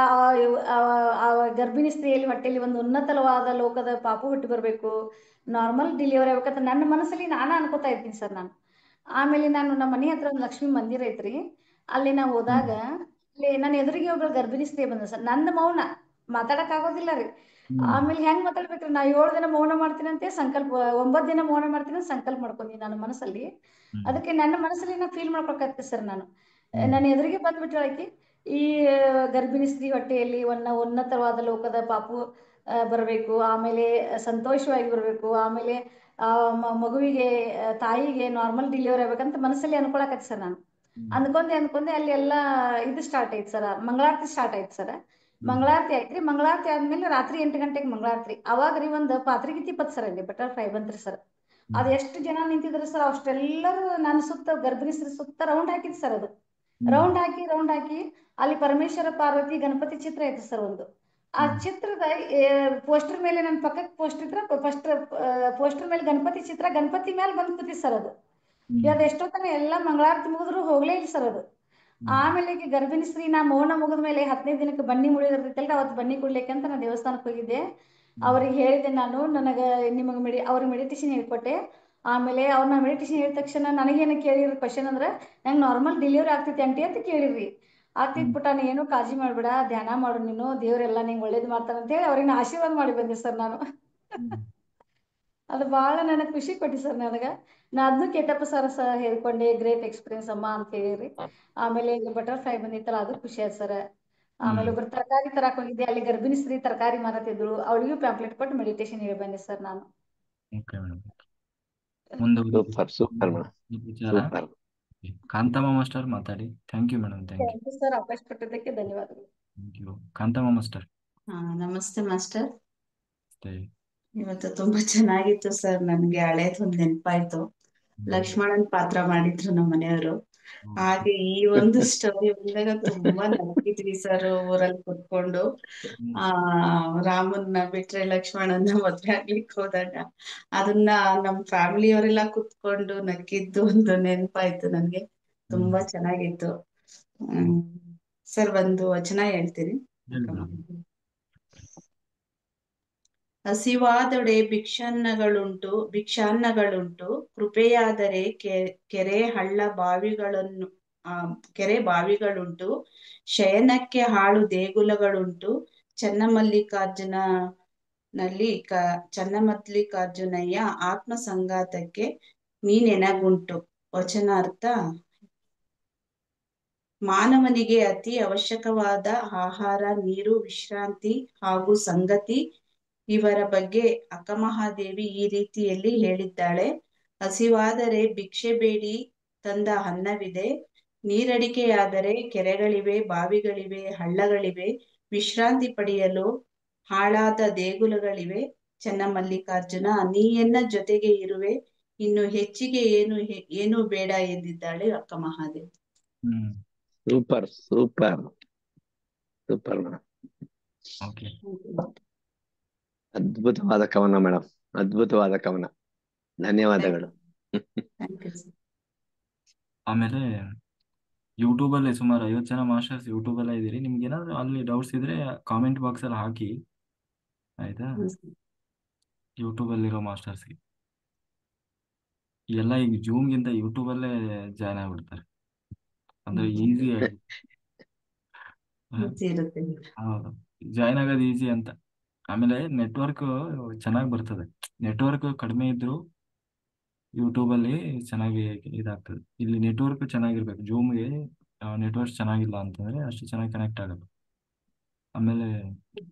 ಆ ಗರ್ಭಿಣಿ ಸ್ತ್ರೀಯಲ್ಲಿ ಹೊಟ್ಟೆಲಿ ಒಂದು ಉನ್ನತವಾದ ಲೋಕದ ಪಾಪು ಹುಟ್ಟು ಬರಬೇಕು, ನಾರ್ಮಲ್ ಡೆಲಿವರಿ ಆಗ್ಬೇಕಂತ ನನ್ನ ಮನಸ್ಸಲ್ಲಿ ನಾನು ಅನ್ಕೋತಾ ಇರ್ತೀನಿ ಸರ್ ನಾನು. ಆಮೇಲೆ ನಾನು ನಮ್ಮ ಮನೆ ಹತ್ರ ಒಂದು ಲಕ್ಷ್ಮೀ ಮಂದಿರ ಐತ್ರಿ, ಅಲ್ಲಿ ನಾವು ಹೋದಾಗ ಅಲ್ಲಿ ನನ್ನ ಎದುರಿಗೆ ಒಬ್ಬಳು ಗರ್ಭಿಣಿ ಸ್ತ್ರೀ ಬಂದ ಸರ್. ನಂದು ಮೌನ ಮಾತಾಡಕ್ ಆಗೋದಿಲ್ಲ ರೀ. ಆಮೇಲೆ ಹೆಂಗ್ ಮಾತಾಡ್ಬೇಕ್ರಿ, ನಾ 7 ದಿನ ಮೌನ ಮಾಡ್ತೀನಂತೆ ಸಂಕಲ್ಪ, 9 ದಿನ ಮೌನ ಮಾಡ್ತೀನಿ ಅಂತ ಸಂಕಲ್ಪ ಮಾಡ್ಕೊಂಡಿ ನನ್ನ ಮನಸ್ಸಲ್ಲಿ. ಅದಕ್ಕೆ ನನ್ನ ಮನಸ್ಸಲ್ಲಿ ನಾ ಫೀಲ್ ಮಾಡ್ಕೊಳಕತ್ತೆ ಸರ್ ನಾನು. ನನ್ನ ಎದುರಿಗೆ ಬಂದ್ಬಿಟ್ರೆ ಆಕಿ, ಈ ಗರ್ಭಿಣಿ ಸ್ತ್ರೀ ಹೊಟ್ಟೆಯಲ್ಲಿ ಉನ್ನತವಾದ ಲೋಕದ ಪಾಪು ಬರಬೇಕು, ಆಮೇಲೆ ಸಂತೋಷವಾಗಿ ಬರಬೇಕು, ಆಮೇಲೆ ಆ ಮಗುವಿಗೆ ತಾಯಿಗೆ ನಾರ್ಮಲ್ ಡೆಲಿವರಿ ಆಗ್ಬೇಕಂತ ಮನಸ್ಸಲ್ಲಿ ಅನ್ಕೊಳಕತ್ತೆ ಸರ್ ನಾನು. ಅಂದ್ಕೊಂಡೆ ಅಲ್ಲಿ ಎಲ್ಲ ಇದು ಸ್ಟಾರ್ಟ್ ಆಯ್ತು ಸರ್, ಮಂಗಳಾರತಿ ಸ್ಟಾರ್ಟ್ ಆಯ್ತು ಸರ್. ಮಂಗಳಾರತಿ ಆಯ್ತ್ರಿ. ಮಂಗಳಾರತಿ ಆದ್ಮೇಲೆ ರಾತ್ರಿ 8 ಗಂಟೆಗೆ ಮಂಗಳಾರತಿ. ಅವಾಗ ರೀ ಒಂದು ಪಾತ್ರಿಗಿತ್ತಿ ಪತ್ ಸರ್, ಅಲ್ಲಿ ಬಟರ್ಫ್ಲೈ ಬಂತ್ರಿ ಸರ್. ಅದು ಎಷ್ಟು ಜನ ನಿಂತಿದ್ರು ಸರ್, ಅಷ್ಟೆಲ್ಲರೂ ನನ್ನ ಸುತ್ತ ಗರ್ಭಿಣಿ ಸ್ತ್ರೀ ಸುತ್ತ ರೌಂಡ್ ಹಾಕಿದ್ ಸರ್. ಅದು ರೌಂಡ್ ಹಾಕಿ ಅಲ್ಲಿ ಪರಮೇಶ್ವರ ಪಾರ್ವತಿ ಗಣಪತಿ ಚಿತ್ರ ಇತ್ತು ಸರ್ ಒಂದು. ಆ ಚಿತ್ರದ ಪೋಸ್ಟರ್ ಮೇಲೆ ನನ್ನ ಪಕ್ಕಕ್ಕೆ ಪೋಸ್ಟರ್ ಇದ್ರೆ ಪೋಸ್ಟರ್ ಮೇಲೆ ಗಣಪತಿ ಚಿತ್ರ, ಗಣಪತಿ ಮೇಲೆ ಬಂದ್ ಕೂತಿತ್ತು ಸರ್ ಅದು. ಅದು ಎಷ್ಟೊತ್ತನ ಎಲ್ಲ ಮಂಗಳಾರತಿ ಮುಗಿದ್ರು ಹೋಗ್ಲೇ ಇಲ್ಲ ಸರ್ ಅದು. ಆಮೇಲೆ ಈಗ ಗರ್ಭಿಣಿ ಸ್ತ್ರೀ ನಾ ಮೌನ ಮುಗಿದ ಮೇಲೆ 10ನೇ ದಿನಕ್ಕೆ ಬನ್ನಿ ಮುಡಿದಿರ್ತೈತಲ್ಲ, ಅವತ್ತು ಬನ್ನಿ ಕೊಡ್ಲಿಕ್ಕೆ ಅಂತ ನಾನು ದೇವಸ್ಥಾನಕ್ಕೆ ಹೋಗಿದ್ದೆ. ಅವ್ರಿಗೆ ಹೇಳಿದೆ ನಾನು, ನನಗೆ ನಿಮಗೆ ಅವ್ರಿಗೆ ಮೆಡಿಟೇಷನ್ ಹೇಳ್ಕೊಟ್ಟೆ. ಆಮೇಲೆ ಅವ್ರನ್ನ ಮೆಡಿಟೇಷನ್ ಹೇಳಿದ ತಕ್ಷಣ ನನಗೇನು ಕೇಳಿರೋ ಕ್ವಶನ್ ಅಂದ್ರೆ, ನಂಗೆ ನಾರ್ಮಲ್ ಡೆಲಿವರಿ ಆಗ್ತೈತಿ ಆಂಟಿ ಅಂತ ಕೇಳಿದ್ರಿ. ಆಗ್ತೈತ್ ಪುಟ್ಟ, ನೀ ಏನು ಕಾಳಜಿ ಮಾಡ್ಬೇಡ, ಧ್ಯಾನ ಮಾಡು ನೀನು, ದೇವರೆಲ್ಲ ನಿಂಗೆ ಒಳ್ಳೇದು ಮಾಡ್ತಾನೆ ಅಂತ ಹೇಳಿ ಅವ್ರಿಗೆ ಆಶೀರ್ವಾದ ಮಾಡಿ ಬಂದೆ ಸರ್ ನಾನು. ಅದು ಭಾಳ ನನಗೆ ಖುಷಿ ಕೊಟ್ಟಿ ಸರ್ ನನಗೆ. ನಾ ಅದನ್ನು ಕೆಟ್ಟಪ್ಪ ಸರ್ ಹೇಳ್ಕೊಂಡೆ, ಗ್ರೇಟ್ ಎಕ್ಸ್ಪೀರಿಯನ್ಸ್ ಅಮ್ಮ ಅಂತ ಹೇಳಿರಿ. ಆಮೇಲೆ ಬಟರ್ಫ್ಲೈ ಬಂದಿತ್ತಲ್ಲ, ಅದು ಖುಷಿ ಆಯ್ತು ಸರ್. ಆಮೇಲೆ ಒಬ್ರು ತರಕಾರಿ ತರಕ್ ಹೋಗಿದ್ದೆ, ಅಲ್ಲಿ ಗರ್ಭಿಣಿ ಸ್ತ್ರೀ ತರಕಾರಿ ಮಾರತಿದ್ರು, ಅವಳಿಗೂ ಪ್ಯಾಂಪ್ಲೆಟ್ ಕೊಟ್ಟು ಮೆಡಿಟೇಷನ್ ಹೇಳಿ ಬಂದೆ ಸರ್ ನಾನು. Okay madam. ಮುಂದುವರಿದು ಸೂಪರ್ ಸೂಪರ್ ಮೇಡಮ್, ವಿಚಾರ ಸೂಪರ್. ಕಾಂತಮ್ಮ ಮಾಸ್ಟರ್ ಮಾತಾಡಿ. Thank you madam, thank you. Thank you sir, ಅವಕಾಶ ಕೊಟ್ಟಿದ್ದಕ್ಕೆ ಧನ್ಯವಾದಗಳು. Thank you Kanthamma master. ನಮಸ್ತೆ ಮಾಸ್ಟರ್. ಅಷ್ಟೇ. ಇವತ್ತು ತುಂಬಾ ಚೆನ್ನಾಗಿತ್ತು ಸರ್. ನನ್ಗೆ ಹಳೇದೊಂದು ನೆನಪಾಯ್ತು. ಲಕ್ಷ್ಮಣನ್ ಪಾತ್ರ ಮಾಡಿದ್ರು ನಮ್ಮ ಮನೆಯವರು. ಹಾಗೆ ಈ ಒಂದು ಸ್ಟೋರಿ ಬಂದಾಗ ತುಂಬಾ ನಗ್ತಿದ್ವಿ ಸರ್ ಊರಲ್ಲಿ ಕುತ್ಕೊಂಡು. ರಾಮನ್ನ ಬಿಟ್ರೆ ಲಕ್ಷ್ಮಣನ್ನ ಮದ್ವೆ ಆಗ್ಲಿಕ್ಕೆ ಹೋದಾಗ ಅದನ್ನ ನಮ್ ಫ್ಯಾಮಿಲಿಯವರೆಲ್ಲ ಕುತ್ಕೊಂಡು ನಕ್ಕಿದ್ದು ಒಂದು ನೆನಪಾಯ್ತು ನನ್ಗೆ. ತುಂಬಾ ಚೆನ್ನಾಗಿತ್ತು. ಸರ್ ಒಂದು ವಚನ ಹೇಳ್ತೀನಿ. ಹಸಿವಾದೊಡೆ ಭಿಕ್ಷಾನ್ನಗಳುಂಟು, ಕೃಪೆಯಾದರೆ ಕೆರೆ ಹಳ್ಳ ಬಾವಿಗಳುಂಟು, ಶಯನಕ್ಕೆ ಹಾಳು ದೇಗುಲಗಳುಂಟು, ಚನ್ನಮಲ್ಲಿಕಾರ್ಜುನಯ್ಯ ಆತ್ಮ ಸಂಗಾತಕ್ಕೆ ನೀನೆನಗುಂಟು. ವಚನಾರ್ಥ: ಮಾನವನಿಗೆ ಅತಿ ಅವಶ್ಯಕವಾದ ಆಹಾರ, ನೀರು, ವಿಶ್ರಾಂತಿ ಹಾಗೂ ಸಂಗತಿ ಇವರ ಬಗ್ಗೆ ಅಕ್ಕಮಹಾದೇವಿ ಈ ರೀತಿಯಲ್ಲಿ ಹೇಳಿದ್ದಾಳೆ. ಹಸಿವಾದರೆ ಭಿಕ್ಷೆ ಬೇಡಿ ತಂದ ಅನ್ನವಿದೆ, ನೀರಡಿಕೆಯಾದರೆ ಕೆರೆಗಳಿವೆ, ಬಾವಿಗಳಿವೆ, ಹಳ್ಳಗಳಿವೆ, ವಿಶ್ರಾಂತಿ ಪಡೆಯಲು ಹಾಳಾದ ದೇಗುಲಗಳಿವೆ. ಚನ್ನಮಲ್ಲಿಕಾರ್ಜುನ, ನೀ ಎನ್ನ ಜೊತೆಗೆ ಇರುವೆ, ಇನ್ನು ಹೆಚ್ಚಿಗೆ ಏನು ಬೇಡ ಎಂದಿದ್ದಾಳೆ Akkamahadevi. Super super super madam. Okay. ಅದ್ಭುತವಾದ ಕವನ ಮೇಡಮ್, ಅದ್ಭುತವಾದ ಕವನ. ಧನ್ಯವಾದಗಳು. ಆಮೇಲೆ ಯೂಟ್ಯೂಬಲ್ಲೇ ಸುಮಾರು 50 ಜನ ಮಾಸ್ಟರ್ಸ್ ಯೂಟ್ಯೂಬಲ್ಲೇ ಇದ್ದೀರಿ. ನಿಮ್ಗೆ ಏನಾದ್ರು ಅಲ್ಲಿ ಡೌಟ್ಸ್ ಇದ್ರೆ ಕಾಮೆಂಟ್ ಬಾಕ್ಸಲ್ಲಿ ಹಾಕಿ, ಆಯ್ತಾ? ಯೂಟ್ಯೂಬಲ್ಲಿರೋ ಮಾಸ್ಟರ್ಸ್ಗೆ ಎಲ್ಲ ಈಗ ಜೂಮ್ಗಿಂತ ಯೂಟ್ಯೂಬಲ್ಲೇ ಜಾಯ್ನ್ ಆಗ್ಬಿಡ್ತಾರೆ. ಅಂದ್ರೆ ಈಸಿ ಆಗಿ. ಈಸಿ ಇರುತ್ತೆ. ಹೌದು, ಜಾಯ್ನ್ ಆಗೋದು ಈಸಿ ಅಂತ. ಆಮೇಲೆ ನೆಟ್ವರ್ಕ್ ಚೆನ್ನಾಗಿ ಬರ್ತದೆ. ನೆಟ್ವರ್ಕ್ ಕಡಿಮೆ ಇದ್ರು ಯೂಟ್ಯೂಬಲ್ಲಿ ಚೆನ್ನಾಗಿ ಇದಾಗ್ತದೆ. ಇಲ್ಲಿ ನೆಟ್ವರ್ಕ್ ಚೆನ್ನಾಗಿರ್ಬೇಕು. ಜೂಮ್ಗೆ ನೆಟ್ವರ್ಕ್ ಚೆನ್ನಾಗಿಲ್ಲ ಅಂತಂದ್ರೆ ಅಷ್ಟು ಚೆನ್ನಾಗಿ ಕನೆಕ್ಟ್ ಆಗಲ್ಲ. ಆಮೇಲೆ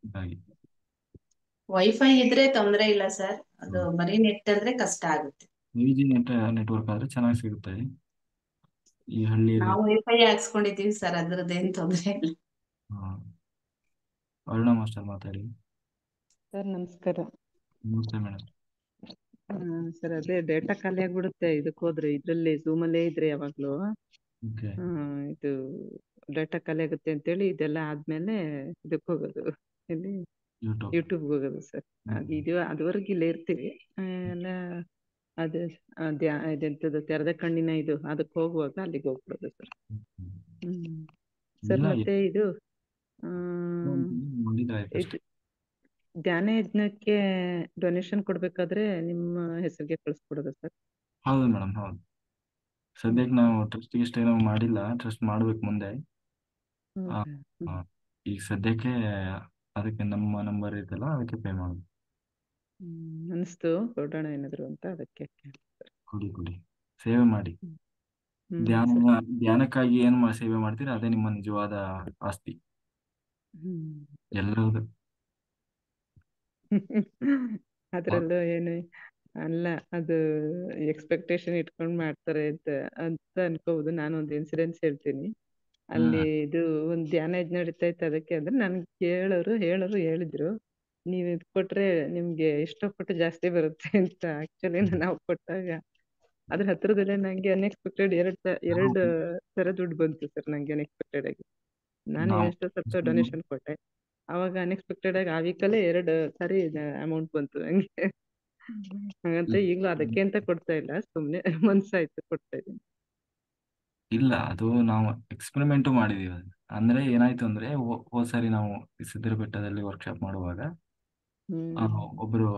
ಹಾಗಾಗಿ ವೈಫೈ ಇದ್ರೆ ತೊಂದ್ರೆ ಇಲ್ಲ ಸರ್, ಅದು ಬರೀ ನೆಟ್ ಅಂದ್ರೆ ಕಷ್ಟ ಆಗುತ್ತೆ. 3G ನೆಟ್ವರ್ಕ್ ಆದ್ರೆ ಚೆನ್ನಾಗಿ ಸಿಗುತ್ತೆ ಈ ಹಳ್ಳಿಯಲ್ಲಿ. ನಾವು ವೈಫೈ ಹಾಕ್ಸ್ಕೊಂಡಿದೀವಿ ಸರ್, ಅದ್ರದ್ದೇನ್ ತೊಂದ್ರೆ ಇಲ್ಲ. ಅರುಣ ಮಾಸ್ಟರ್ ಮಾತಾಡಿ. ಸರ್ ನಮಸ್ಕಾರ. ನಮಸ್ತೆ ಮೇಡಮ್. ಸರ್ ಅದೇ ಡೇಟಾ ಖಾಲಿ ಆಗ್ಬಿಡುತ್ತೆ ಇದಕ್ಕೆ ಹೋದ್ರೆ, ಇದ್ರಲ್ಲಿ ಝೂಮಲ್ಲೇ ಇದ್ರೆ ಯಾವಾಗ್ಲೂ ಓಕೆ. ಇದು ಡೇಟಾ ಖಾಲಿ ಆಗುತ್ತೆ ಅಂತೇಳಿ ಇದೆಲ್ಲ ಆದ್ಮೇಲೆ ಇದಕ್ಕೆ ಹೋಗೋದು, ಇಲ್ಲಿ ಯೂಟ್ಯೂಬ್. ಯೂಟ್ಯೂಬ್ಗೆ ಹೋಗೋದು ಸರ್. ಇದು ಅದುವರೆಗೆ ಇಲ್ಲೇ ಇರ್ತೀವಿ. ಎಲ್ಲ ಅದು ಇದೆಂತದ್ದು ತೆರೆದ ಕಣ್ಣಿನ ಇದು ಅದಕ್ಕೆ ಹೋಗುವಾಗ ಅಲ್ಲಿಗೆ ಹೋಗ್ಬಿಡೋದು ಸರ್. ಸರ್ ಇಲ್ಲ, ಮತ್ತೆ ಇದು ನೋಡಿದ್ರಾಯ್ತು ಅಷ್ಟೇ. ಇದು ಧ್ಯಾನ ಯಜ್ಞಕ್ಕೆ ಡೊನೇಷನ್ ಕೊಡ್ಬೇಕಾದ್ರೆ ನಿಮ್ಮ ಹೆಸರಿಗೆ ಕಳಿಸ್ಕೊಡೋದು ಸರ್? ಹೌದು ಮೇಡಮ್, ಹೌದು. ಸದ್ಯಕ್ಕೆ ನಾವು ಟ್ರಸ್ಟ್ ಗಿಸ್ಟ್ ಏನೋ ಮಾಡಿಲ್ಲ, ಟ್ರಸ್ಟ್ ಮಾಡ್ಬೇಕು ಮುಂದೆ. ಆ, ಆ, ಈಗ ಸದ್ಯಕ್ಕೆ ಅದಕ್ಕೆ ನಮ್ಮ ನಂಬರ್ ಇದೆಲ್ಲ ಅದಕ್ಕೆ ಪೇ ಮಾಡೋದು. ಅನಿಸ್ತು ಕೊಡೋಣ ಏನಾದ್ರು ಅಂತ, ಅದಕ್ಕೆ ಕೊಡಿ ಕೊಡಿ, ಸೇವೆ ಮಾಡಿ. ಸರ್. ಧ್ಯಾನಕ್ಕಾಗಿ ಏನ್ ಸೇವೆ ಮಾಡ್ತೀರಾ ಅದೇ ನಿಮ್ಮ ನಿಜವಾದ ಆಸ್ತಿ. ಎಲ್ಲರದು. ಅದ್ರಲ್ಲೂ ಏನು ಅಲ್ಲ, ಅದು ಎಕ್ಸ್ಪೆಕ್ಟೇಷನ್ ಇಟ್ಕೊಂಡ್ ಮಾಡ್ತಾರೆ ಅಂತ ಅನ್ಕೋಬಹುದು. ನಾನು ಒಂದು ಇನ್ಸಿಡೆನ್ಸ್ ಹೇಳ್ತೀನಿ. ಅಲ್ಲಿ ಇದು ಒಂದು ಧ್ಯಾನ ಯಜ್ಞ ನಡೀತಾ ಇತ್ತು. ಅದಕ್ಕೆ ಅಂದ್ರೆ ನನ್ಗೆ ಹೇಳಿದ್ರು, ನೀವ್ ಇದ್ ಕೊಟ್ರೆ ನಿಮ್ಗೆ ಇಷ್ಟಪಟ್ಟು ಜಾಸ್ತಿ ಬರುತ್ತೆ ಅಂತ. ಆಕ್ಚುಲಿ ನಾವು ಕೊಟ್ಟಾಗ ಅದ್ರ ಹತ್ರದಲ್ಲೇ ನಂಗೆ ಅನ್ಎಕ್ಸ್ಪೆಕ್ಟೆಡ್ ಎರಡು ತರ ದುಡ್ಡು ಬಂತು ಸರ್ ನಂಗೆ ಅನ್ಎಕ್ಸ್ಪೆಕ್ಟೆಡ್ ಆಗಿ. ನಾನು ನಾವು ಎಷ್ಟು ಸ್ವಲ್ಪ ಡೊನೇಷನ್ ಕೊಟ್ಟೆ, ಅವಾಗ ಅನ್ಎಕ್ಸ್ಪೆಕ್ಟೆಡ್ ಆಗಿ ಆ ವೀಕಲ್ಲೇ 2 ಸಾರಿ ಅಮೌಂಟ್ ಬಂತು ನಂಗೆ. ಹಾಗಂತ ಈಗಲೂ ಅದಕ್ಕೆ ಅಂತ ಕೊಡ್ತಾ ಇಲ್ಲ, ಸುಮ್ನೆ ಮನ್ಸಾಯ್ತು ಕೊಡ್ತಾ ಇದ್ದೀನಿ. ಇಲ್ಲ, ಅದು ನಾವು ಎಕ್ಸ್ಪೆರಿಮೆಂಟು ಮಾಡಿದೀವಿ. ಅದು ಅಂದ್ರೆ ಏನಾಯ್ತು ಅಂದ್ರೆ ಹೋದ್ ಸಾರಿ ನಾವು ಸಿದ್ದರ ಬೆಟ್ಟದಲ್ಲಿ ವರ್ಕ್ಶಾಪ್ ಮಾಡುವಾಗ ಒಬ್ರು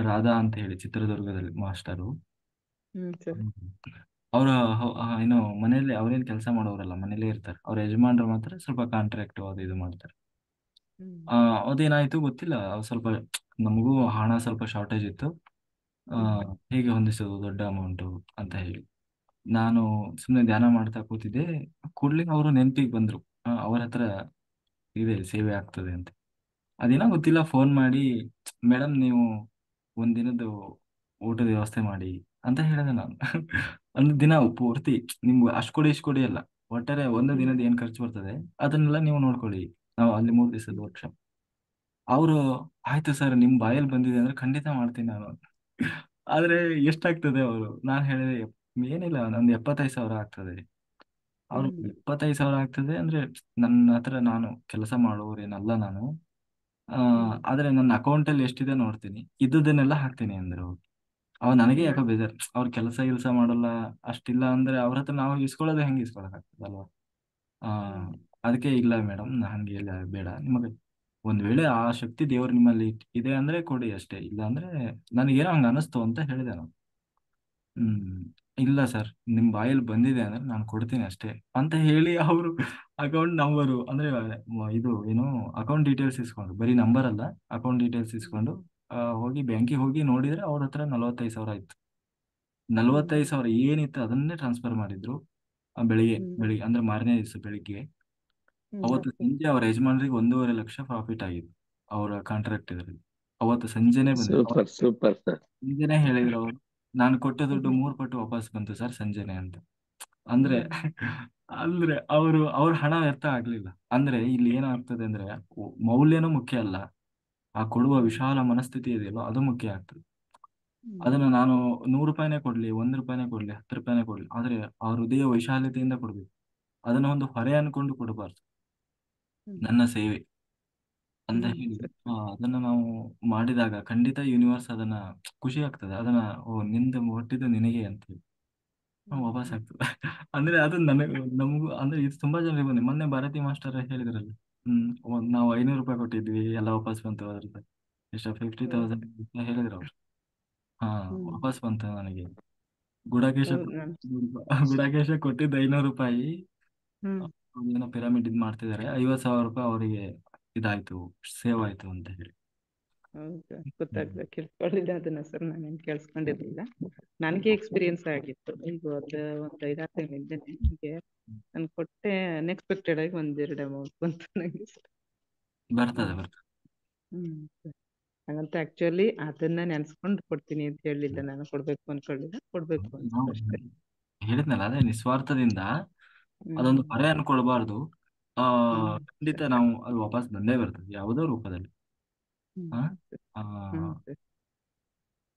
ರಾಧಾ ಅಂತ ಹೇಳಿ ಚಿತ್ರದುರ್ಗದಲ್ಲಿ ಮಾಸ್ಟರು. ಸರ್. ಅವರ ಏನು ಮನೆಯಲ್ಲಿ ಅವ್ರೇನ್ ಕೆಲಸ ಮಾಡೋರಲ್ಲ, ಮನೇಲೇ ಇರ್ತಾರೆ. ಅವ್ರ ಯಜಮಾನ್ರು ಮಾತ್ರ ಸ್ವಲ್ಪ ಕಾಂಟ್ರಾಕ್ಟ್ ಅದು ಇದು ಮಾಡ್ತಾರೆ. ಅದೇನಾಯ್ತು ಗೊತ್ತಿಲ್ಲ, ಸ್ವಲ್ಪ ನಮಗೂ ಹಣ ಸ್ವಲ್ಪ ಶಾರ್ಟೇಜ್ ಇತ್ತು. ಹೇಗೆ ಹೊಂದಿಸೋದು ದೊಡ್ಡ ಅಮೌಂಟು ಅಂತ ಹೇಳಿ ನಾನು ಸುಮ್ಮನೆ ಧ್ಯಾನ ಮಾಡ್ತಾ ಕೂತಿದ್ದೆ. ಕೂಡ್ಲೆ ಅವರು ನೆನಪಿಗೆ ಬಂದ್ರು, ಅವ್ರ ಹತ್ರ ಇದೆ ಸೇವೆ ಆಗ್ತದೆ ಅಂತ. ಅದೇನೋ ಗೊತ್ತಿಲ್ಲ, ಫೋನ್ ಮಾಡಿ ಮೇಡಮ್ ನೀವು ಒಂದಿನದ್ದು ಊಟದ ವ್ಯವಸ್ಥೆ ಮಾಡಿ ಅಂತ ಹೇಳಿದೆ ನಾನು. ಒಂದು ದಿನ ಪೂರ್ತಿ ನಿಮ್ಗೆ ಅಷ್ಟು ಕೊಡಿ ಇಷ್ಟು ಕೊಡಿ ಅಲ್ಲ, ಒಟ್ಟಾರೆ ಒಂದು ದಿನದ ಏನ್ ಖರ್ಚು ಬರ್ತದೆ ಅದನ್ನೆಲ್ಲ ನೀವು ನೋಡ್ಕೊಳ್ಳಿ, ನಾವು ಅಲ್ಲಿ 3 ದಿವಸದ ವರ್ಕ್ಶಾಪ್. ಅವರು ಆಯ್ತು ಸರ್ ನಿಮ್ ಬಾಯಲ್ಲಿ ಬಂದಿದೆ ಅಂದ್ರೆ ಖಂಡಿತ ಮಾಡ್ತೀನಿ ನಾನು. ಆದ್ರೆ ಎಷ್ಟಾಗ್ತದೆ ಅವರು, ನಾನು ಹೇಳಿದೆ ಏನಿಲ್ಲ ನಂದು 75,000 ಆಗ್ತದೆ. ಅವ್ರು 75,000 ಆಗ್ತದೆ ಅಂದ್ರೆ ನನ್ನ ಹತ್ರ ನಾನು ಕೆಲಸ ಮಾಡೋರೇನಲ್ಲ ನಾನು. ಆದ್ರೆ ನನ್ನ ಅಕೌಂಟಲ್ಲಿ ಎಷ್ಟಿದೆ ನೋಡ್ತೀನಿ, ಇದ್ದುದನ್ನೆಲ್ಲ ಹಾಕ್ತೀನಿ ಅಂದ್ರು ಅವ್ರು. ನನಗೆ ಯಾಕೋ ಬೇಜಾರು, ಅವ್ರ ಕೆಲಸ ಮಾಡಲ್ಲ ಅಷ್ಟಿಲ್ಲ ಅಂದ್ರೆ ಅವ್ರ ಹತ್ರ ನಾವು ಇಸ್ಕೊಳ್ಳೋದು ಹೆಂಗೆ ಇಸ್ಕೊಳಕ್ಕಾಗ್ತದಲ್ವಾ. ಆ ಅದಕ್ಕೆ ಇಲ್ಲ ಮೇಡಮ್ ಹಂಗೆ ಇಲ್ಲ, ಬೇಡ. ನಿಮಗೆ ಒಂದ್ ವೇಳೆ ಆ ಶಕ್ತಿ ದೇವ್ರು ನಿಮ್ಮಲ್ಲಿ ಇದೆ ಅಂದ್ರೆ ಕೊಡಿ ಅಷ್ಟೇ, ಇಲ್ಲ ಅಂದ್ರೆ ನನಗೇನೋ ಹಂಗ ಅನಿಸ್ತು ಅಂತ ಹೇಳಿದೆ ನಾನು. ಇಲ್ಲ ಸರ್ ನಿಮ್ ಬಾಯಲ್ಲಿ ಬಂದಿದೆ ಅಂದ್ರೆ ನಾನು ಕೊಡ್ತೀನಿ ಅಷ್ಟೇ ಅಂತ ಹೇಳಿ ಅವರು ಅಕೌಂಟ್ ನಂಬರು ಅಂದ್ರೆ ಇದು ಏನು ಅಕೌಂಟ್ ಡೀಟೇಲ್ಸ್ ಇಸ್ಕೊಂಡು, ಬರೀ ನಂಬರ್ ಅಲ್ಲ ಅಕೌಂಟ್ ಡೀಟೇಲ್ಸ್ ಇಸ್ಕೊಂಡು ಹೋಗಿ ಬ್ಯಾಂಕಿಗೆ ಹೋಗಿ ನೋಡಿದ್ರೆ ಅವ್ರ ಹತ್ರ 45,000 ಇತ್ತು. 45,000 ಏನಿತ್ತು ಅದನ್ನೇ ಟ್ರಾನ್ಸ್ಫರ್ ಮಾಡಿದ್ರು. ಬೆಳಿಗ್ಗೆ ಅಂದ್ರೆ ಮಾರನೇ ದಿವಸ ಬೆಳಿಗ್ಗೆ. ಅವತ್ತು ಸಂಜೆ ಅವ್ರ ಯಜಮಾನ್ರಿಗೆ 1.5 ಲಕ್ಷ ಪ್ರಾಫಿಟ್ ಆಗಿತ್ತು ಅವರ ಕಾಂಟ್ರಾಕ್ಟ್ ಇದರಲ್ಲಿ. ಅವತ್ತು ಸಂಜೆನೆ ಬಂದಿದ್ರು. Super super sir. ಸಂಜೆನೆ ಹೇಳಿದ್ರು ಅವರು, ನಾನು ಕೊಟ್ಟ ದುಡ್ಡು 3 ಪಟ್ಟು ವಾಪಸ್ ಬಂತು ಸರ್ ಸಂಜೆನೆ ಅಂತ. ಅಂದ್ರೆ ಅಂದ್ರೆ ಅವ್ರ ಹಣ ವ್ಯರ್ಥ ಆಗ್ಲಿಲ್ಲ. ಅಂದ್ರೆ ಇಲ್ಲಿ ಏನಾಗ್ತದೆ ಅಂದ್ರೆ ಮೌಲ್ಯನೂ ಮುಖ್ಯ ಅಲ್ಲ, ಆ ಕೊಡುವ ವಿಶಾಲ ಮನಸ್ಥಿತಿ ಇದೆಯಲ್ಲ ಅದು ಮುಖ್ಯ ಆಗ್ತದೆ. ಅದನ್ನ ನಾನು 100 ರೂಪಾಯಿನೇ ಕೊಡ್ಲಿ, 1 ರೂಪಾಯಿನೇ ಕೊಡ್ಲಿ, 10 ರೂಪಾಯಿನೇ ಕೊಡ್ಲಿ, ಆದ್ರೆ ಆ ಹೃದಯ ವೈಶಾಲ್ಯತೆಯಿಂದ ಕೊಡ್ಬೇಕು. ಅದನ್ನ ಒಂದು ಹೊರೆ ಅನ್ಕೊಂಡು ಕೊಡಬಾರ್ದು. ನನ್ನ ಸೇವೆ ಅಂತ ಹೇಳಿ ಅದನ್ನ ನಾವು ಮಾಡಿದಾಗ ಖಂಡಿತ ಯೂನಿವರ್ಸ್ ಅದನ್ನ ಖುಷಿ ಆಗ್ತದೆ. ಅದನ್ನ ಓ ನಿಂದ ಹೊಟ್ಟಿದ್ದು ನಿನಗೆ ಅಂತ ಹೇಳಿ ವಾಪಸ್ ಆಗ್ತದೆ. ಅಂದ್ರೆ ಅದು ನನಗೆ ನಮಗೂ ಅಂದ್ರೆ ಇದು ತುಂಬಾ ಜನರಿಗೆ ಬಂದಿದೆ. ಮೊನ್ನೆ ಭಾರತಿ ಮಾಸ್ಟರ್ ಹೇಳಿದ್ರಲ್ಲ, ನಾವು 500 ರೂಪಾಯಿ ಕೊಟ್ಟಿದ್ವಿ, ಎಲ್ಲ ವಾಪಸ್ ಬಂತು ಅದ್ರದ್ದು ಎಷ್ಟು 50,000 ಹೇಳಿದ್ರು ಅವ್ರು. ಹಾ, ಹ್ಮ್ ವಾಪಸ್ ಬಂತು ನನಗೆ. ಗುಡಾಕೇಶ ಹೌದು ನಾನು ಗುಡಾಕೇಶ ಕೊಟ್ಟಿದ್ದು 500 ರೂಪಾಯಿ. ಹ್ಮ್ ಏನೋ ಪಿರಮಿಡ್ ಇದು ಮಾಡ್ತಿದ್ದಾರೆ, 50,000 ರೂಪಾಯಿ ಅವರಿಗೆ ಇದಾಯ್ತು, ಸೇವ್ ಆಯ್ತು ಅಂತ ಹೇಳಿ. ಹೌದಾ, ಹ್ಮ್. ಗೊತ್ತಾಗ್ಲಿಲ್ಲ, ಕೇಳಿಸ್ಕೊಳ್ಳಿಲ್ಲ ಅದನ್ನ ಸರ್, ನಾನೇನು ಕೇಳಿಸ್ಕೊಂಡಿರ್ಲಿಲ್ಲ. ನನಗೆ ಎಕ್ಸ್ಪೀರಿಯನ್ಸ್ ಆಗಿತ್ತು ಈಗ ಒಂದು 5-6 ತಿಂಗಳಿಂದನೇ. ಹೀಗೆ ನಾನು ಕೊಟ್ಟೆ, ಅನ್ಎಕ್ಸ್ಪೆಕ್ಟೆಡ್ ಆಗಿ ಒಂದೆರಡು ಅಮೌಂಟ್ ಬಂತು ನನಗೆ ಸರ್. ಬರ್ತದೆ ಹ್ಮ್ ಬರ್ತದೆ. ಹ್ಮ್ ಸರ್. ಹಾಗಂತ ಆಕ್ಚುಲಿ ಅದನ್ನ ನೆನ್ಸ್ಕೊಂಡು ಕೊಡ್ತೀನಿ ಅಂತ ಹೇಳಿಲ್ಲ, ನಾನು ಕೊಡ್ಬೇಕು ಅನ್ಕೊಳ್ಳಿಲ್ಲ, ಕೊಡ್ಬೇಕು ನಾವು ಅನ್ಸುತ್ತೆ ಅಷ್ಟೇ. ಹೇಳಿದ್ನಲ್ಲ, ಅದೇ ನಿಸ್ವಾರ್ಥದಿಂದ ಅದೊಂದು ಹ್ಮ್ ಹೊರೆ ಅನ್ಕೊಳ್ಬಾರ್ದು. ಆ ಹ್ಮ್ ಖಂಡಿತ ನಾವು ಅದು ವಾಪಸ್ ಬಂದೇ ಬರ್ತದೆ ಯಾವುದೋ ರೂಪದಲ್ಲಿ. ಹ್ಮ್ ಆ ಸರ್. ಆ, ಹ್ಮ್ ಸರ್.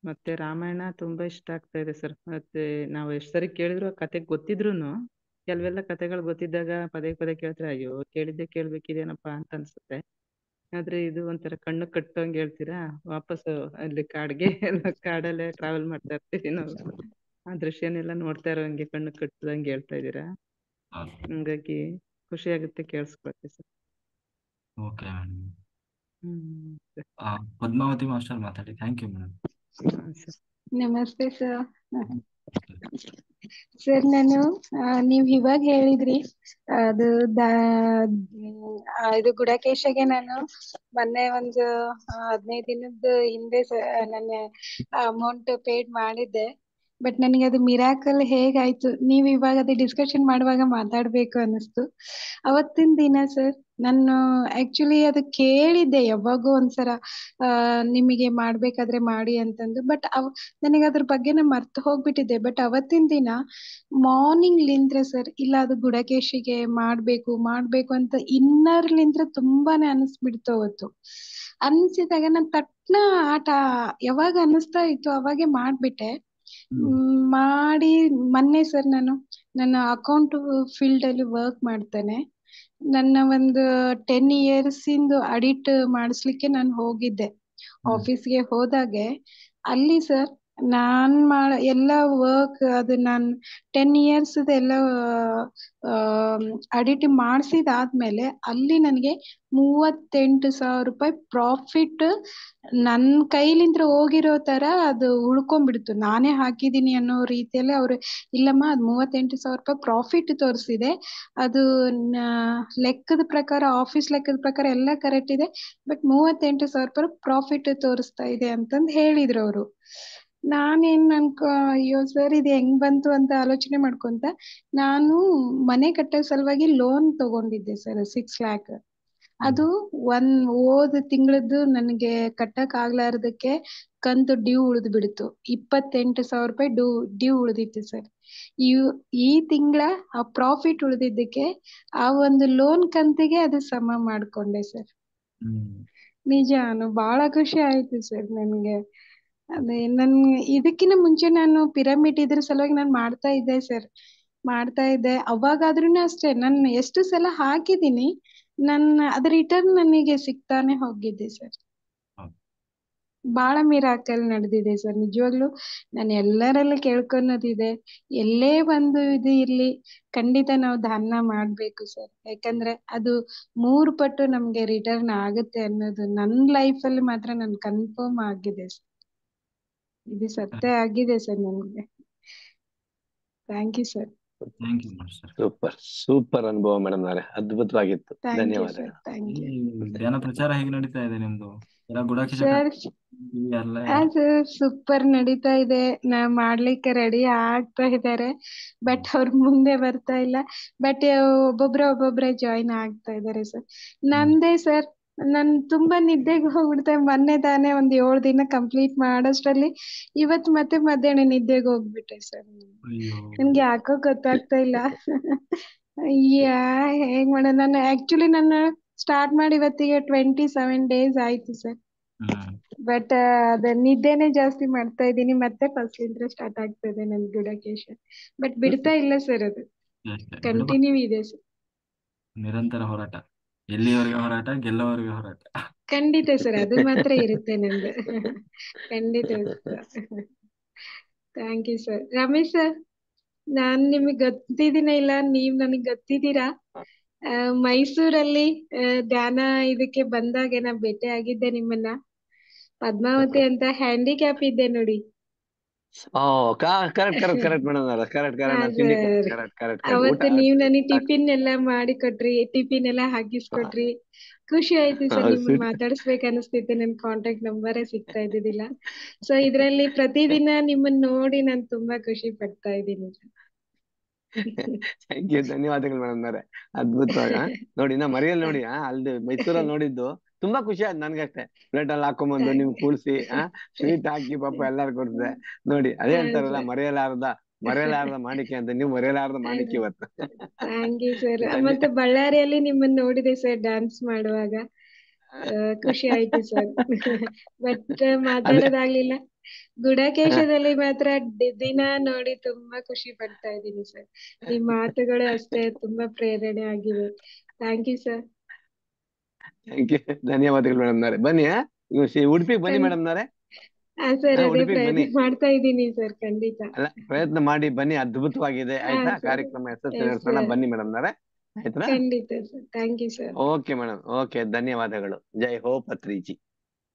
ಮತ್ತೆ ರಾಮಾಯಣ ತುಂಬಾ ಇಷ್ಟ ಆಗ್ತಾ ಇದೆ ಸರ್. ಮತ್ತೆ ನಾವು ಎಷ್ಟು ಸರಿ ಕೇಳಿದ್ರು ಆ ಕತೆ ಗೊತ್ತಿದ್ರುನು, ಕೆಲವೆಲ್ಲ ಕತೆಗಳು ಗೊತ್ತಿದ್ದಾಗ ಪದೇ ಪದೇ ಕೇಳ್ತಾರೆ, ಅಯ್ಯೋ ಕೇಳಿದ್ದೆ ಕೇಳ್ಬೇಕಿದೇನಪ್ಪ ಅಂತ ಅನ್ಸುತ್ತೆ. ಆದ್ರೆ ಇದು ಒಂಥರ ಕಣ್ಣು ಕಟ್ಟೋಂಗ್ ಹೇಳ್ತೀರಾ, ವಾಪಸ್ ಅಲ್ಲಿ ಕಾಡ್ಗೆ ಎಲ್ಲ ಕಾಡಲ್ಲೇ ಟ್ರಾವೆಲ್ ಮಾಡ್ತಾ ಇರ್ತೀವಿ ನಾವು, ಆ ದೃಶ್ಯನೆಲ್ಲ ನೋಡ್ತಾ ಇರೋ ಹಂಗೆ ಕಣ್ಣು ಕಟ್ಟದಂಗೆ ಹೇಳ್ತಾ ಇದೀರಾ. ಆ, ಹಂಗಾಗಿ ಖುಷಿ ಆಗುತ್ತೆ ಕೇಳಿಸ್ಕೊಳಕ್ಕೆ sir. Okay madam. Sir. Padmavati master ಮಾತಾಡಿ. Thank you madam. ಸರ್. ನಮಸ್ತೆ ಸರ್. ಸರ್ ನಾನು ನೀವ್ ಇವಾಗ ಹೇಳಿದ್ರಿ ಅದು ಇದು ಗುಡಕೇಶಗೆ ನಾನು ಮೊನ್ನೆ ಒಂದು 15 ದಿನದ ಹಿಂದೆ ನನ್ನ ಅಮೌಂಟ್ ಪೇಡ್ ಮಾಡಿದ್ದೆ. ಬಟ್ ನನಗೆ ಅದು ಮಿರಾಕಲ್ ಹೇಗಾಯ್ತು, ನೀವ್ ಇವಾಗ ಅದು ಡಿಸ್ಕಷನ್ ಮಾಡುವಾಗ ಮಾತಾಡ್ಬೇಕು ಅನ್ನಿಸ್ತು. ಅವತ್ತಿನ ದಿನ ಸರ್ ನಾನು ಆಕ್ಚುಲಿ ಅದು ಕೇಳಿದ್ದೆ ಯಾವಾಗೋ ಒಂದ್ಸಲ ನಿಮಗೆ ಮಾಡ್ಬೇಕಾದ್ರೆ ಮಾಡಿ ಅಂತಂದು. ಬಟ್ ನನಗೆ ಅದ್ರ ಬಗ್ಗೆನೇ ಮರ್ತು ಹೋಗ್ಬಿಟ್ಟಿದೆ. ಬಟ್ ಅವತ್ತಿನ ದಿನ ಮಾರ್ನಿಂಗ್ ಲಿಂತ್ರ ಸರ್, ಇಲ್ಲ ಅದು ಗುಡಕೇಶಿಗೆ ಮಾಡ್ಬೇಕು ಅಂತ ಇನ್ನರ್ಲಿಂತ್ರ ತುಂಬಾನೇ ಅನಿಸ್ಬಿಡ್ತು ಅವತ್ತು. ಅನ್ಸಿದಾಗ ನಾನು ತಟ್ನ ಆಟ ಯಾವಾಗ ಅನ್ನಿಸ್ತಾ ಇತ್ತು ಅವಾಗೆ ಮಾಡ್ಬಿಟ್ಟೆ. ಮಾಡಿ ಮೊನ್ನೆ ಸರ್ ನಾನು ನನ್ನ ಅಕೌಂಟ್ ಫೀಲ್ಡ್ ಅಲ್ಲಿ ವರ್ಕ್ ಮಾಡ್ತೇನೆ. ನನ್ನ ಒಂದು 10 ಇಯರ್ಸ್ ಇಂದು ಅಡಿಟ್ ಮಾಡಿಸ್ಲಿಕ್ಕೆ ನಾನು ಹೋಗಿದ್ದೆ ಆಫೀಸ್ಗೆ ಹೋದಾಗೆ. ಅಲ್ಲಿ ಸರ್ ನಾನ್ ಎಲ್ಲ ವರ್ಕ್ ಅದು ನಾನು 10 ಇಯರ್ಸ್ ಎಲ್ಲ ಅಡಿಟ್ ಮಾಡಿಸಿದಾದ್ಮೇಲೆ ಅಲ್ಲಿ ನನಗೆ 38,000 ರೂಪಾಯಿ ಪ್ರಾಫಿಟ್ ನನ್ ಕೈಲಿಂದ ಹೋಗಿರೋ ತರ ಅದು ಉಳ್ಕೊಂಡ್ಬಿಡ್ತು. ನಾನೇ ಹಾಕಿದೀನಿ ಅನ್ನೋ ರೀತಿಯಲ್ಲಿ ಅವ್ರು, ಇಲ್ಲಮ್ಮ ಅದು 38,000 ರೂಪಾಯಿ ಪ್ರಾಫಿಟ್ ತೋರಿಸಿದೆ, ಅದು ಲೆಕ್ಕದ ಪ್ರಕಾರ, ಆಫೀಸ್ ಲೆಕ್ಕದ ಪ್ರಕಾರ ಎಲ್ಲ ಕರೆಕ್ಟ್ ಇದೆ, ಬಟ್ 38,000 ರೂಪಾಯಿ ಪ್ರಾಫಿಟ್ ತೋರಿಸ್ತಾ ಇದೆ ಅಂತಂದು ಹೇಳಿದ್ರು ಅವರು. ನಾನೇನ್ ಅಯ್ಯೋ ಸರ್ ಇದು ಹೆಂಗ್ ಬಂತು ಅಂತ ಆಲೋಚನೆ ಮಾಡ್ಕೊಂತ ನಾನು ಮನೆ ಕಟ್ಟೋ ಸಲುವಾಗಿ ಲೋನ್ ತಗೊಂಡಿದ್ದೆ ಸರ್ 6 lakh. ಅದು ಹೋದ ತಿಂಗಳದ್ದು ನನಗೆ ಕಟ್ಟಕ್ ಆಗ್ಲಾರ್ದಕ್ಕೆ ಕಂತು ಡ್ಯೂ ಉಳಿದು ಬಿಡ್ತು. 28,000 ರೂಪಾಯಿ ಡ್ಯೂ ಉಳಿದಿತ್ತು ಸರ್. ಈ ತಿಂಗಳ ಆ ಪ್ರಾಫಿಟ್ ಉಳಿದಿದ್ದಕ್ಕೆ ಆ ಒಂದು ಲೋನ್ ಕಂತಿಗೆ ಅದು ಸಮ ಮಾಡ್ಕೊಂಡೆ ಸರ್. ನಿಜ ಬಹಳ ಖುಷಿ ಆಯ್ತು ಸರ್ ನನ್ಗೆ. ಅದೇ ಇದಕ್ಕಿಂತ ಮುಂಚೆ ನಾನು ಪಿರಮಿಡ್ ಇದ್ರ ಸಲುವಾಗಿ ನಾನು ಮಾಡ್ತಾ ಇದ್ದೆ ಸರ್, ಮಾಡ್ತಾ ಇದ್ದೆ. ಅವಾಗಾದ್ರೂನು ಅಷ್ಟೇ ನಾನು ಎಷ್ಟು ಸಲ ಹಾಕಿದೀನಿ, ಅದ್ರ ರಿಟರ್ನ್ ನನಗೆ ಸಿಗ್ತಾನೆ ಹೋಗಿದ್ದೆ ಸರ್. ಬಹಳ ಮಿರಾಕಲ್ ನಡೆದಿದೆ ಸರ್ ನಿಜವಾಗ್ಲೂ. ನಾನು ಎಲ್ಲರಲ್ಲೂ ಕೇಳ್ಕೊಳೋದಿದೆ, ಎಲ್ಲೇ ಒಂದು ಇದು ಇರ್ಲಿ ಖಂಡಿತ ನಾವು ದಾನ ಮಾಡ್ಬೇಕು ಸರ್. ಯಾಕಂದ್ರೆ ಅದು 3 ಪಟ್ಟು ನಮ್ಗೆ ರಿಟರ್ನ್ ಆಗುತ್ತೆ ಅನ್ನೋದು ನನ್ನ ಲೈಫಲ್ಲಿ ಮಾತ್ರ ನನ್ ಕನ್ಫರ್ಮ್ ಆಗಿದೆ ಸರ್. ಇದು ಸತ್ಯ ಆಗಿದೆ ಸರ್ ನನ್ಗೆ. Thank you sir. Thank you master. Super ಅನುಭವ ಮೇಡಮ್ ಅವರೇ, ಅದ್ಭುತವಾಗಿತ್ತು. ಥ್ಯಾಂಕ್ ಯು ಧನ್ಯವಾದಗಳು. ಸರ್. ಥ್ಯಾಂಕ್ ಯು ಧ್ಯಾನ ಪ್ರಚಾರ ಹೇಗೆ ನಡೀತಾ ಇದೆ ನಿಮ್ದು? ಎಲ್ಲ ಗುಡಾಕೇಶ ಸರ್. ಎಲ್ಲ ಅದು ಸೂಪರ್ ನಡೀತಾ ಇದೆ. ಮಾಡ್ಲಿಕ್ಕೆ ರೆಡಿ ಆಗ್ತಾ ಇದ್ದಾರೆ, ಬಟ್ ಅವ್ರ ಮುಂದೆ ಬರ್ತಾ ಇಲ್ಲ. ಬಟ್ ಒಬ್ಬೊಬ್ರೆ ಜಾಯಿನ್ ಆಗ್ತಾ ಇದ್ದಾರೆ ಸರ್. ನಂದೇ ಸರ್, ನನ್ ತುಂಬಾ ನಿದ್ದೆಗೆ ಹೋಗ್ಬಿಡ್ತೆ. ಮೊನ್ನೆ ತಾನೇ ಒಂದ್ 7 ದಿನ ಕಂಪ್ಲೀಟ್ ಮಾಡೋಷ್ಟ್ರಲ್ಲಿ ಇವತ್ ಮತ್ತೆ ಮಧ್ಯಾಹ್ನ ನಿದ್ದೆಗೆ ಹೋಗ್ಬಿಟ್ಟೆ ಸರ್. ನನ್ಗೆ ಯಾಕೋ ಗೊತ್ತಾಗ್ತಾ ಇಲ್ಲ. ಹೇಗ್ ಮಾಡೋದು. ನಾನು ಆಕ್ಚುಲಿ ಸ್ಟಾರ್ಟ್ ಮಾಡಿ ಇವತ್ತಿಗೆ 27 days ಆಯ್ತು ಸರ್. ಬಟ್ ಅದ ನಿದ್ದೆನೆ ಜಾಸ್ತಿ ಮಾಡ್ತಾ ಇದ್ದೀನಿ. ಮತ್ತೆ ಫಸ್ಟ್ ಇಂದ ಸ್ಟಾರ್ಟ್ ಆಗ್ತಾ ಇದೆ ನನ್ ಗುಡಕೇಶ. ಬಟ್ ಬಿಡ್ತಾ ಇಲ್ಲ ಸರ್, ಅದು ಕಂಟಿನ್ಯೂ ಇದೆ ಸರ್. ನಿರಂತರ ಹೋರಾಟ, ಎಲ್ಲಿಯವರೆಗೆ ಹೋರಾಟ, ಗೆಲ್ಲೋವರೆಗೆ ಹೋರಾಟ. ಖಂಡಿತ ಸರ್, ಅದು ಮಾತ್ರ ಇರುತ್ತೆ ನಂದು. ಖಂಡಿತ sir. Thank you sir. Ramesh sir, ನಾನ್ ನಿಮಗ್ ಗೊತ್ತಿದ್ದೀನ ಇಲ್ಲ ನೀವ್ ನನಗ್ ಗೊತ್ತಿದ್ದೀರಾ. ಮೈಸೂರಲ್ಲಿ ಧ್ಯಾನ ಇದಕ್ಕೆ ಬಂದಾಗ ನಾ ಭೇಟಿ ಆಗಿದ್ದೆ ನಿಮ್ಮನ್ನ. ಪದ್ಮಾವತಿ ಅಂತ ಹ್ಯಾಂಡಿಕ್ಯಾಪ್ ಇದ್ದೆ ನೋಡಿ. ಓ ಕರೆಕ್ಟ್ ಮೇಡಮ್ ಕರೆಕ್ಟ್ ಹಾ ನಾ ತಿಂಡಿ ಸರ್, ಕರೆಕ್ಟ್ ಊಟ ಅವತ್ತು ನೀವ್ ನನಗ್ ಟಿಫಿನ್ ಎಲ್ಲಾ ಮಾಡಿ ಕೊಟ್ರಿ, ಟಿಫಿನ್ ಎಲ್ಲಾ ಹಾಕಿಸ್ಕೊಟ್ರಿ. ಖುಷಿ ಆಯ್ತು ಸರ್, ನಿಮ್ಮನ್ನ ಸ್ವೀಟ್ ಮಾತಾಡಿಸ್ಬೇಕು ಅನಿಸ್ತಿತ್ತು, ನನ್ ಕಾಂಟ್ಯಾಕ್ಟ್ ನಂಬರೇ ಸಿಗ್ತಾ ಇದ್ದಿದ್ದಿಲ್ಲ. ಸೊ ಇದ್ರಲ್ಲಿ ಪ್ರತಿದಿನ ನಿಮ್ಮನ್ನ ನೋಡಿ ನಾನ್ ತುಂಬಾ ಖುಷಿ ಪಡ್ತಾ ಇದ್ದೀನಿ. ಥ್ಯಾಂಕ್ ಯು, ಧನ್ಯವಾದಗಳು ಮೇಡಮ್ ಅವರೇ. ಅದ್ಭುತವಾಗ ನೋಡಿ ನಾ ಮರೆಯಲ್ಲ ನೋಡಿ, ಅಲ್ಲಿ ಮೈಸೂರಲ್ಲಿ ನೋಡಿದ್ದು ತುಂಬಾ ಖುಷಿ ಆಯ್ತು ನನ್ಗಷ್ಟೇ. ಪ್ಲೇಟ್ ಅಲ್ಲಿ ಹಾಕೊಂಬಂದು ನಿಮ್ ಕೂಡ್ಸಿ ಸ್ವೀಟ್ ಹಾಕಿ ಪಾಪ ಎಲ್ಲಾರು ಕೊಡ್ಸಿದೆ ನೋಡಿ. ಅದೇ ಹಾ ಅಂತಾರಲ್ಲ, ಸರ್, ಮರೆಯಲಾರದ ಮಾಣಿಕ್ಯ ಅಂತ, ನೀವು ಮರೆಯಲಾರದ ಮಾಣಿಕ್ಯ ಇವತ್ತು. Thank you sir. ಧನ್ಯ ಮತ್ತೆ ಬಳ್ಳಾರಿಯಲ್ಲಿ ನಿಮ್ಮನ್ನ ನೋಡಿದೆ ಸರ್ ಡ್ಯಾನ್ಸ್ ಮಾಡುವಾಗ. ಖುಷಿ ಆಯ್ತು ಸರ್. ಬಟ್ ಅದೇ ಮಾತಾಡೋದಾಗ್ಲಿಲ್ಲ. ಗುಡಾಕೇಶದಲ್ಲಿ ಮಾತ್ರ ದಿನ ನೋಡಿ ತುಂಬಾ ಖುಷಿ ಪಡ್ತಾ ಇದ್ದೀನಿ ಸರ್. ನಿಮ್ ಮಾತುಗಳು ಅಷ್ಟೇ ತುಂಬಾ ಪ್ರೇರಣೆ ಆಗಿವೆ. Thank you sir. Thank you, ಧನ್ಯವಾದಗಳು ಮೇಡಮ್ ಅವರೇ. ಬನ್ನಿ ಉಡುಪಿಗೆ ಬನ್ನಿ ಮೇಡಮ್ ಅವರೇ. ಹಾ ಸರ್, ಅದೇ ಉಡುಪಿಗೆ ಪ್ರಯತ್ನ ಬನ್ನಿ, ಮಾಡ್ತಾ ಇದ್ದೀನಿ ಸರ್, ಖಂಡಿತ. ಅಲ್ಲ ಪ್ರಯತ್ನ ಮಾಡಿ ಬನ್ನಿ, ಅದ್ಭುತವಾಗಿದೆ ಹಾ ಆಯ್ತಾ. ಸರ್, ಕಾರ್ಯಕ್ರಮ ಯಶಸ್ವಿ ಎಸ್ ನಡೆಸೋಣ, ಸರ್, ಬನ್ನಿ ಮೇಡಮ್ ಅವರೇ ಆಯ್ತಾ. ಖಂಡಿತ sir. Thank you sir. Okay madam, okay, ಧನ್ಯವಾದಗಳು. ಜೈ ಹೋ ಪತ್ರಿಜಿ.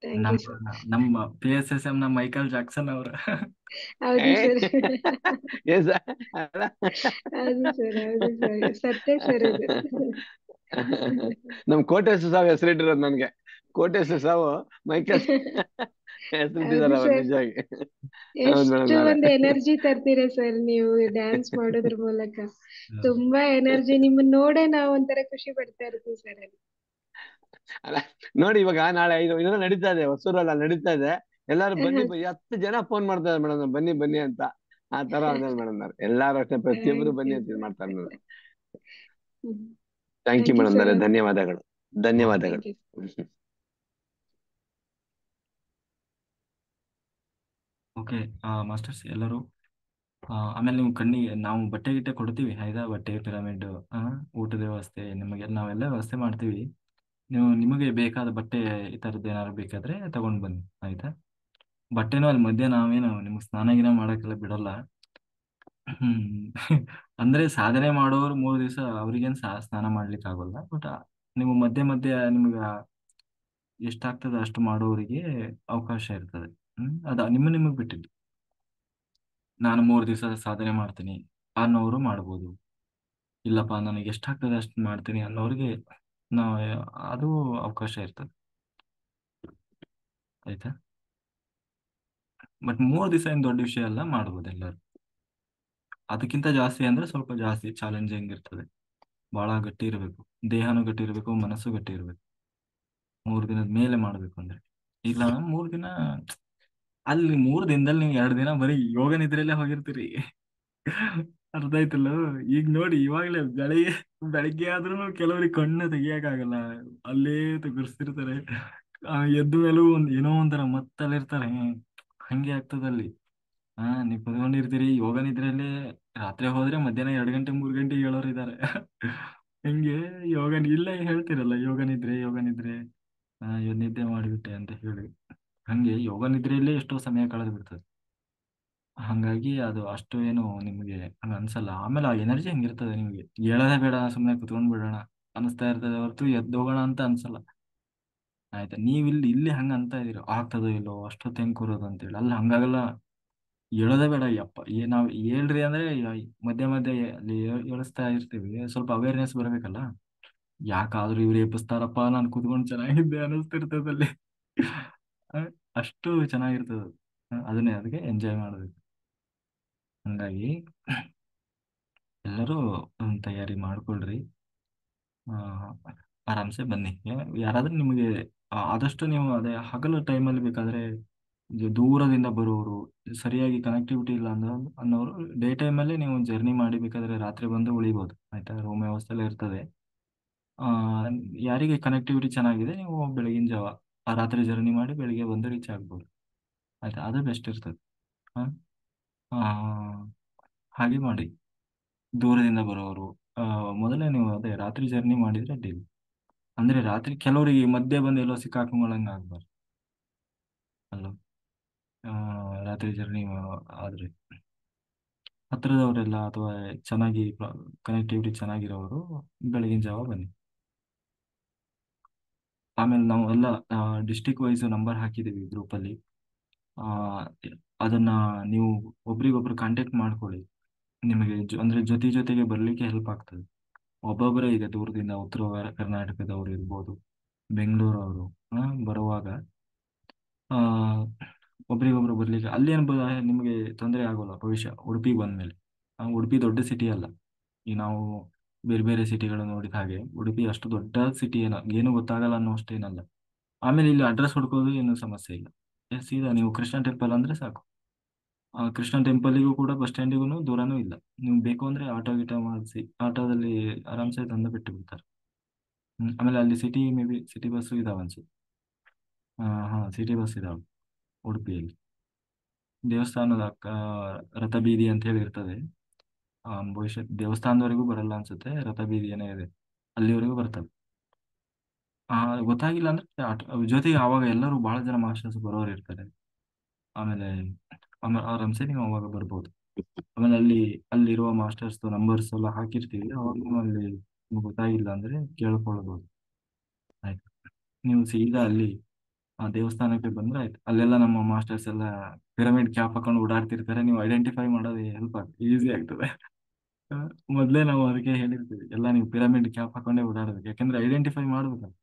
Thank you sir. ನಮ್ಮ PSSM ನ ಮೈಕಲ್ ಜಾಕ್ಸನ್ ಅವರು. ಹೌದು ಸರ್. ಎಸ್ ಹೌದು ಸರ್, ಹೌದು ಸರ್, ಸತ್ಯ ಸರ್ ಅದು. ನಮ್ ಕೋಟೇಶ್ವರ ಸಾವು ಹೆಸರಿಟ್ಟಿರೋದು ನನ್ಗೆ. ಕೋಟೇಶ್ವರ ಸಾವು ಮೈಕಲ್ ಹೆಸರಿಟ್ಟಿದಾರ ಹೌದು ಅವ್ರು ಸರ್. ನಿಜವಾಗಿ. ಹೌದು ಮೇಡಮ್ ಎಷ್ಟು ನಾಳೆ ಒಂದು ಎನರ್ಜಿ ತರ್ತೀರ ಸರ್ ನೀವು ಡ್ಯಾನ್ಸ್ ಮಾಡೋದ್ರ ಮೂಲಕ. ತುಂಬಾ ಎನರ್ಜಿ, ನಿಮ್ಮನ್ನ ನೋಡೇ ನಾವು ಒಂಥರ ಖುಷಿ ಪಡ್ತಾ ಇರ್ತೀವಿ ಸರ್ ಅಲ್ಲಿ. ಅಲ್ಲ ನೋಡಿ, ಇವಾಗ ನಾಳೆ ಇನ್ನೂ ನಡೀತಾ ಇದೆ, ಹೊಸೂರಲ್ಲಿ ಅಲ್ಲಿ ನಡೀತಾ ಇದೆ. ಎಲ್ಲಾರು ಬನ್ನಿ 10 ಜನ ಫೋನ್ ಮಾಡ್ತಾರೆ ಮೇಡಮ್, ಬನ್ನಿ ಬನ್ನಿ ಅಂತ. ಆ ತರ ಅಂದ್ರೆ ಮೇಡಮ್ ಎಲ್ಲಾರು ಅಷ್ಟೇ, ಪ್ರತಿಯೊಬ್ಬರು ಥ್ಯಾಂಕ್ ಬನ್ನಿ ಯು ಅಂತ ಇದ್ ಸರ್. ಮಾಡ್ತಾರೆ madam. Thank you thank you madam, sir. ಧನ್ಯವಾದಗಳು ಧನ್ಯವಾದಗಳು. Thank you. ಓಕೆ ಮಾಸ್ಟರ್ಸ್ ಎಲ್ಲರೂ. ಆಮೇಲೆ ನೀವು ಕಣ್ಣಿಗೆ ನಾವು ಬಟ್ಟೆ ಗಿಟ್ಟೆ ಕೊಡ್ತೀವಿ ಆಯ್ತಾ. ಬಟ್ಟೆ, ಪಿರಮಿಡ್, ಊಟದ ವ್ಯವಸ್ಥೆ ನಿಮಗೆ ನಾವೆಲ್ಲ ವ್ಯವಸ್ಥೆ ಮಾಡ್ತೀವಿ. ನಿಮಗೆ ಬೇಕಾದ ಬಟ್ಟೆ ಈ ಥರದ್ದು ಏನಾದ್ರು ಬೇಕಾದ್ರೆ ತಗೊಂಡು ಬನ್ನಿ ಆಯ್ತಾ. ಬಟ್ಟೆನೂ ಅಲ್ಲಿ ಮಧ್ಯೆ ನಾವೇನು ನಿಮ್ಗೆ ಸ್ನಾನ ಗಿನ ಮಾಡೋಕ್ಕೆಲ್ಲ ಬಿಡಲ್ಲ. ಅಂದ್ರೆ ಸಾಧನೆ ಮಾಡೋರು 3 ದಿವಸ ಅವ್ರಿಗೇನು ಸ್ನಾನ ಮಾಡ್ಲಿಕ್ಕೆ ಆಗೋಲ್ಲ. ಬಟ್ ನೀವು ಮಧ್ಯೆ ಮಧ್ಯೆ ನಿಮ್ಗೆ ಎಷ್ಟಾಗ್ತದೆ ಅಷ್ಟು ಮಾಡೋರಿಗೆ ಅವಕಾಶ ಇರ್ತದೆ. ಅದು ನಿಮಗೆ ಬಿಟ್ಟಿದ್ದು. ನಾನು 3 ದಿವಸ ಸಾಧನೆ ಮಾಡ್ತೀನಿ ಅನ್ನೋರು ಮಾಡ್ಬೋದು. ಇಲ್ಲಪ್ಪ ನನಗೆ ಎಷ್ಟಾಗ್ತದೆ ಅಷ್ಟು ಮಾಡ್ತೀನಿ ಅನ್ನೋರಿಗೆ ನಾವು ಅದು ಅವಕಾಶ ಇರ್ತದೆ ಆಯ್ತಾ. ಬಟ್ 3 ದಿವಸ ಏನು ದೊಡ್ಡ ವಿಷಯ ಅಲ್ಲ, ಮಾಡ್ಬೋದು ಎಲ್ಲರೂ. ಅದಕ್ಕಿಂತ ಜಾಸ್ತಿ ಅಂದ್ರೆ ಸ್ವಲ್ಪ ಜಾಸ್ತಿ ಚಾಲೆಂಜಿಂಗ್ ಇರ್ತದೆ. ಬಹಳ ಗಟ್ಟಿ ಇರಬೇಕು, ದೇಹನೂ ಗಟ್ಟಿ ಇರಬೇಕು, ಮನಸ್ಸು ಗಟ್ಟಿ ಇರಬೇಕು. 3 ದಿನದ ಮೇಲೆ ಮಾಡ್ಬೇಕು ಅಂದ್ರೆ. ಇಲ್ಲ 3 ದಿನ ಅಲ್ಲಿ 3 ದಿನದಲ್ಲಿ ನೀವು 2 ದಿನ ಬರೀ ಯೋಗ ನಿದ್ರೆಯಲ್ಲೇ ಹೋಗಿರ್ತೀರಿ. ಅರ್ಥ ಆಯ್ತಲ್ಲ. ಈಗ ನೋಡಿ ಇವಾಗಲೇ ಬೆಳಿಗ್ಗೆ ಆದ್ರೂ ಕೆಲವರಿಗೆ ಕಣ್ಣು ತೆಗಿಯಕ್ಕಾಗಲ್ಲ, ಅಲ್ಲೇ ತೆಗುರ್ಸ್ತಿರ್ತಾರೆ. ಎದ್ದ ಮೇಲೂ ಏನೋ ಒಂಥರ ಮತ್ತಲ್ಲಿರ್ತಾರೆ. ಹಂಗೆ ಆಗ್ತದಲ್ಲಿ. ನೀವು ಕುತ್ಕೊಂಡಿರ್ತೀರಿ ಯೋಗ ನಿದ್ರೆಯಲ್ಲಿ. ರಾತ್ರಿ ಹೋದ್ರೆ ಮಧ್ಯಾಹ್ನ 2 ಗಂಟೆ 3 ಗಂಟೆ ಹೇಳೋರು ಇದ್ದಾರೆ. ಹಿಂಗೆ ಇಲ್ಲೇ ಹೇಳ್ತಿರಲ್ಲ ಯೋಗ ನಿದ್ರೆ ಯೋಗ ನಿದ್ರೆ, ನಿದ್ದೆ ಮಾಡಿಬಿಟ್ಟೆ ಅಂತ ಹೇಳಿ. ಹಂಗೆ ಯೋಗ ನಿದ್ರೆಯಲ್ಲೇ ಎಷ್ಟೋ ಸಮಯ ಕಳೆದು ಬಿಡ್ತದೆ. ಹಂಗಾಗಿ ಅದು ಅಷ್ಟು ಏನು ನಿಮಗೆ ಹಂಗ ಅನ್ಸಲ್ಲ. ಆಮೇಲೆ ಆ ಎನರ್ಜಿ ಹಂಗಿರ್ತದೆ, ನಿಮಗೆ ಹೇಳೋದೇ ಬೇಡ, ಸುಮ್ಮನೆ ಕುತ್ಕೊಂಡ್ ಬಿಡೋಣ ಅನಿಸ್ತಾ ಇರ್ತದೆ ಹೊರತು ಎದ್ದೋಗೋಣ ಅಂತ ಅನ್ಸಲ್ಲ ಆಯ್ತಾ. ನೀವು ಇಲ್ಲಿ ಹಂಗ ಅಂತ ಇದೀರ, ಆಗ್ತದೋ ಇಲ್ಲೋ ಅಷ್ಟೊತ್ತು ಹೆಂಗ್ ಕೂರೋದು ಅಂತೇಳಿ. ಅಲ್ಲ ಹಂಗಾಗಲ್ಲ, ಹೇಳೋದೇ ಬೇಡ. ಯಪ್ಪ ನಾವು ಹೇಳ್ರಿ ಅಂದ್ರೆ ಮಧ್ಯೆ ಮಧ್ಯೆ ಅಲ್ಲಿ ಹೇಳಿಸ್ತಾ ಇರ್ತೀವಿ. ಸ್ವಲ್ಪ ಅವೇರ್ನೆಸ್ ಬರಬೇಕಲ್ಲ. ಯಾಕಾದ್ರೂ ಇವ್ರು ಎಬ್ಬಿಸ್ತಾರಪ್ಪ, ನಾನು ಕುತ್ಕೊಂಡು ಚೆನ್ನಾಗಿದ್ದೆ ಅನಿಸ್ತಿರ್ತದೆ ಅಲ್ಲಿ. ಆ, ಅಷ್ಟು ಚೆನ್ನಾಗಿರ್ತದೆ. ಅದಕ್ಕೆ ಎಂಜಾಯ್ ಮಾಡಬೇಕು. ಹಂಗಾಗಿ ಎಲ್ಲರೂ ತಯಾರಿ ಮಾಡ್ಕೊಳ್ರಿ. ಆ, ಆರಾಮ್ಸೆ ಬನ್ನಿ. ಯಾರಾದ್ರೂ ನಿಮಗೆ ಆದಷ್ಟು ನೀವು ಅದೇ ಹಗಲು ಟೈಮಲ್ಲಿ ಬೇಕಾದ್ರೆ ದೂರದಿಂದ ಬರೋರು, ಸರಿಯಾಗಿ ಕನೆಕ್ಟಿವಿಟಿ ಇಲ್ಲ ಅನ್ನೋರು ಡೇ ಟೈಮಲ್ಲಿ ನೀವು ಜರ್ನಿ ಮಾಡಿ ಬೇಕಾದ್ರೆ ರಾತ್ರಿ ಬಂದು ಉಳಿಬೋದು ಆಯ್ತಾ. ರೂಮ್ ವ್ಯವಸ್ಥೆ ಎಲ್ಲ ಇರ್ತದೆ. ಆ, ಯಾರಿಗೆ ಕನೆಕ್ಟಿವಿಟಿ ಚೆನ್ನಾಗಿದೆ ನೀವು ಬೆಳಗಿನ ಜಾವ ಆ ರಾತ್ರಿ ಜರ್ನಿ ಮಾಡಿ ಬೆಳಿಗ್ಗೆ ಬಂದು ರೀಚ್ ಆಗ್ಬೋದು ಆಯ್ತಾ. ಅದು ಬೆಸ್ಟ್ ಇರ್ತದೆ. ಆ, ಆ, ಹಾಗೆ ಮಾಡಿ. ದೂರದಿಂದ ಬರೋರು ಮೊದಲೇ ನೀವು ಅದೇ ರಾತ್ರಿ ಜರ್ನಿ ಮಾಡಿದ್ರೆ ಡೀಲ್. ಅಂದ್ರೆ ರಾತ್ರಿ ಕೆಲವರಿಗೆ ಮಧ್ಯೆ ಬಂದು ಎಲ್ಲೋ ಸಿಕ್ಕಾಕೊಂಡಂಗೆ ಆಗ್ಬಾರ್ದು ಅಲ್ಲ. ರಾತ್ರಿ ಜರ್ನಿ ಆದ್ರೆ ಹತ್ರದವರೆಲ್ಲ ಅಥವಾ ಚೆನ್ನಾಗಿ ಕನೆಕ್ಟಿವಿಟಿ ಚೆನ್ನಾಗಿರೋರು ಬೆಳಗಿನ ಜಾವ ಬನ್ನಿ. ಆಮೇಲೆ ನಾವು ಎಲ್ಲ ಡಿಸ್ಟಿಕ್ ವೈಸ್ ನಂಬರ್ ಹಾಕಿದ್ದೀವಿ ಗ್ರೂಪಲ್ಲಿ. ಅದನ್ನ ನೀವು ಒಬ್ರಿಗೊಬ್ರು ಕಾಂಟ್ಯಾಕ್ಟ್ ಮಾಡ್ಕೊಳ್ಳಿ. ನಿಮಗೆ ಅಂದ್ರೆ ಜೊತೆಗೆ ಬರ್ಲಿಕ್ಕೆ ಹೆಲ್ಪ್ ಆಗ್ತದೆ. ಒಬ್ಬೊಬ್ಬರೇ ಈಗ ದೂರದಿಂದ ಕರ್ನಾಟಕದವರು ಇರ್ಬೋದು, ಬೆಂಗಳೂರವರು ಬರುವಾಗ ಆ ಒಬ್ರಿಗೊಬ್ರು ಬರ್ಲಿಕ್ಕೆ ಅಲ್ಲಿ ನಿಮಗೆ ತೊಂದರೆ ಆಗೋಲ್ಲ ಭವಿಷ್ಯ. ಉಡುಪಿಗೆ ಬಂದ್ಮೇಲೆ ಉಡುಪಿ ದೊಡ್ಡ ಸಿಟಿ ಅಲ್ಲ. ಈ ನಾವು ಬೇರೆ ಬೇರೆ ಸಿಟಿಗಳು ನೋಡಿದ ಹಾಗೆ ಉಡುಪಿ ಅಷ್ಟು ದೊಡ್ಡ ಸಿಟಿ ಏನು ಗೊತ್ತಾಗಲ್ಲ ಅನ್ನೋ ಅಷ್ಟೇನಲ್ಲ. ಆಮೇಲೆ ಇಲ್ಲಿ ಅಡ್ರೆಸ್ ಹುಡ್ಕೋದು ಏನು ಸಮಸ್ಯೆ ಇಲ್ಲ. ಸೀದಾ ನೀವು ಕೃಷ್ಣ ಟೆಂಪಲ್ ಅಂದ್ರೆ ಸಾಕು. ಕೃಷ್ಣ ಟೆಂಪಲ್ಗೂ ಕೂಡ ಬಸ್ ಸ್ಟ್ಯಾಂಡಿಗೂ ದೂರನೂ ಇಲ್ಲ. ನೀವು ಬೇಕು ಅಂದ್ರೆ ಆಟೋ ಗಿಟೋ ಮಾಡಿಸಿ ಆಟೋದಲ್ಲಿ ಆರಾಮ್ಸೆ ತಂದು ಬಿಟ್ಟು ಬಿಡ್ತಾರೆ. ಆಮೇಲೆ ಅಲ್ಲಿ ಮೇ ಬಿ ಸಿಟಿ ಬಸ್ ಇದಾವೆ ಅನ್ಸುತ್ತೆ. ಸಿಟಿ ಬಸ್ ಇದಾವೆ ಉಡುಪಿಯಲ್ಲಿ. ದೇವಸ್ಥಾನದ ರಥಬೀದಿ ಅಂತ ಹೇಳಿ ಇರ್ತದೆ. ಬಹುಶಃ ದೇವಸ್ಥಾನದವರೆಗೂ ಬರಲ್ಲ ಅನ್ಸುತ್ತೆ, ರಥಬೀದಿ ಏನೋ ಇದೆ ಅಲ್ಲಿವರೆಗೂ ಬರ್ತವೆ. ಗೊತ್ತಾಗಿಲ್ಲ ಅಂದ್ರೆ ಜೊತೆಗೆ ಆವಾಗ ಎಲ್ಲರೂ ಬಹಳ ಜನ ಮಾಸ್ಟರ್ಸ್ ಬರೋರು ಇರ್ತಾರೆ. ಆಮೇಲೆ ಆರಾಮ್ಸೆ ನೀವು ಅವಾಗ ಬರ್ಬೋದು. ಆಮೇಲೆ ಅಲ್ಲಿರುವ ಮಾಸ್ಟರ್ಸ್ ನಂಬರ್ಸ್ ಎಲ್ಲ ಹಾಕಿರ್ತೀವಿ. ಅವಾಗ ನೀವು ಅಲ್ಲಿ ನಿಮ್ಗೆ ಗೊತ್ತಾಗಿಲ್ಲ ಅಂದ್ರೆ ಕೇಳ್ಕೊಳ್ಬೋದು. ಆಯ್ತು, ನೀವು ಸೀದಾ ಅಲ್ಲಿ ಆ ದೇವಸ್ಥಾನಕ್ಕೆ ಬಂದ್ರೆ ಆಯ್ತು. ಅಲ್ಲೆಲ್ಲ ನಮ್ಮ ಮಾಸ್ಟರ್ಸ್ ಎಲ್ಲ ಪಿರಮಿಡ್ ಕ್ಯಾಪ್ ಹಾಕೊಂಡು ಓಡಾಡ್ತಿರ್ತಾರೆ. ನೀವು ಐಡೆಂಟಿಫೈ ಮಾಡೋದು ಹೆಲ್ಪ್ ಆಗ್ತದೆ, ಈಸಿ ಆಗ್ತದೆ. ಆ, ಮೊದ್ಲೇ ನಾವು ಅದಕ್ಕೆ ಹೇಳಿರ್ತೀವಿ ಎಲ್ಲ ನೀವು ಪಿರಮಿಡ್ ಕ್ಯಾಪ್ ಹಾಕೊಂಡೇ ಓಡಾಡ್ಬೇಕು. ಯಾಕಂದ್ರೆ ಐಡೆಂಟಿಫೈ ಮಾಡ್ಬೇಕಲ್ಲ,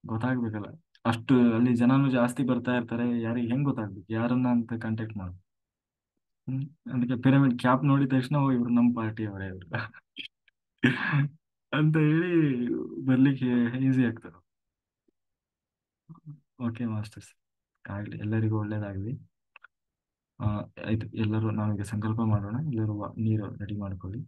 ಗೊತ್ತಾಗ್ಬೇಕಲ್ಲ. ಅಷ್ಟು ಅಲ್ಲಿ ಜನನು ಜಾಸ್ತಿ ಬರ್ತಾ ಇರ್ತಾರೆ. ಯಾರಿಗೆ ಹೆಂಗ್ ಗೊತ್ತಾಗ್ಬೇಕು ಯಾರನ್ನ ಅಂತ ಕಾಂಟ್ಯಾಕ್ಟ್ ಮಾಡು. ಅದಕ್ಕೆ ಪಿರಮಿಡ್ ಕ್ಯಾಪ್ ನೋಡಿದ ತಕ್ಷಣ ಓ ಇವ್ರು ನಮ್ಮ ಪಾರ್ಟಿ ಅವರೇ ಇವ್ರು ಅಂತ ಹೇಳಿ ಬರ್ಲಿಕ್ಕೆ ಈಸಿ ಆಗ್ತದೆ. ಓಕೆ ಮಾಸ್ಟರ್ಸ್, ಆಗ್ಲಿ, ಎಲ್ಲರಿಗೂ ಒಳ್ಳೇದಾಗ್ಲಿ. ಆಯ್ತು, ಎಲ್ಲರೂ ನಾವೀಗ ಸಂಕಲ್ಪ ಮಾಡೋಣ. ಎಲ್ಲರೂ ನೀರು ರೆಡಿ ಮಾಡ್ಕೊಳ್ಳಿ.